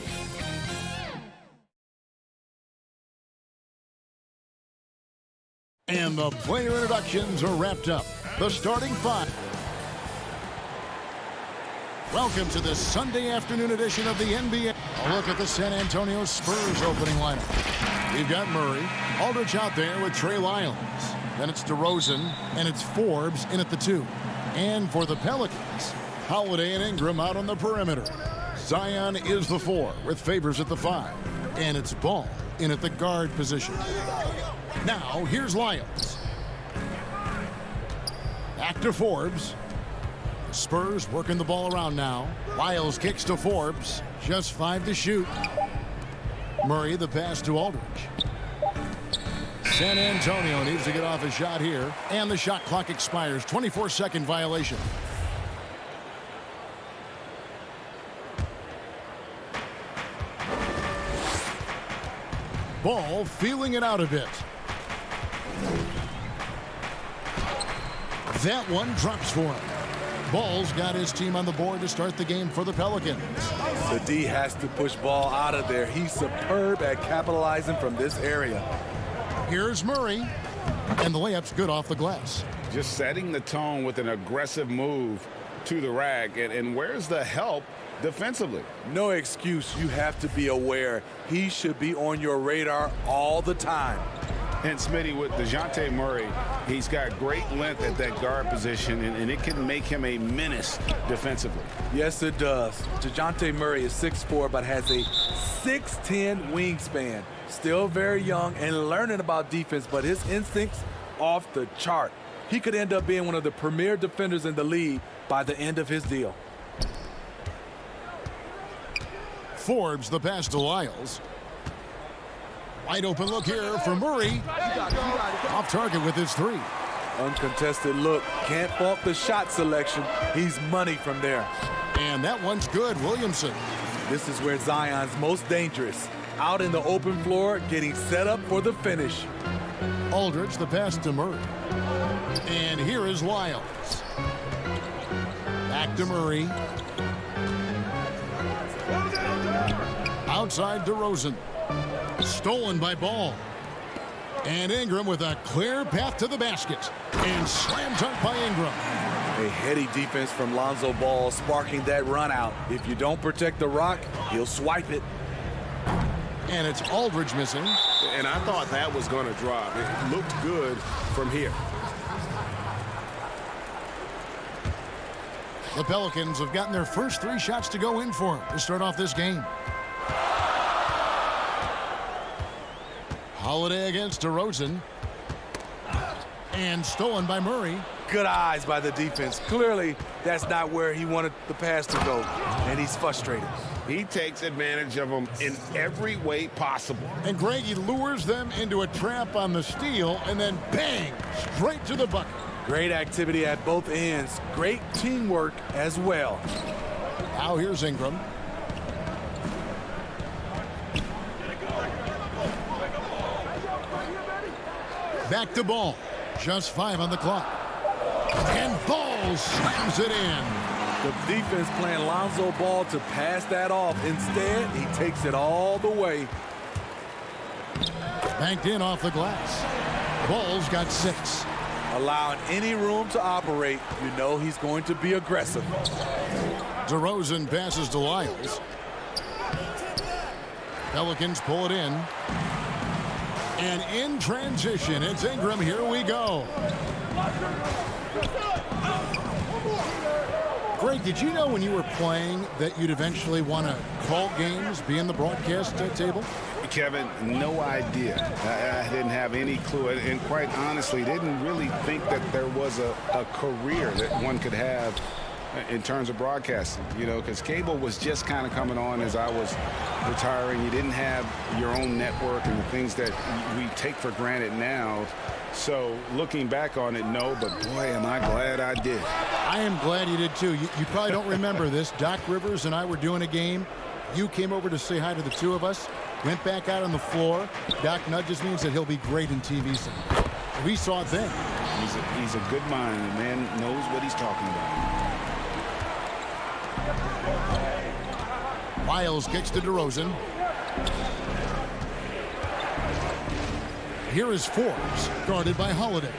And the player introductions are wrapped up. The starting five. Welcome to this Sunday afternoon edition of the NBA. A look at the San Antonio Spurs opening lineup. We've got Murray, Aldridge out there with Trey Lyles. Then it's DeRozan, and it's Forbes in at the 2. And for the Pelicans, Holiday and Ingram out on the perimeter. Zion is the 4 with Favors at the 5. And it's Ball in at the guard position. Now, here's Lyles. Back to Forbes. The Spurs working the ball around now. Lyles kicks to Forbes. Just 5 to shoot. Murray the pass to Aldridge. San Antonio needs to get off a shot here. And the shot clock expires. 24-second violation. Ball feeling it out a bit. That one drops for him. Ball's got his team on the board to start the game for the Pelicans. The D has to push Ball out of there. He's superb at capitalizing from this area. Here's Murray. And the layup's good off the glass. Just setting the tone with an aggressive move to the rack. And where's the help defensively? No excuse. You have to be aware. He should be on your radar all the time. And Smitty, with DeJounte Murray, he's got great length at that guard position, and it can make him a menace defensively. Yes, it does. DeJounte Murray is 6'4", but has a 6'10" wingspan. Still very young and learning about defense, but his instincts off the chart. He could end up being one of the premier defenders in the league by the end of his deal. Forbes the pass to Lyles. Wide open look here for Murray. Off target with his 3. Uncontested look. Can't fault the shot selection. He's money from there. And that one's good. Williamson. This is where Zion's most dangerous. Out in the open floor, getting set up for the finish. Aldridge the pass to Murray. And here is Lyles. Back to Murray. Outside DeRozan. Stolen by Ball. And Ingram with a clear path to the basket. And slam dunk by Ingram. A heady defense from Lonzo Ball sparking that run out. If you don't protect the rock, he'll swipe it. And it's Aldridge missing. And I thought that was going to drop. It looked good from here. The Pelicans have gotten their first 3 shots to go in for them to start off this game. Holiday against DeRozan. And stolen by Murray. Good eyes by the defense. Clearly, that's not where he wanted the pass to go, and he's frustrated. He takes advantage of them in every way possible. And Greg, he lures them into a trap on the steal, and then bang, straight to the bucket. Great activity at both ends. Great teamwork as well. Now here's Ingram. Back to Ball. Just 5 on the clock. And Ball slams it in. The defense playing Lonzo Ball to pass that off. Instead, he takes it all the way. Banked in off the glass. Ball's got 6. Allowing any room to operate, you know he's going to be aggressive. DeRozan passes to Lyles. Pelicans pull it in. And in transition, it's Ingram. Here we go. Greg, did you know when you were playing that you'd eventually want to call games, be in the broadcast table? Kevin, no idea. I didn't have any clue. And quite honestly, didn't really think that there was a career that one could have in terms of broadcasting, you know, because cable was just kind of coming on as I was retiring. You didn't have your own network and the things that we take for granted now. So looking back on it, no, but boy, am I glad I did. I am glad you did too. You probably don't remember this. Doc Rivers and I were doing a game. You came over to say hi to the 2 of us, went back out on the floor. Doc nudges me and said he'll be great in TV someday. We saw it then. He's a good mind. The man knows what he's talking about. Wiles kicks to DeRozan. Here is Forbes, guarded by Holiday.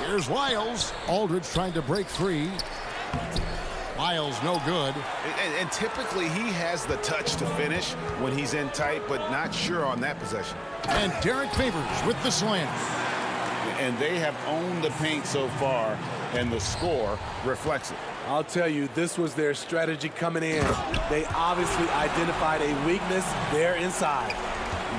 Here's Wiles. Aldridge trying to break free. Wiles no good. And typically he has the touch to finish when he's in tight, but not sure on that possession. And Derek Favors with the slam. And they have owned the paint so far, and the score reflects it. I'll tell you, this was their strategy coming in. They obviously identified a weakness there inside.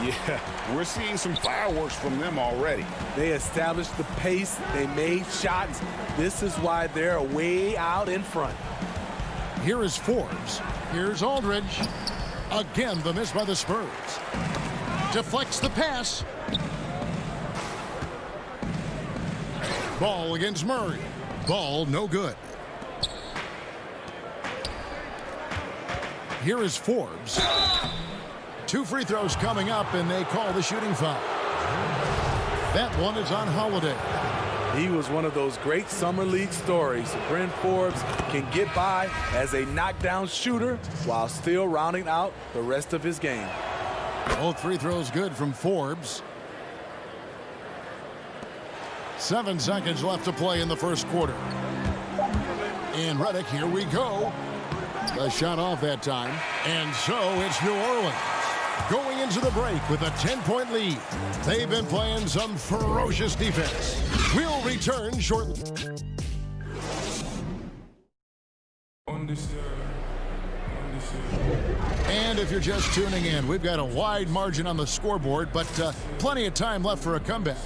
Yeah, we're seeing some fireworks from them already. They established the pace. They made shots. This is why they're way out in front. Here is Forbes. Here's Aldridge. Again, the miss by the Spurs. Deflects the pass. Ball against Murray. Ball no good. Here is Forbes. 2 free throws coming up, and they call the shooting foul. That one is on Holiday. He was one of those great summer league stories. Bryn Forbes can get by as a knockdown shooter while still rounding out the rest of his game. Both free throws good from Forbes. 7 seconds left to play in the first quarter. And Redick, here we go. The shot off that time. And so it's New Orleans going into the break with a 10-point lead. They've been playing some ferocious defense. We'll return shortly. And if you're just tuning in, we've got a wide margin on the scoreboard, but plenty of time left for a comeback.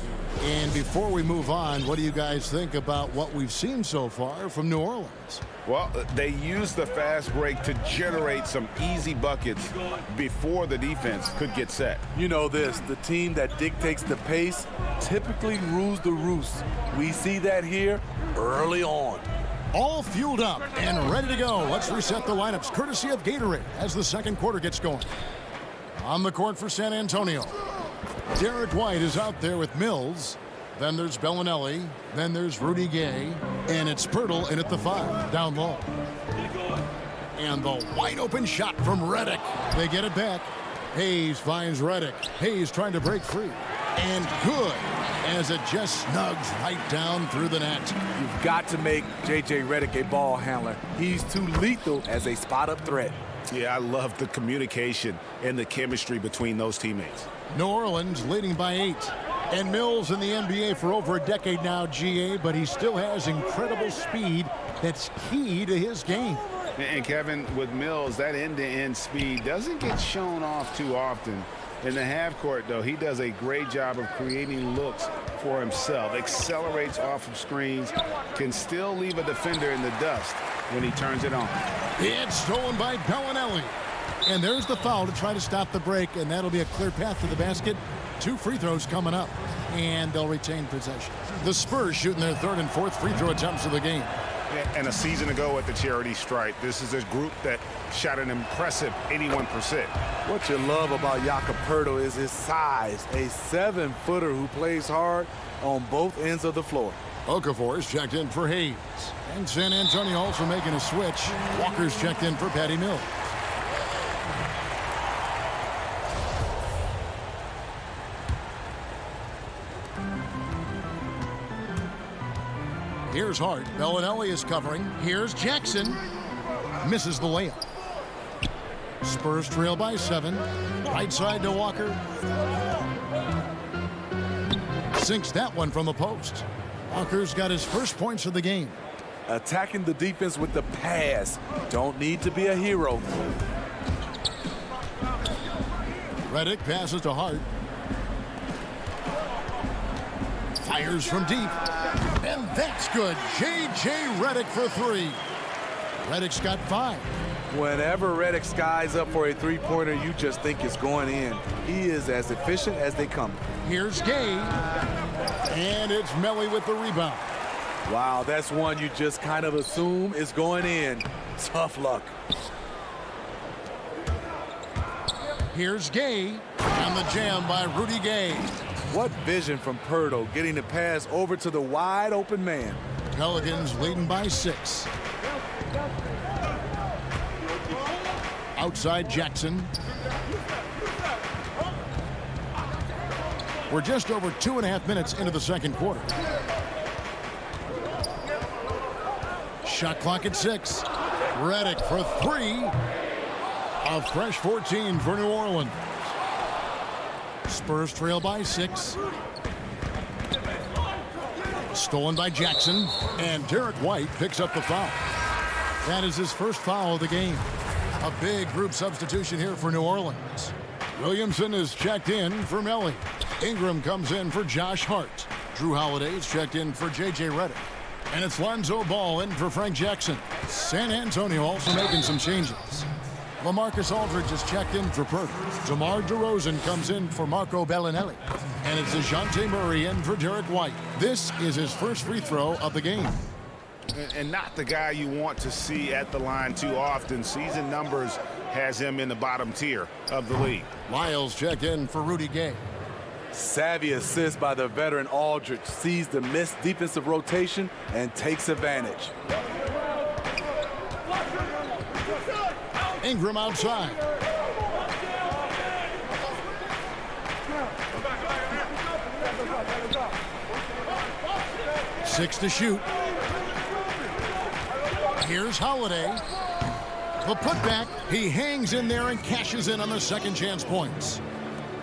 And before we move on, what do you guys think about what we've seen so far from New Orleans? Well, they used the fast break to generate some easy buckets before the defense could get set. You know this, the team that dictates the pace typically rules the roost. We see that here early on. All fueled up and ready to go. Let's reset the lineups courtesy of Gatorade as the second quarter gets going. On the court for San Antonio, Derek White is out there with Mills. Then there's Bellinelli. Then there's Rudy Gay. And it's Pirtle in at the 5, down low. And the wide open shot from Redick. They get it back. Hayes finds Redick. Hayes trying to break free. And good, as it just snugs right down through the net. You've got to make J.J. Redick a ball handler. He's too lethal as a spot-up threat. Yeah, I love the communication and the chemistry between those teammates. New Orleans leading by 8. And Mills in the NBA for over a decade now, GA, but he still has incredible speed that's key to his game. And Kevin, with Mills, that end-to-end speed doesn't get shown off too often. In the half court, though, he does a great job of creating looks for himself, accelerates off of screens, can still leave a defender in the dust when he turns it on. It's stolen by Bellinelli. And there's the foul to try to stop the break, and that'll be a clear path to the basket. 2 free throws coming up, and they'll retain possession. The Spurs shooting their 3rd and 4th free throw attempts of the game. And a season ago at the charity stripe, this is a group that shot an impressive 81%. What you love about Jakob Poeltl is his size, a 7-footer who plays hard on both ends of the floor. Okafor is checked in for Hayes. And San Antonio also making a switch. Walker's checked in for Patty Mills. Here's Hart. Bellinelli is covering. Here's Jackson. Misses the layup. Spurs trail by 7. Right side to Walker. Sinks that one from the post. Walker's got his first points of the game. Attacking the defense with the pass. Don't need to be a hero. Redick passes to Hart. Fires from deep. And that's good. J.J. Redick for 3. Redick's got 5. Whenever Redick skies up for a three-pointer, you just think it's going in. He is as efficient as they come. Here's Gay. And it's Melly with the rebound. Wow, that's one you just kind of assume is going in. Tough luck. Here's Gay. And the jam by Rudy Gay. What vision from Poeltl, getting the pass over to the wide open man. Pelicans leading by 6. Outside Jackson. We're just over 2.5 minutes into the second quarter. Shot clock at 6. Redick for 3. A fresh 14 for New Orleans. Spurs trail by 6. Stolen by Jackson, and Derek White picks up the foul. That is his first foul of the game. A big group substitution here for New Orleans. Williamson is checked in for Melly. Ingram comes in for Josh Hart. Drew Holiday is checked in for J.J. Redick. And it's Lonzo Ball in for Frank Jackson. San Antonio also making some changes. LaMarcus Aldridge is checked in for Purdy. DeMar DeRozan comes in for Marco Bellinelli. And it's DeJounte Murray in for Derek White. This is his first free throw of the game. And not the guy you want to see at the line too often. Season numbers has him in the bottom tier of the league. Lyles checked in for Rudy Gay. Savvy assist by the veteran Aldridge. Sees the missed defensive rotation and takes advantage. Ingram outside. Six to shoot. Here's Holiday. The putback. He hangs in there and cashes in on the second chance points.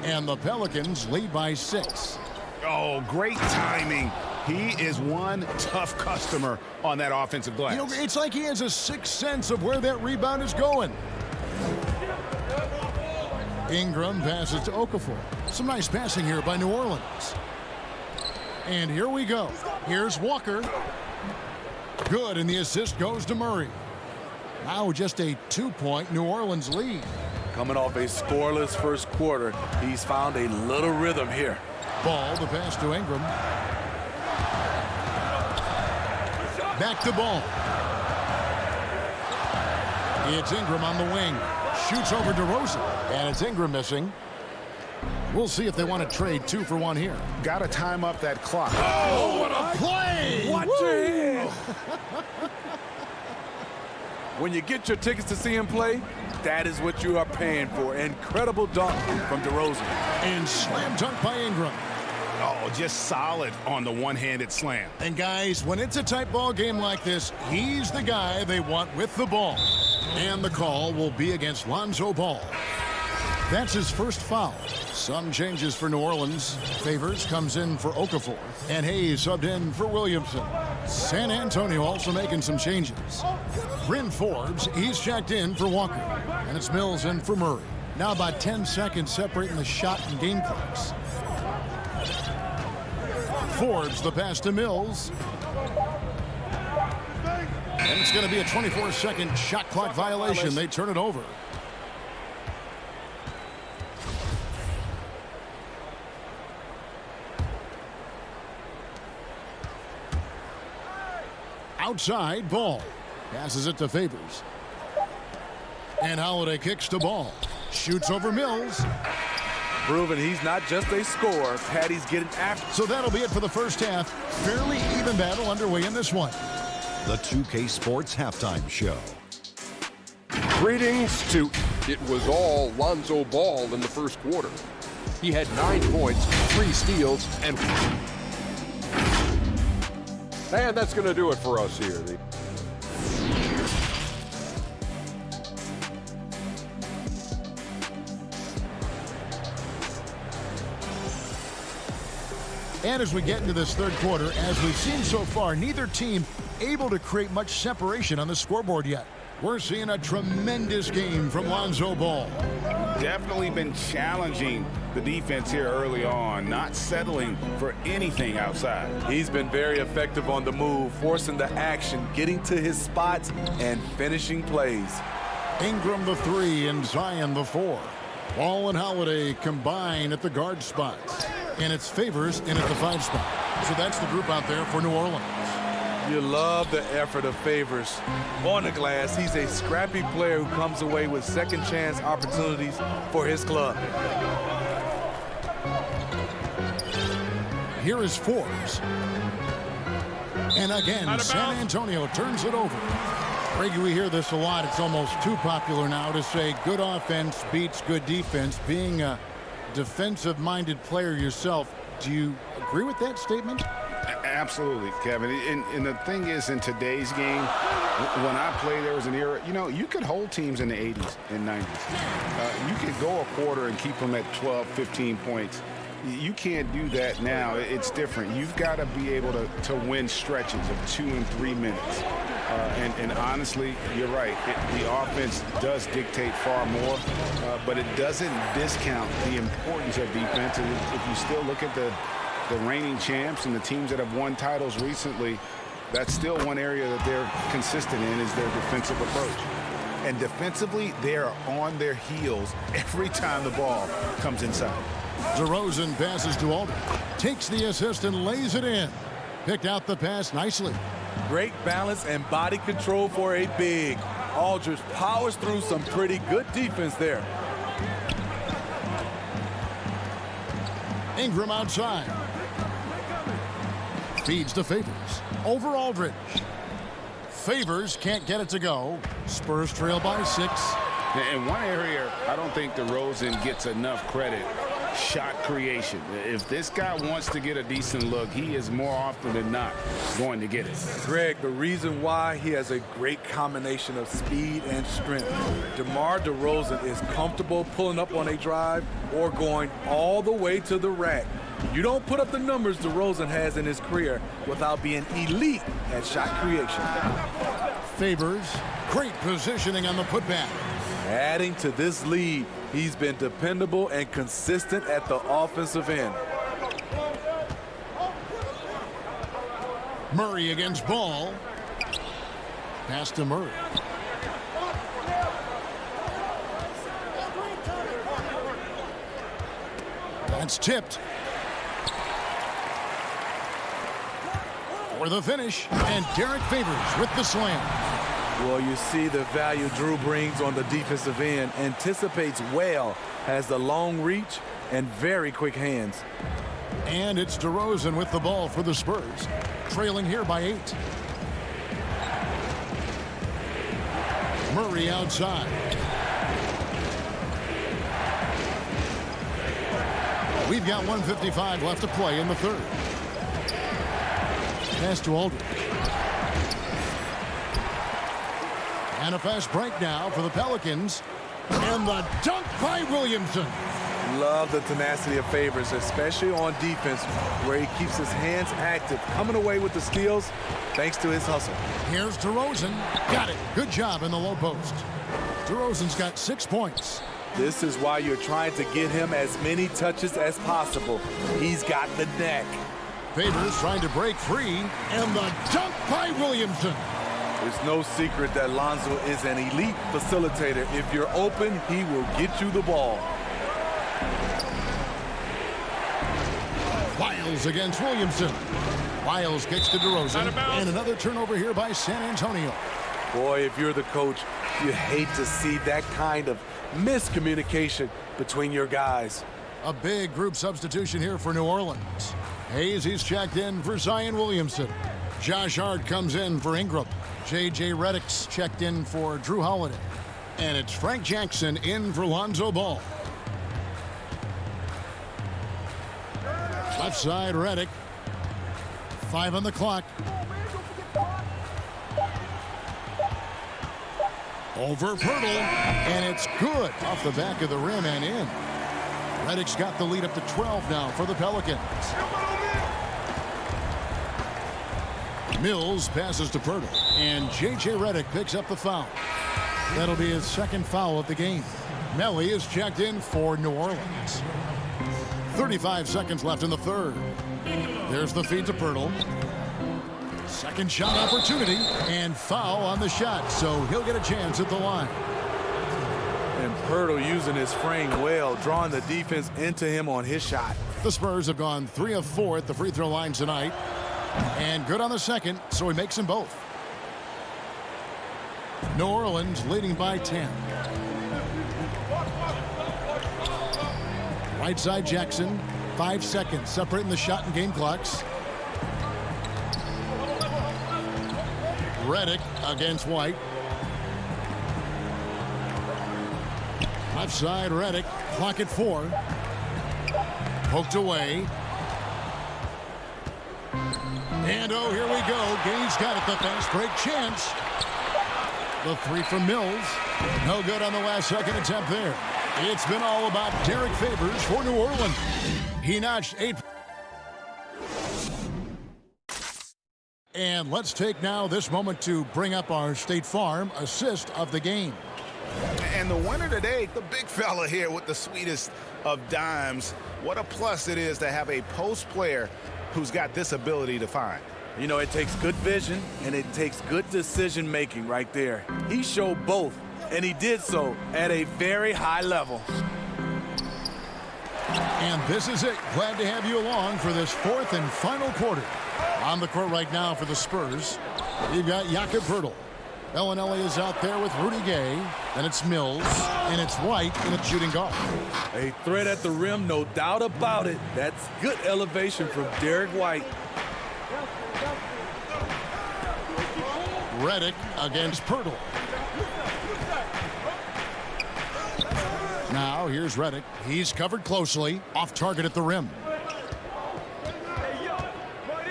And the Pelicans lead by 6. Oh, great timing. He is one tough customer on that offensive glass. You know, it's like he has a sixth sense of where that rebound is going. Ingram passes to Okafor. Some nice passing here by New Orleans. And here we go. Here's Walker. Good, and the assist goes to Murray. Now just a 2-point New Orleans lead. Coming off a scoreless first quarter, he's found a little rhythm here. Ball, the pass to Ingram. Back to Ball. It's Ingram on the wing. Shoots over DeRozan. And it's Ingram missing. We'll see if they want to trade 2 for 1 here. Got to time up that clock. Oh, what a play! Watch your head. When you get your tickets to see him play, that is what you are paying for. Incredible dunk from DeRozan. And slam dunk by Ingram. Oh, just solid on the one-handed slam. And guys, when it's a tight ball game like this, he's the guy they want with the ball. And the call will be against Lonzo Ball. That's his first foul. Some changes for New Orleans. Favors comes in for Okafor. And Hayes subbed in for Williamson. San Antonio also making some changes. Bryn Forbes, he's checked in for Walker. And it's Mills in for Murray. Now about 10 seconds separating the shot and game clocks. Forbes, the pass to Mills. And it's going to be a 24-second shot clock violation. They turn it over. Outside, Ball. Passes it to Favors. And Holiday kicks to Ball. Shoots over Mills. Proving he's not just a scorer. Patty's getting after. So that'll be it for the first half. Fairly even battle underway in this one. The 2K Sports Halftime Show. Greetings to... It was all Lonzo Ball in the first quarter. He had 9 points, 3 steals, and that's going to do it for us here. And as we get into this third quarter, as we've seen so far, neither team able to create much separation on the scoreboard yet. We're seeing a tremendous game from Lonzo Ball. Definitely been challenging the defense here early on, not settling for anything outside. He's been very effective on the move, forcing the action, getting to his spots, and finishing plays. Ingram the 3 and Zion the 4. Ball and Holiday combine at the guard spots. And it's Favors in at the 5 spot. So that's the group out there for New Orleans. You love the effort of Favors. On the glass, he's a scrappy player who comes away with second chance opportunities for his club. Here is Forbes. And again, San Antonio turns it over. Greg, we hear this a lot. It's almost too popular now to say good offense beats good defense. Being a defensive-minded player yourself, do you agree with that statement? Absolutely, Kevin. And the thing is, in today's game, when I played, there was an era, you could hold teams in the 80s and 90s. You could go a quarter and keep them at 12, 15 points. You can't do that now. It's different. You've got to be able to win stretches of 2 and 3 minutes. And honestly, you're right. The offense does dictate far more, but it doesn't discount the importance of defense. And if you still look at the reigning champs and the teams that have won titles recently, that's still one area that they're consistent in, is their defensive approach. And defensively, they're on their heels every time the ball comes inside. DeRozan passes to Aldridge. Takes the assist and lays it in. Picked out the pass nicely. Great balance and body control for a big. Aldridge powers through some pretty good defense there. Ingram outside. Feeds to Favors. Over Aldridge. Favors can't get it to go. Spurs trail by 6. In one area, I don't think DeRozan gets enough credit. Shot creation. If this guy wants to get a decent look, he is more often than not going to get it. Greg, the reason why he has a great combination of speed and strength. DeMar DeRozan is comfortable pulling up on a drive or going all the way to the rack. You don't put up the numbers DeRozan has in his career without being elite at shot creation. Favors. Great positioning on the putback. Adding to this lead, he's been dependable and consistent at the offensive end. Murray against Ball. Pass to Murray. That's tipped. For the finish, and Derek Favors with the slam. Well, you see the value Drew brings on the defensive end. Anticipates well, has the long reach and very quick hands. And it's DeRozan with the ball for the Spurs, trailing here by 8. Murray outside. We've got 1:55 left to play in the third. Pass to Aldridge. And a fast break now for the Pelicans. And the dunk by Williamson. Love the tenacity of Favors, especially on defense, where he keeps his hands active, coming away with the steals thanks to his hustle. Here's DeRozan. Got it. Good job in the low post. DeRozan's got 6 points. This is why you're trying to get him as many touches as possible. He's got the neck. Favors trying to break free. And the dunk by Williamson. It's no secret that Lonzo is an elite facilitator. If you're open, he will get you the ball. Wiles against Williamson. Wiles kicks to DeRozan. And another turnover here by San Antonio. Boy, if you're the coach, you hate to see that kind of miscommunication between your guys. A big group substitution here for New Orleans. Hayes, he's checked in for Zion Williamson. Josh Hart comes in for Ingram. J.J. Redick's checked in for Drew Holiday. And it's Frank Jackson in for Lonzo Ball. Left side, Redick. 5 on the clock. Over Pirtle. And it's good off the back of the rim and in. Redick's got the lead up to 12 now for the Pelicans. Mills passes to Pirtle, and J.J. Redick picks up the foul. That'll be his second foul of the game. Melly is checked in for New Orleans. 35 seconds left in the third. There's the feed to Pirtle. Second shot opportunity, and foul on the shot, so he'll get a chance at the line. And Pirtle using his frame well, drawing the defense into him on his shot. The Spurs have gone 3 of 4 at the free throw line tonight. And good on the second, so he makes them both. New Orleans leading by 10. Right side Jackson. 5 seconds separating the shot and game clocks. Redick against White. Left side, Redick. Clock at 4. Poked away. And oh, here we go. Gaines got it. The fast break chance. The 3 from Mills. No good on the last second attempt there. It's been all about Derek Favors for New Orleans. He notched 8. And let's take now this moment to bring up our State Farm assist of the game. And the winner today, the big fella here with the sweetest of dimes. What a plus it is to have a post player who's got this ability to find. You know, it takes good vision and it takes good decision making right there. He showed both, and he did so at a very high level. And this is it. Glad to have you along for this 4th and final quarter. On the court right now for the Spurs, you've got Jakob Poeltl. Bellinelli is out there with Rudy Gay. Then it's Mills, and it's White, and it's shooting guard. A threat at the rim, no doubt about it. That's good elevation from Derek White. Redick against Poeltl. Now here's Redick. He's covered closely. Off target at the rim.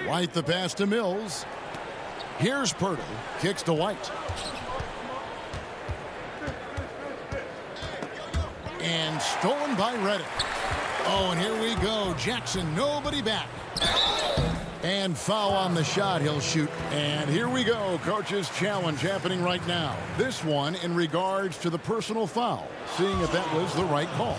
White the pass to Mills. Here's Poeltl. Kicks to White. And stolen by Redick. Oh, and here we go. Jackson, nobody back. And foul on the shot. He'll shoot. And here we go. Coach's challenge happening right now. This one in regards to the personal foul. Seeing if that was the right call.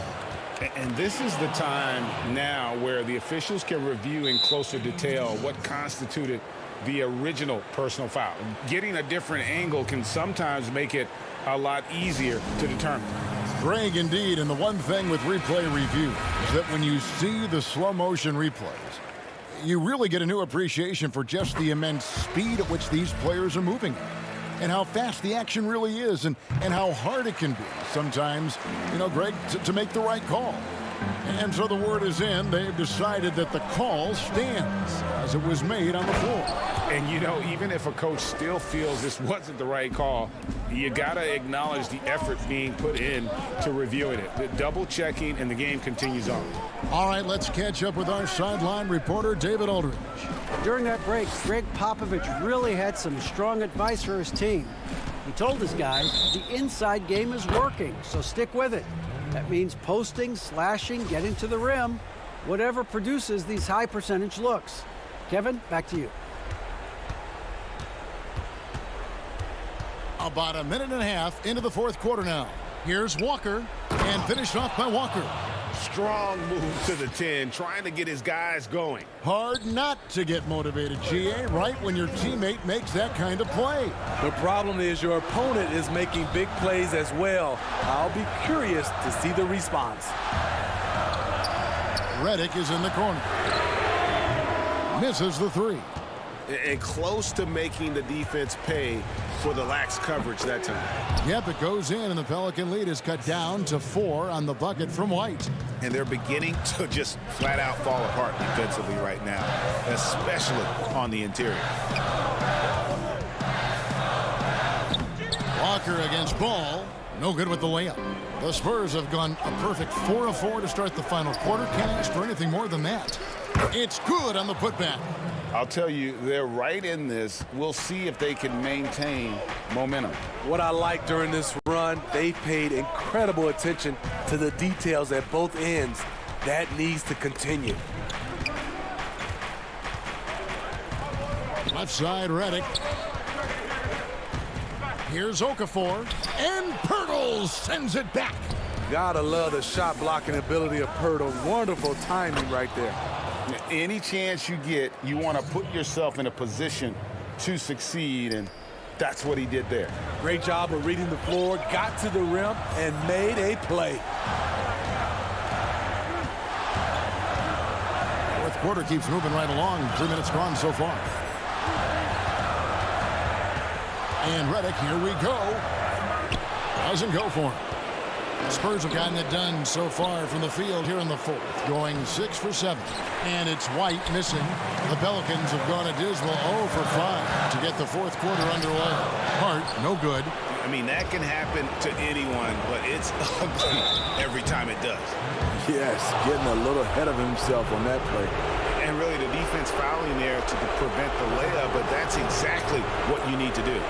And this is the time now where the officials can review in closer detail what constituted the original personal foul. Getting a different angle can sometimes make it a lot easier to determine. Greg, indeed, and the one thing with replay review is that when you see the slow motion replays, you really get a new appreciation for just the immense speed at which these players are moving and how fast the action really is and how hard it can be sometimes, you know, Greg, to make the right call. And so the word is in. They've decided that the call stands as it was made on the floor. And, you know, even if a coach still feels this wasn't the right call, you got to acknowledge the effort being put in to reviewing it. The double checking, and the game continues on. All right, let's catch up with our sideline reporter, David Aldridge. During that break, Greg Popovich really had some strong advice for his team. He told his guys the inside game is working, so stick with it. That means posting, slashing, getting to the rim, whatever produces these high percentage looks. Kevin, back to you. About a minute and a half into the 4th quarter now. Here's Walker, and finished off by Walker. Strong move to the 10, trying to get his guys going. Hard not to get motivated, GA, right when your teammate makes that kind of play. The problem is your opponent is making big plays as well. I'll be curious to see the response. Redick is in the corner. Misses the 3. And close to making the defense pay for the lax coverage that time. Yep, it goes in, and the Pelican lead is cut down to 4 on the bucket from White. And they're beginning to just flat out fall apart defensively right now, especially on the interior. Walker against Ball. No good with the layup. The Spurs have gone a perfect 4 of 4 to start the final quarter. Can't ask for anything more than that. It's good on the putback. I'll tell you, they're right in this. We'll see if they can maintain momentum. What I like during this run, they paid incredible attention to the details at both ends. That needs to continue. Left side, Redick. Here's Okafor, and Poeltl sends it back. Gotta love the shot blocking ability of Poeltl. Wonderful timing right there. Any chance you get, you want to put yourself in a position to succeed, and that's what he did there. Great job of reading the floor, got to the rim, and made a play. 4th quarter keeps moving right along. 3 minutes gone so far. And Redick, here we go. Doesn't go for him. Spurs have gotten it done so far from the field here in the fourth, going 6 for 7. And it's White missing. The Pelicans have gone a dismal 0 for 5 to get the fourth quarter underway. Hart, no good. I mean, that can happen to anyone, but it's ugly every time it does. Yes, getting a little ahead of himself on that play. And really the defense fouling there to prevent the layup, but that's exactly what you need to do.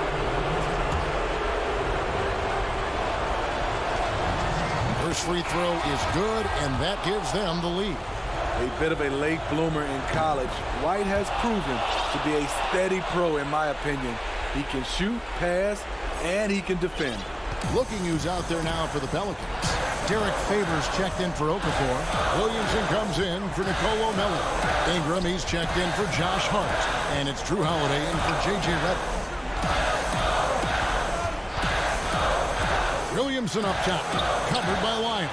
First free throw is good, and that gives them the lead. A bit of a late bloomer in college, White has proven to be a steady pro in my opinion. He can shoot, pass, and he can defend. Looking who's out there now for the Pelicans. Derek Favors checked in for Okafor. Williamson comes in for Nicolo Mello. Ingram, he's checked in for Josh Hart. And it's Drew Holiday in for J.J. Redick. Williamson up top, covered by Lyons.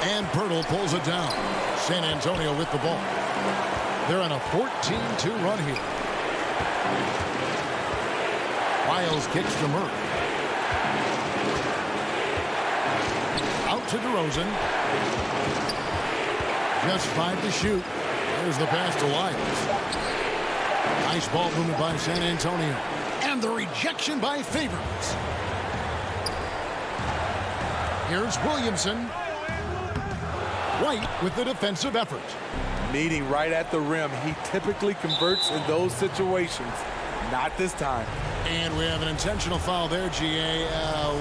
And Pirtle pulls it down. San Antonio with the ball. They're on a 14-2 run here. Wiles kicks to Murray. Out to DeRozan. Just 5 to shoot. There's the pass to Lyons. Nice ball movement by San Antonio. And the rejection by Favors. Here's Williamson. White with the defensive effort. Meeting right at the rim. He typically converts in those situations. Not this time. And we have an intentional foul there, G.A.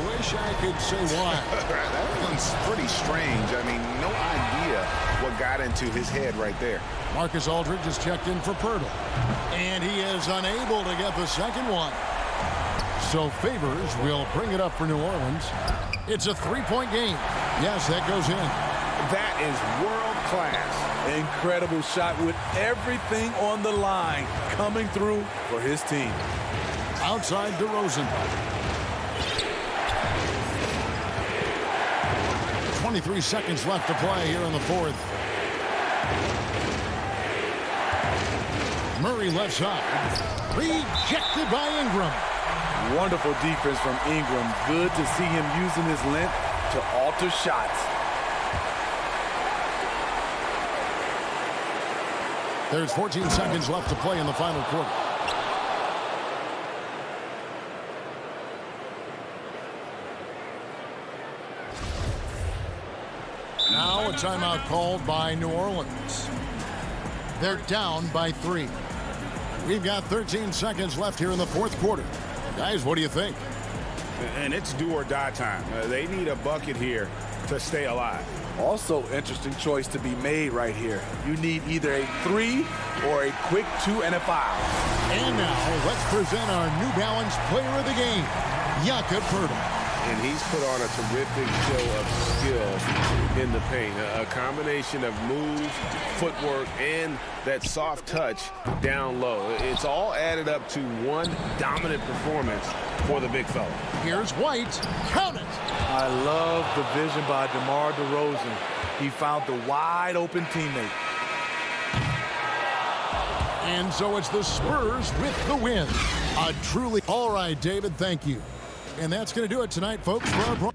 Wish I could say why. That one's pretty strange. I mean, no idea what got into his head right there. Marcus Aldridge is checked in for Pirtle. And he is unable to get the second one. So Favors will bring it up for New Orleans. It's a 3-point game. Yes, that goes in. That is world class. Incredible shot with everything on the line coming through for his team. Outside DeRozan. 23 seconds left to play here in the fourth. Murray left side. Rejected by Ingram. Wonderful defense from Ingram. Good to see him using his length to alter shots. There's 14 seconds left to play in the final quarter. Now a timeout called by New Orleans. They're down by 3. We've got 13 seconds left here in the fourth quarter. Guys, what do you think? And it's do or die time. They need a bucket here to stay alive. Also, interesting choice to be made right here. You need either a 3 or a quick 2 and a foul. And now, let's present our New Balance player of the game, Jakob Poeltl. And he's put on a terrific show of skill in the paint. A combination of moves, footwork, and that soft touch down low. It's all added up to one dominant performance for the big fella. Here's White. Count it. I love the vision by DeMar DeRozan. He found the wide open teammate. And so it's the Spurs with the win. A truly... All right, David, thank you. And that's going to do it tonight, folks, for our...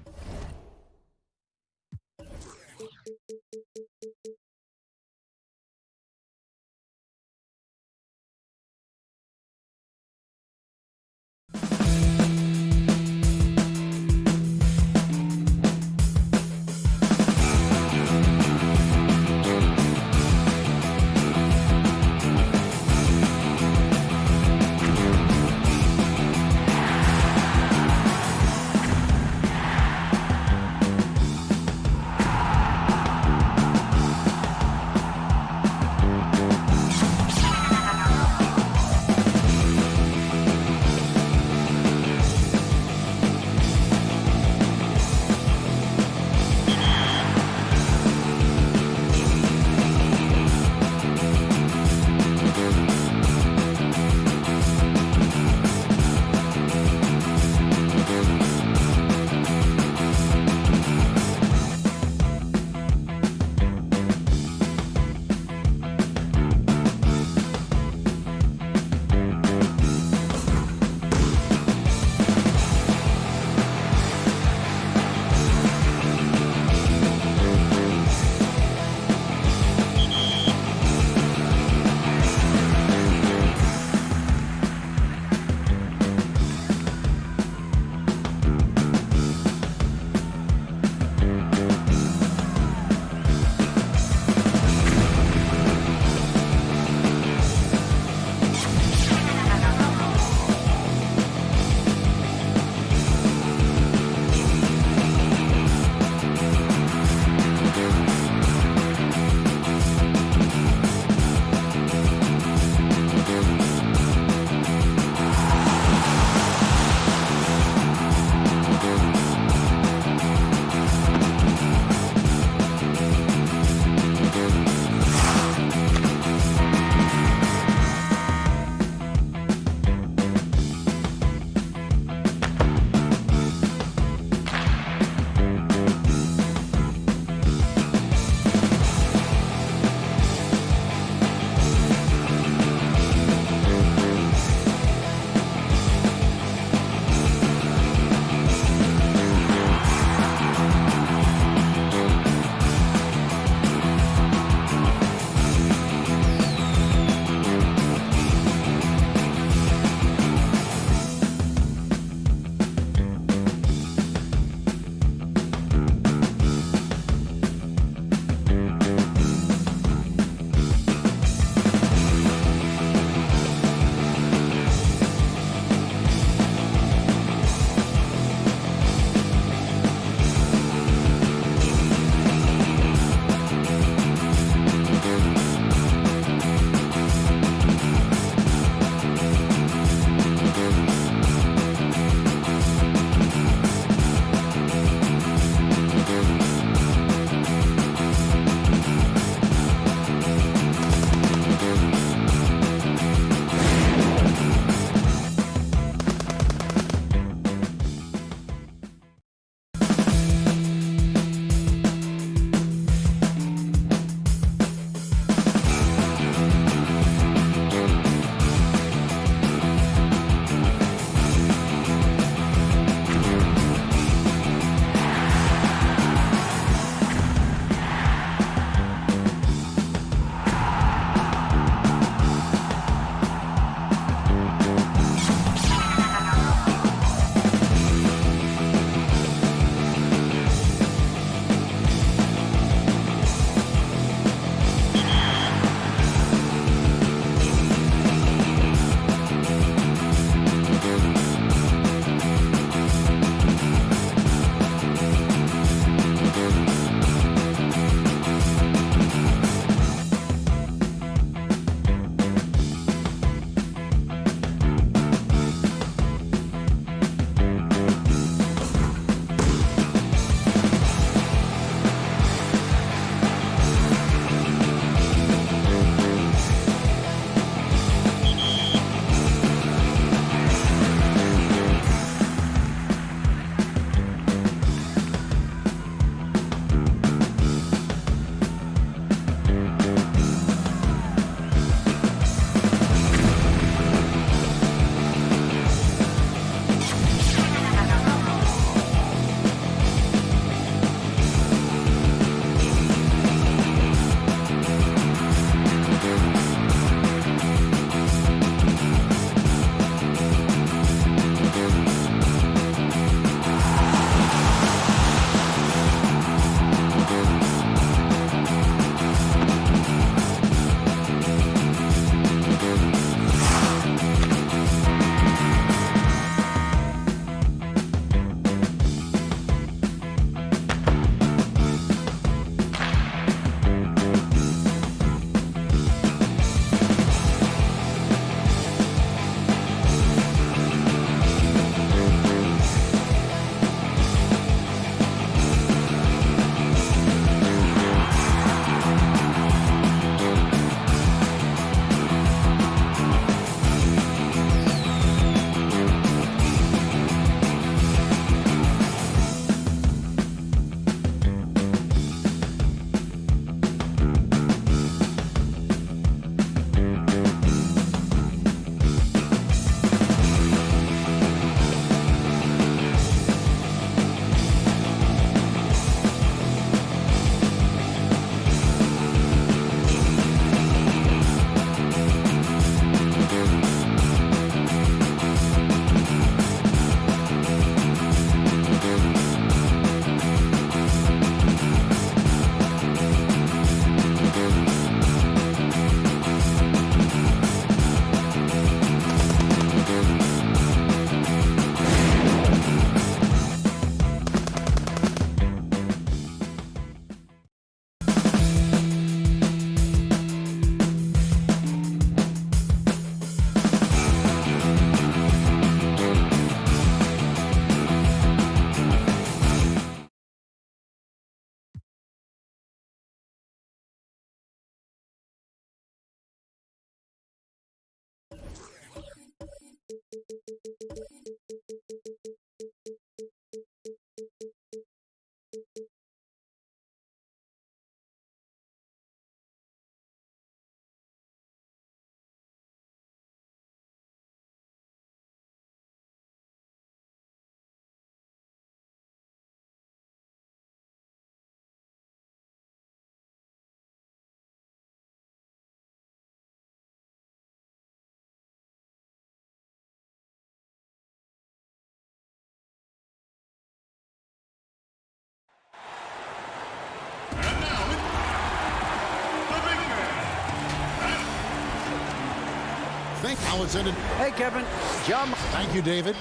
Now it's ended. Hey, Kevin. John. Thank you, David.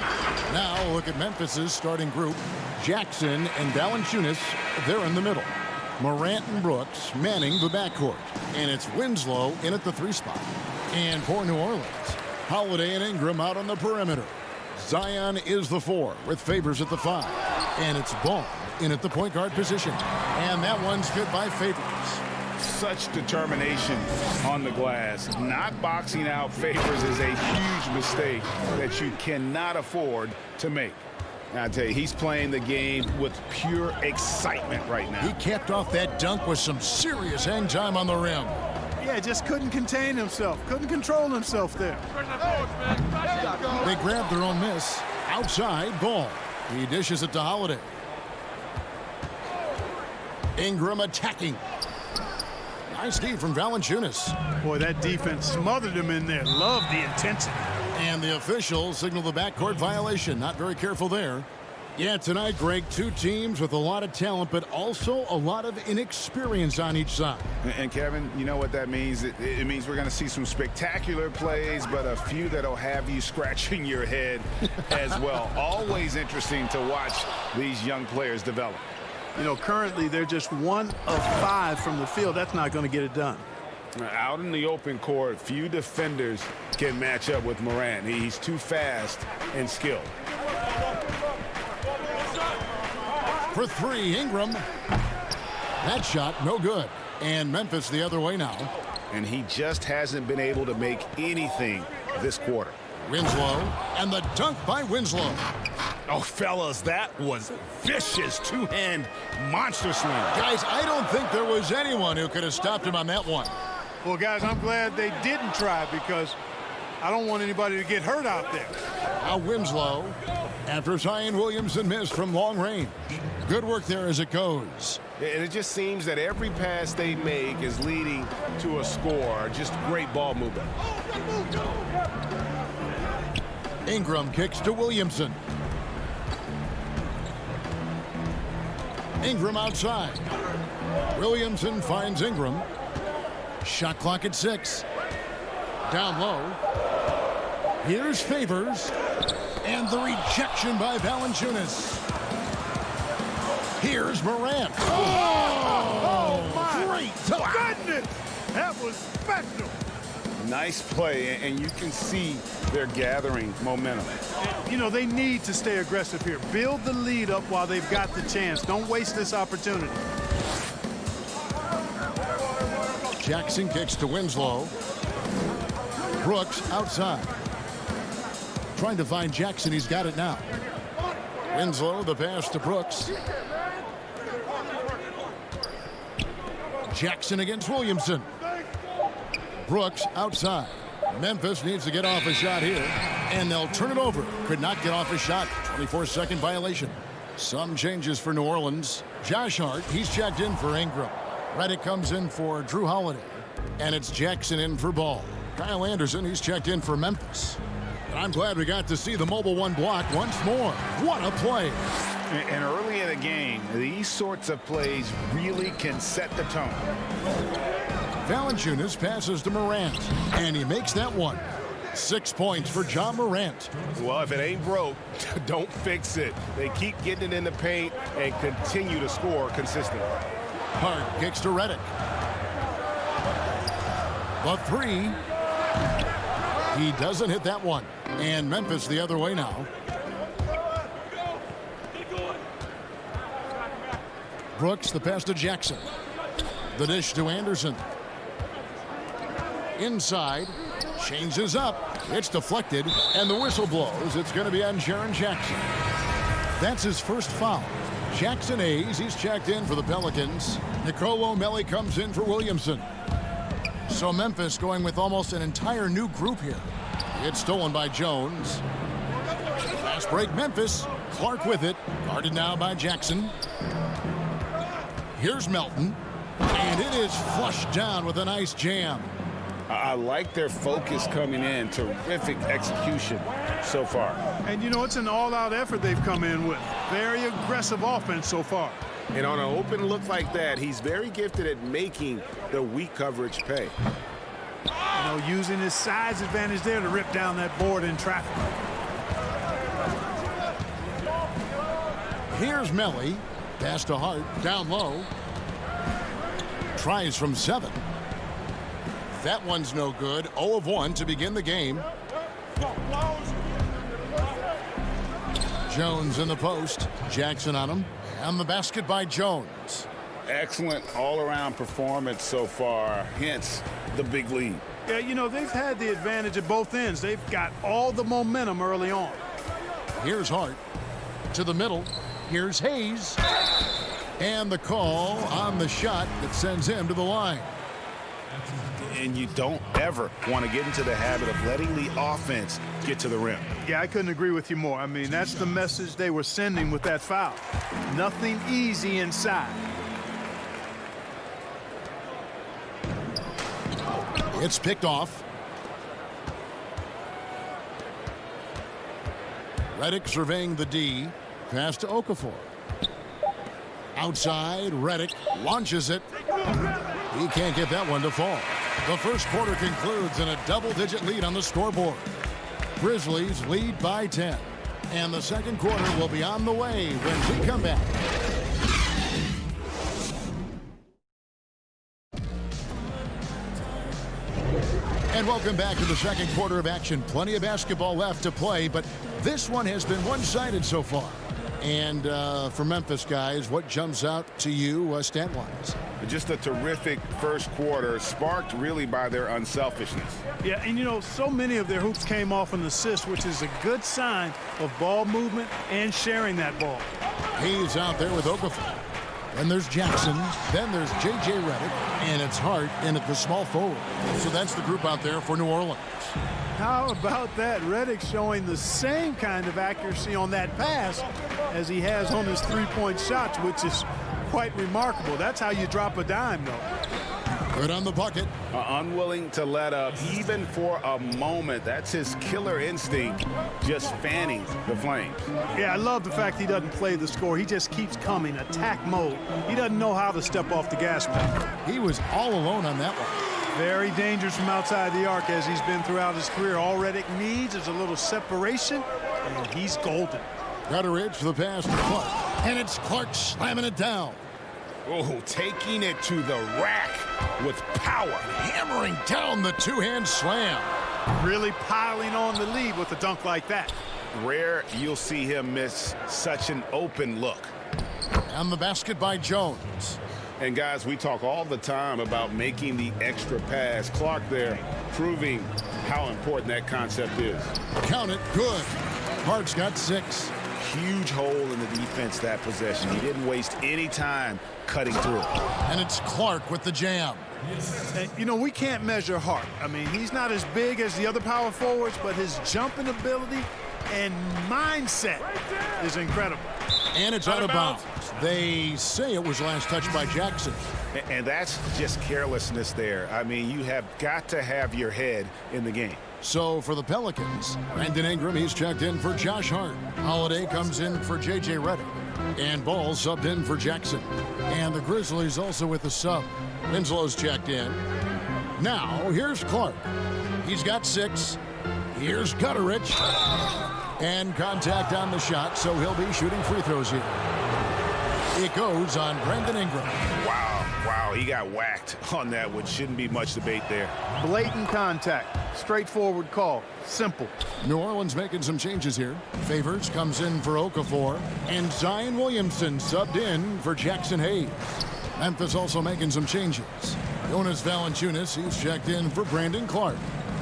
Now look at Memphis's starting group. Jackson and Valanciunas, they're in the middle. Morant and Brooks manning the backcourt. And it's Winslow in at the 3 spot. And for New Orleans, Holiday and Ingram out on the perimeter. Zion is the 4 with Favors at the 5. And it's Ball in at the point guard position. And that one's good by Favors. Such determination on the glass. Not boxing out Favors is a huge mistake that you cannot afford to make. Now, I tell you, he's playing the game with pure excitement right now. He capped off that dunk with some serious hang time on the rim. Yeah, just couldn't contain himself. Couldn't control himself there. They grab their own miss. Outside, Ball. He dishes it to Holiday. Ingram attacking. Nice D from Valanciunas. Boy, that defense smothered him in there. Love the intensity. And the officials signal the backcourt violation. Not very careful there. Yeah, tonight, Greg, 2 teams with a lot of talent, but also a lot of inexperience on each side. And Kevin, you know what that means? It means we're going to see some spectacular plays, but a few that'll have you scratching your head as well. Always interesting to watch these young players develop. You know, currently they're just 1 of 5 from the field. That's not going to get it done. Out in the open court, few defenders can match up with Morant. He's too fast and skilled. For 3, Ingram. That shot, no good. And Memphis the other way now. And he just hasn't been able to make anything this quarter. Winslow, and the dunk by Winslow. Oh, fellas, that was vicious 2-hand monster slam. Guys, I don't think there was anyone who could have stopped him on that one. Well, guys, I'm glad they didn't try because I don't want anybody to get hurt out there. Now Winslow, after Zion Williamson missed from long range. Good work there as it goes. And it just seems that every pass they make is leading to a score. Just great ball movement. Ingram kicks to Williamson. Ingram outside. Williamson finds Ingram. Shot clock at 6. Down low. Here's Favors. And the rejection by Valanciunas. Here's Morant. Oh my great goodness! That was special. Nice play, and you can see they're gathering momentum. And, you know, they need to stay aggressive here. Build the lead up while they've got the chance. Don't waste this opportunity. Jackson kicks to Winslow. Brooks outside. Trying to find Jackson. He's got it now. Winslow, the pass to Brooks. Jackson against Williamson. Brooks outside. Memphis needs to get off a shot here, and they'll turn it over. Could not get off a shot. 24-second violation. Some changes for New Orleans. Josh Hart, he's checked in for Ingram. Reddick comes in for Drew Holiday. And it's Jackson in for Ball. Kyle Anderson, he's checked in for Memphis. And I'm glad we got to see the mobile 1 block once more. What a play. And early in the game, these sorts of plays really can set the tone. Valanciunas passes to Morant, and he makes that one. 6 points for John Morant. Well, if it ain't broke, don't fix it. They keep getting it in the paint and continue to score consistently. Hart kicks to Reddick. The 3. He doesn't hit that one. And Memphis the other way now. Brooks, the pass to Jackson. The dish to Anderson. Inside. Changes up. It's deflected. And the whistle blows. It's going to be on Jaren Jackson. That's his first foul. Jackson Hayes, he's checked in for the Pelicans. Nicolo O'Malley comes in for Williamson. So Memphis going with almost an entire new group here. It's stolen by Jones. Fast break Memphis. Clark with it. Guarded now by Jackson. Here's Melton. And it is flushed down with a nice jam. I like their focus coming in. Terrific execution so far. And, you know, it's an all-out effort they've come in with. Very aggressive offense so far. And on an open look like that, he's very gifted at making the weak coverage pay. You know, using his size advantage there to rip down that board in traffic. Here's Melly. Pass to Hart. Down low. Tries from 7. That one's no good. 0 of 1 to begin the game. Jones in the post. Jackson on him. And the basket by Jones. Excellent all-around performance so far, hence the big lead. Yeah, you know, they've had the advantage at both ends. They've got all the momentum early on. Here's Hart to the middle. Here's Hayes. And the call on the shot that sends him to the line. And you don't ever want to get into the habit of letting the offense get to the rim. Yeah, I couldn't agree with you more. I mean, that's the message they were sending with that foul. Nothing easy inside. It's picked off. Redick surveying the D. Pass to Okafor. Outside, Redick launches it. He can't get that one to fall. The first quarter concludes in a double-digit lead on the scoreboard. Grizzlies lead by 10. And the second quarter will be on the way when we come back. And welcome back to the second quarter of action. Plenty of basketball left to play, but this one has been one-sided so far. And for Memphis, guys, what jumps out to you stat-wise? Just a terrific first quarter, sparked really by their unselfishness. Yeah, and you know, so many of their hoops came off an assist, which is a good sign of ball movement and sharing that ball. He's out there with Okafor. Then there's Jackson. Then there's J.J. Redick. And it's Hart in at the small forward. So that's the group out there for New Orleans. How about that? Redick showing the same kind of accuracy on that pass as he has on his three-point shots, which is quite remarkable. That's how you drop a dime, though. Good on the bucket. Unwilling to let up even for a moment. That's his killer instinct, just fanning the flames. Yeah, I love the fact he doesn't play the score. He just keeps coming, attack mode. He doesn't know how to step off the gas pedal. He was all alone on that one. Very dangerous from outside the arc as he's been throughout his career. All Redick needs is a little separation, and he's golden. Gutteridge for the pass to Clark. And it's Clark slamming it down. Oh, taking it to the rack with power. Hammering down the two-hand slam. Really piling on the lead with a dunk like that. Rare you'll see him miss such an open look. And the basket by Jones. And guys, we talk all the time about making the extra pass. Clark there proving how important that concept is. Count it. Good. Hart's got 6. Huge hole in the defense that possession. He didn't waste any time cutting through. And it's Clark with the jam. And, you know, we can't measure Hart. I mean, he's not as big as the other power forwards, but his jumping ability and mindset is incredible. And it's out of bounds. They say it was last touched by Jackson. And that's just carelessness there. I mean, you have got to have your head in the game. So for the Pelicans, Brandon Ingram, he's checked in for Josh Hart. Holiday comes in for J.J. Redick. And Ball subbed in for Jackson. And the Grizzlies also with the sub. Winslow's checked in. Now, here's Clark. He's got 6. Here's Gutteridge. And contact on the shot, so he'll be shooting free throws here. It goes on Brandon Ingram. Wow, he got whacked on that, which shouldn't be much debate there. Blatant contact. Straightforward call. Simple. New Orleans making some changes here. Favors comes in for Okafor. And Zion Williamson subbed in for Jackson Hayes. Memphis also making some changes. Jonas Valanciunas, he's checked in for Brandon Clark.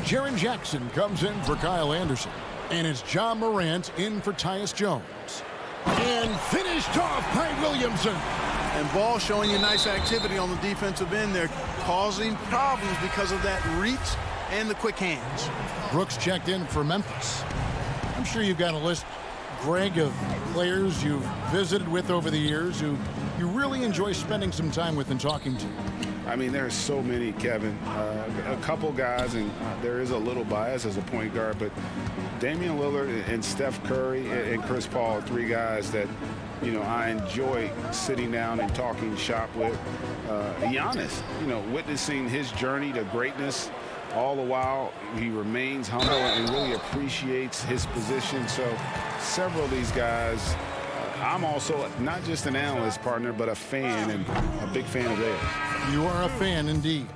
Jaren Jackson comes in for Kyle Anderson. And it's John Morant in for Tyus Jones. And finished off by Williamson. And Ball showing you nice activity on the defensive end there, causing problems because of that reach and the quick hands. Brooks checked in for Memphis. I'm sure you've got a list, Greg, of players you've visited with over the years who you really enjoy spending some time with and talking to. I mean, there's so many, Kevin. A couple guys, and there is a little bias as a point guard, but Damian Lillard and Steph Curry and Chris Paul are 3 guys that, you know, I enjoy sitting down and talking shop with. Giannis, you know, witnessing his journey to greatness All the while, he remains humble and really appreciates his position. So several of these guys, I'm also not just an analyst, partner, but a fan, and a big fan of theirs. You are a fan indeed.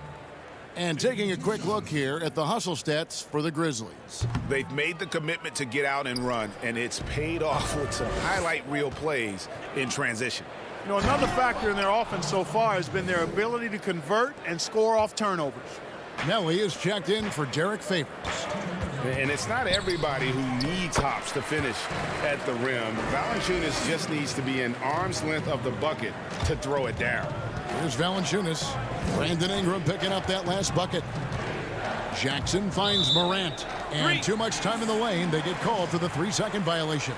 And taking a quick look here at the hustle stats for the Grizzlies. They've made the commitment to get out and run, and it's paid off with some highlight reel plays in transition. You know, another factor in their offense so far has been their ability to convert and score off turnovers. Nelly is checked in for Derek Favors. And it's not everybody who needs hops to finish at the rim. Valanciunas just needs to be an arm's length of the bucket to throw it down. Here's Valanciunas. Brandon Ingram picking up that last bucket. Jackson finds Morant. And too much time in the lane. They get called for the 3-second violation.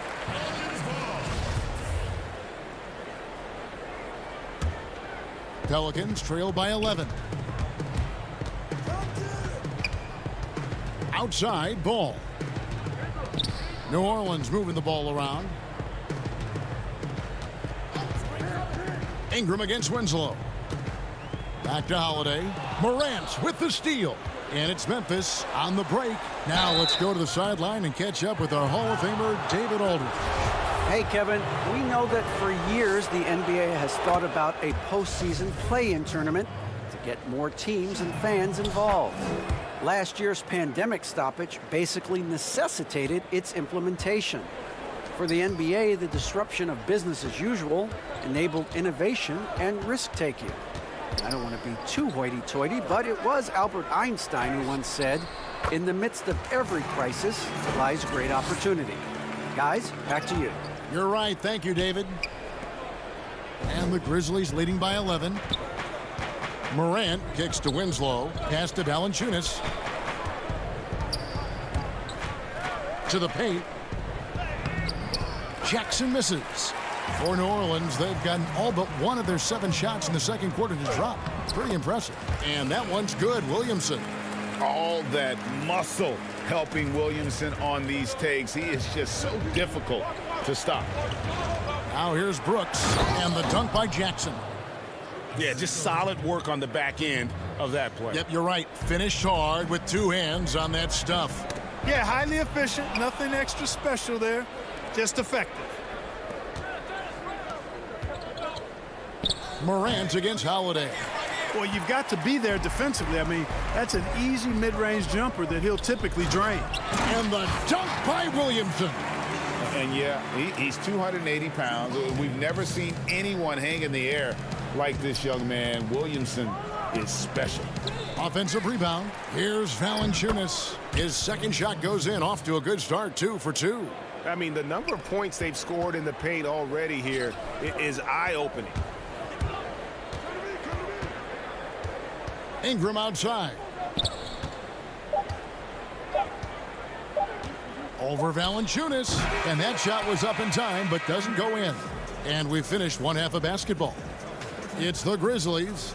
Pelicans trail by 11. Outside, Ball. New Orleans moving the ball around. Ingram against Winslow. Back to Holiday. Morant with the steal. And it's Memphis on the break. Now let's go to the sideline and catch up with our Hall of Famer, David Aldridge. Hey, Kevin, we know that for years the NBA has thought about a postseason play-in tournament to get more teams and fans involved. Last year's pandemic stoppage basically necessitated its implementation. For the NBA, the disruption of business as usual enabled innovation and risk-taking. I don't want to be too hoity-toity, but it was Albert Einstein who once said, "In the midst of every crisis lies great opportunity." Guys, back to you. You're right. Thank you, David. And the Grizzlies leading by 11. Morant kicks to Winslow. Pass to Valanciunas. To the paint. Jackson misses. For New Orleans, they've gotten all but one of their 7 shots in the second quarter to drop. Pretty impressive. And that one's good. Williamson. All that muscle helping Williamson on these takes. He is just so difficult to stop. Now here's Brooks and the dunk by Jackson. Yeah, just solid work on the back end of that play. Yep, you're right. Finished hard with 2 hands on that stuff. Yeah, highly efficient. Nothing extra special there. Just effective. Morant against Holiday. Well, you've got to be there defensively. I mean, that's an easy mid-range jumper that he'll typically drain. And the dunk by Williamson. And yeah, he's 280 pounds. We've never seen anyone hang in the air like this young man. Williamson is special. Offensive rebound. Here's Valanciunas. His second shot goes in. Off to a good start. 2 for 2. I mean, the number of points they've scored in the paint already here is eye-opening. Ingram outside. Over Valanciunas. And that shot was up in time, but doesn't go in. And we finished one half of basketball. It's the Grizzlies.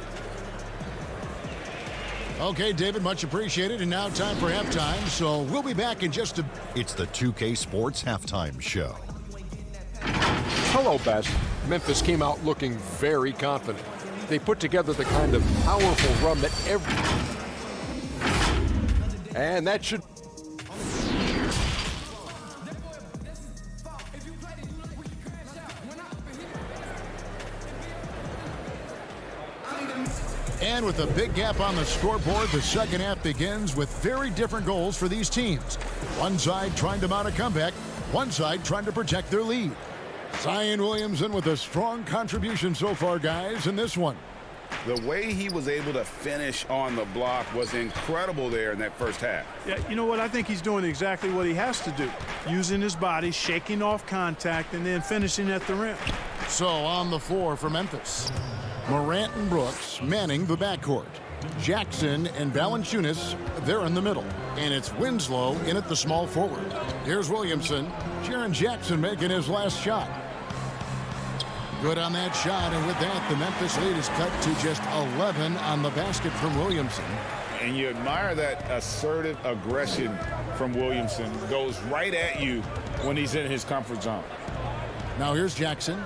Okay, David, much appreciated. And now time for halftime. So we'll be back in just a... It's the 2K Sports Halftime Show. Hello, Best. Memphis came out looking very confident. They put together the kind of powerful run that and that should... And with a big gap on the scoreboard, the second half begins with very different goals for these teams. One side trying to mount a comeback, one side trying to protect their lead. Zion Williamson with a strong contribution so far, guys, in this one. The way he was able to finish on the block was incredible there in that first half. Yeah, you know what? I think he's doing exactly what he has to do. Using his body, shaking off contact, and then finishing at the rim. So on the floor for Memphis, Morant and Brooks manning the backcourt. Jackson and Valanciunas, they're in the middle. And it's Winslow in at the small forward. Here's Williamson. Jaren Jackson making his last shot. Good on that shot, and with that, the Memphis lead is cut to just 11 on the basket from Williamson. And you admire that assertive aggression from Williamson. Goes right at you when he's in his comfort zone. Now here's Jackson.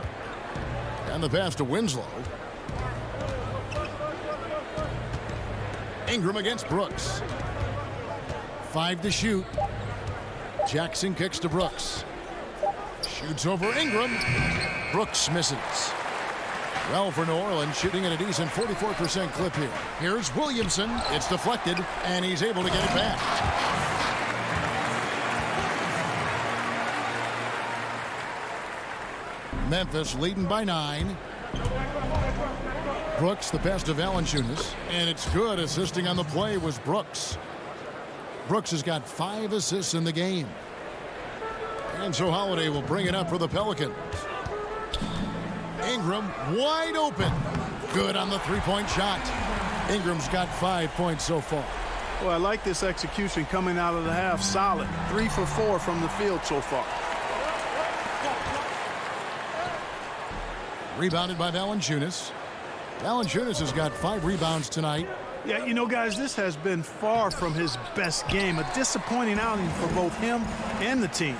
And the pass to Winslow. Ingram against Brooks. 5 to shoot. Jackson kicks to Brooks. Shoots over Ingram. Brooks misses. Well, for New Orleans, shooting at a decent 44% clip here. Here's Williamson. It's deflected, and he's able to get it back. Memphis leading by 9. Brooks, the pass to Valanciunas, and it's good. Assisting on the play was Brooks. Brooks has got 5 assists in the game. And so Holiday will bring it up for the Pelicans. Ingram wide open. Good on the three-point shot. Ingram's got 5 points so far. Well, I like this execution coming out of the half. Solid. 3 for 4 from the field so far. Rebounded by Valanciunas. Valanciunas has got 5 rebounds tonight. Yeah, you know, guys, this has been far from his best game. A disappointing outing for both him and the team.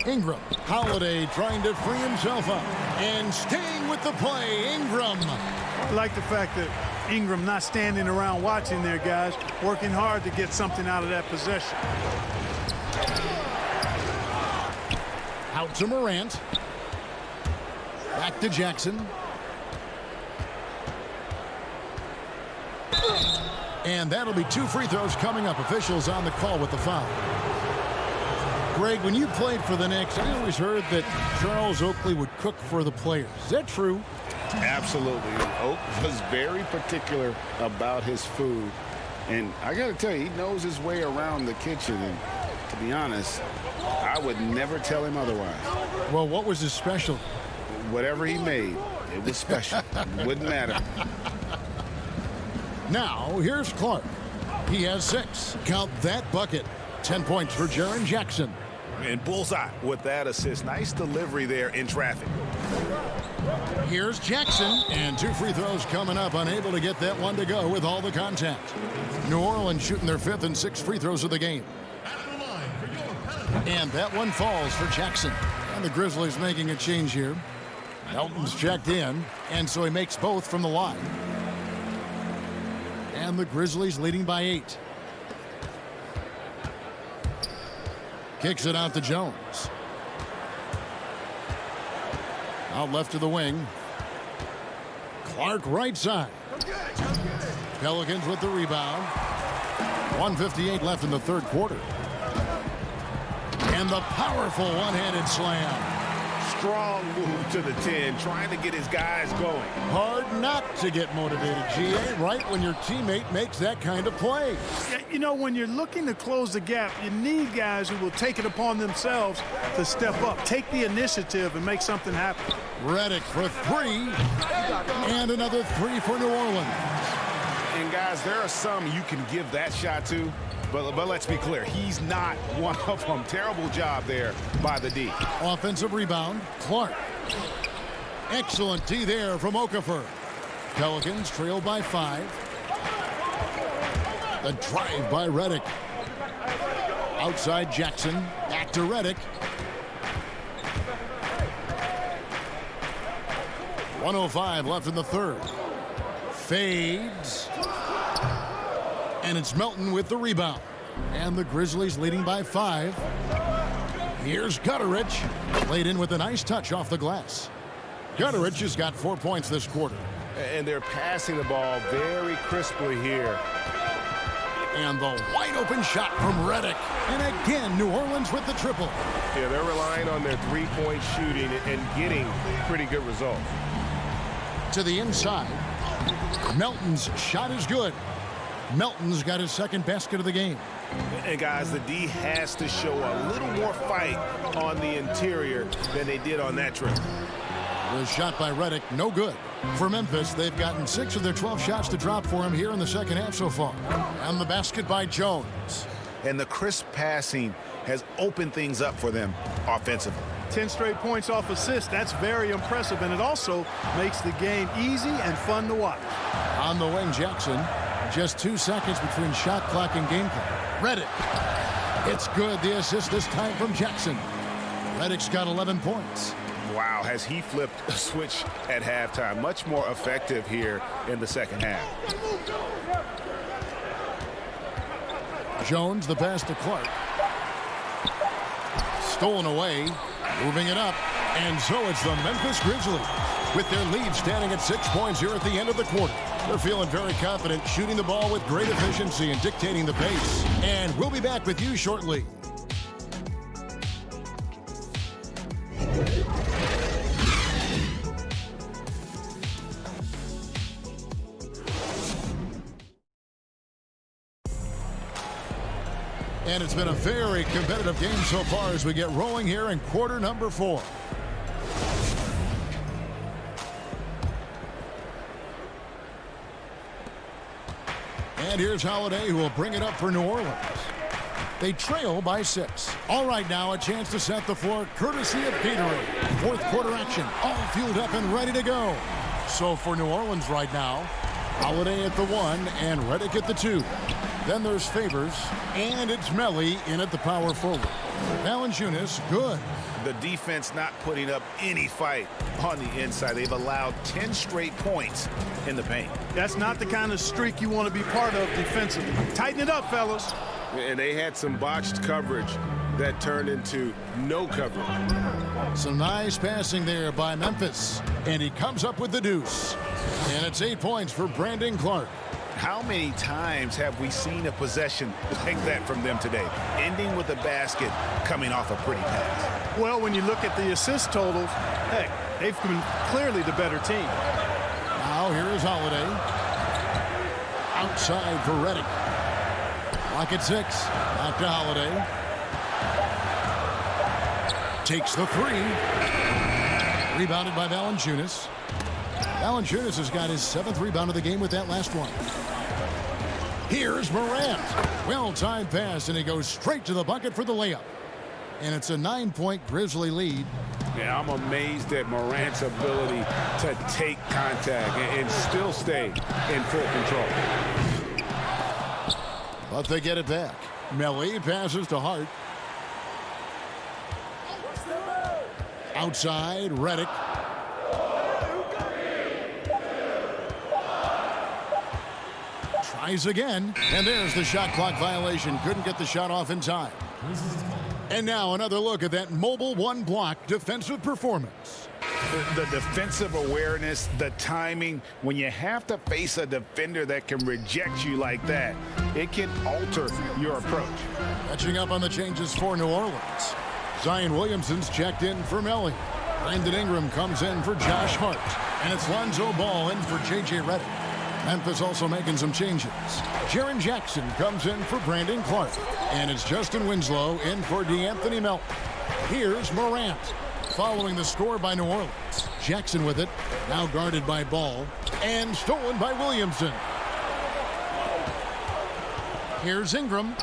Ingram. Holiday trying to free himself up. And staying with the play, Ingram. I like the fact that Ingram not standing around watching there, guys. Working hard to get something out of that possession. Out to Morant. Back to Jackson. And that'll be 2 free throws coming up. Officials on the call with the foul. Greg, when you played for the Knicks, I always heard that Charles Oakley would cook for the players. Is that true? Absolutely. Oak was very particular about his food. And I got to tell you, he knows his way around the kitchen. And to be honest, I would never tell him otherwise. Well, what was his special? Whatever he made, it was special. Wouldn't matter. Now, here's Clark. He has 6. Count that bucket. 10 points for Jaren Jackson. And bullseye with that assist. Nice delivery there in traffic. Here's Jackson. And 2 free throws coming up. Unable to get that one to go with all the contact. New Orleans shooting their 5th and 6th free throws of the game. And that one falls for Jackson. And the Grizzlies making a change here. Melton's checked in. And so he makes both from the line. And the Grizzlies leading by 8. Kicks it out to Jones. Out left to the wing. Clark right side. Pelicans with the rebound. 1:58 left in the 3rd quarter. And the powerful one-handed slam. Strong move to the 10, trying to get his guys going. Hard not to get motivated, GA, right when your teammate makes that kind of play. Yeah, you know, when you're looking to close the gap, you need guys who will take it upon themselves to step up, take the initiative, and make something happen. Redick for 3. And another 3 for New Orleans. And, guys, there are some you can give that shot to. But let's be clear, he's not one of them. Terrible job there by the D. Offensive rebound, Clark. Excellent D there from Okafor. Pelicans trail by 5. The drive by Redick. Outside Jackson, back to Redick. 1:05 left in the 3rd. Fades. And it's Melton with the rebound. And the Grizzlies leading by 5. Here's Gutteridge. Played in with a nice touch off the glass. Gutteridge has got 4 points this quarter. And they're passing the ball very crisply here. And the wide open shot from Redick. And again, New Orleans with the triple. Yeah, they're relying on their 3-point shooting and getting pretty good results. To the inside. Melton's shot is good. Melton's got his 2nd basket of the game. And, guys, the D has to show a little more fight on the interior than they did on that trip. The shot by Redick, no good. For Memphis, they've gotten 6 of their 12 shots to drop for him here in the 2nd half so far. And the basket by Jones. And the crisp passing has opened things up for them offensively. 10 straight points off assists. That's very impressive, and it also makes the game easy and fun to watch. On the wing, Jackson. Just 2 seconds between shot clock and gameplay. Redick. It's good. The assist this time from Jackson. Redick's got 11 points. Wow, has he flipped a switch at halftime. Much more effective here in the 2nd half. Jones, the pass to Clark. Stolen away. Moving it up. And so it's the Memphis Grizzlies with their lead standing at 6 points here at the end of the quarter. They're feeling very confident, shooting the ball with great efficiency and dictating the pace. And we'll be back with you shortly. And it's been a very competitive game so far as we get rolling here in quarter number 4. And here's Holiday, who will bring it up for New Orleans. They trail by 6. All right, now a chance to set the floor courtesy of Gatorade. Fourth quarter action, all fueled up and ready to go. So for New Orleans right now, Holiday at the 1 and Redick at the 2. Then there's Favors, and it's Melly in at the power forward. Valanciunas, good. The defense not putting up any fight on the inside. They've allowed 10 straight points in the paint. That's not the kind of streak you want to be part of defensively. Tighten it up, fellas. And they had some botched coverage that turned into no coverage. Some nice passing there by Memphis. And he comes up with the deuce. And it's 8 points for Brandon Clark. How many times have we seen a possession like that from them today, ending with a basket coming off a pretty pass? Well, when you look at the assist totals, heck, they've been clearly the better team. Now here is Holiday. Outside for Redick. Clock at 6. Back to Holiday. Takes the 3. Rebounded by Valanciunas. Valanciunas has got his 7th rebound of the game with that last one. Here's Morant. Well-timed pass, and he goes straight to the bucket for the layup. And it's a 9-point Grizzly lead. Yeah, I'm amazed at Morant's ability to take contact and still stay in full control. But they get it back. Melly passes to Hart. Outside, Redick. Tries again, and there's the shot clock violation. Couldn't get the shot off in time. And now another look at that mobile one-block defensive performance. The defensive awareness, the timing, when you have to face a defender that can reject you like that, it can alter your approach. Catching up on the changes for New Orleans. Zion Williamson's checked in for Melly. Brandon Ingram comes in for Josh Hart. And it's Lonzo Ball in for J.J. Redick. Memphis also making some changes. Jaren Jackson comes in for Brandon Clark. And it's Justin Winslow in for DeAnthony Melton. Here's Morant. Following the score by New Orleans. Jackson with it. Now guarded by Ball. And stolen by Williamson. Here's Ingram.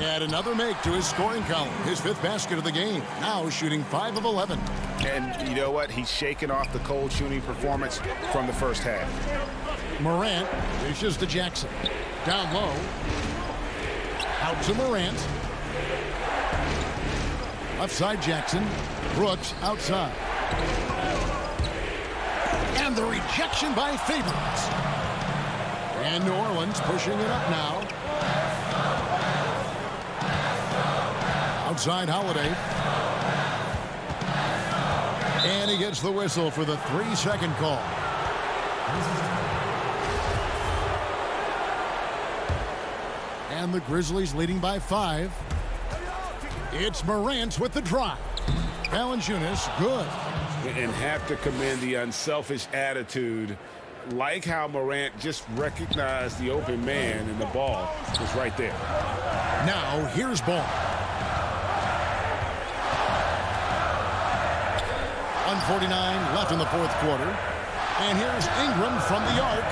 Add another make to his scoring column. His 5th basket of the game. Now shooting 5 of 11. And you know what? He's shaking off the cold shooting performance from the first half. Morant dishes to Jackson. Down low. Out to Morant. Left side Jackson. Brooks outside. And the rejection by Favors. And New Orleans pushing it up now. Outside Holiday. And he gets the whistle for the 3-second call. And the Grizzlies leading by 5. It's Morant with the drive. Valanciunas, good. And have to commend the unselfish attitude. Like how Morant just recognized the open man, and the ball was right there. Now here's Ball. 1:49 left in the 4th quarter. And here's Ingram from the arc.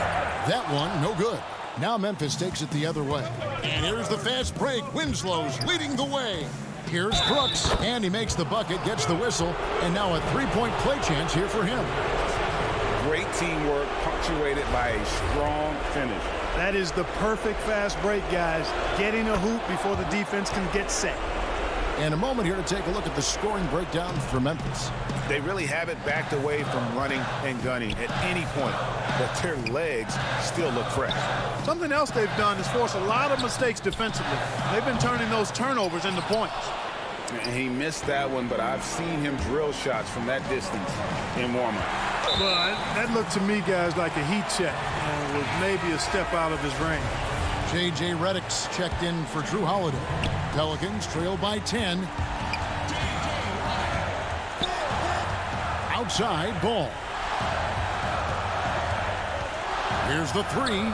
That one, no good. Now Memphis takes it the other way. And here's the fast break. Winslow's leading the way. Here's Brooks, and he makes the bucket, gets the whistle, and now a 3-point play chance here for him. Great teamwork, punctuated by a strong finish. That is the perfect fast break, guys. Getting a hoop before the defense can get set. And a moment here to take a look at the scoring breakdown for Memphis. They really haven't backed away from running and gunning at any point, but their legs still look fresh. Something else they've done is force a lot of mistakes defensively. They've been turning those turnovers into points. And he missed that one, but I've seen him drill shots from that distance in warm-up. Well, that looked to me, guys, like a heat check, and was maybe a step out of his range. J.J. Redick's checked in for Drew Holiday. Pelicans trail by 10. Outside ball. Here's the three.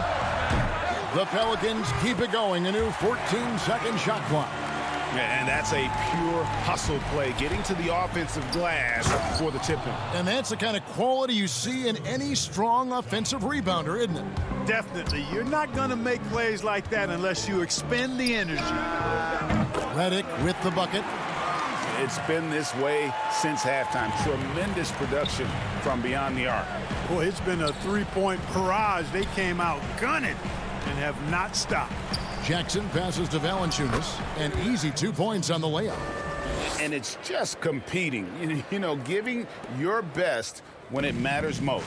The Pelicans keep it going. A new 14-second shot clock. And that's a pure hustle play, getting to the offensive glass for the tip-in. And that's the kind of quality you see in any strong offensive rebounder, isn't it? Definitely. You're not going to make plays like that unless you expend the energy. Redick with the bucket. It's been this way since halftime. Tremendous production from beyond the arc. Boy, it's been a three-point barrage. They came out gunning and have not stopped. Jackson passes to Valanciunas. An easy 2 points on the layup. And it's just competing, you know, giving your best when it matters most.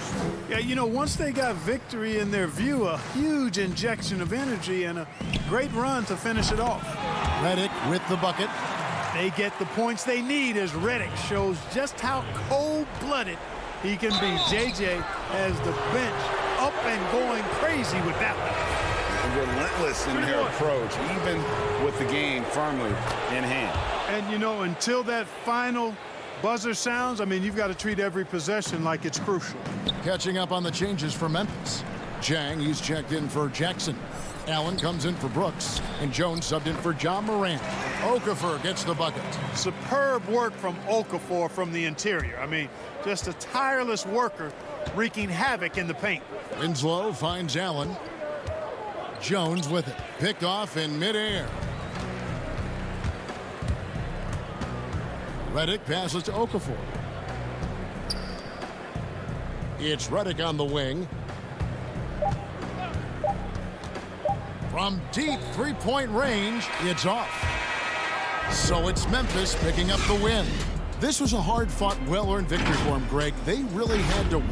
Yeah, you know, once they got victory in their view, a huge injection of energy and a great run to finish it off. Redick with the bucket. They get the points they need as Redick shows just how cold-blooded he can be. JJ has the bench up and going crazy with that one. Relentless in their approach, even with the game firmly in hand. And, you know, until that final buzzer sounds, I mean, you've got to treat every possession like it's crucial. Catching up on the changes for Memphis. Jang, he's checked in for Jackson. Allen comes in for Brooks. And Jones subbed in for John Morant. Okafor gets the bucket. Superb work from Okafor from the interior. I mean, just a tireless worker wreaking havoc in the paint. Winslow finds Allen. Jones with it. Picked off in midair. Redick passes to Okafor. It's Redick on the wing. From deep three-point range, it's off. So it's Memphis picking up the win. This was a hard-fought, well-earned victory for him, Greg. They really had to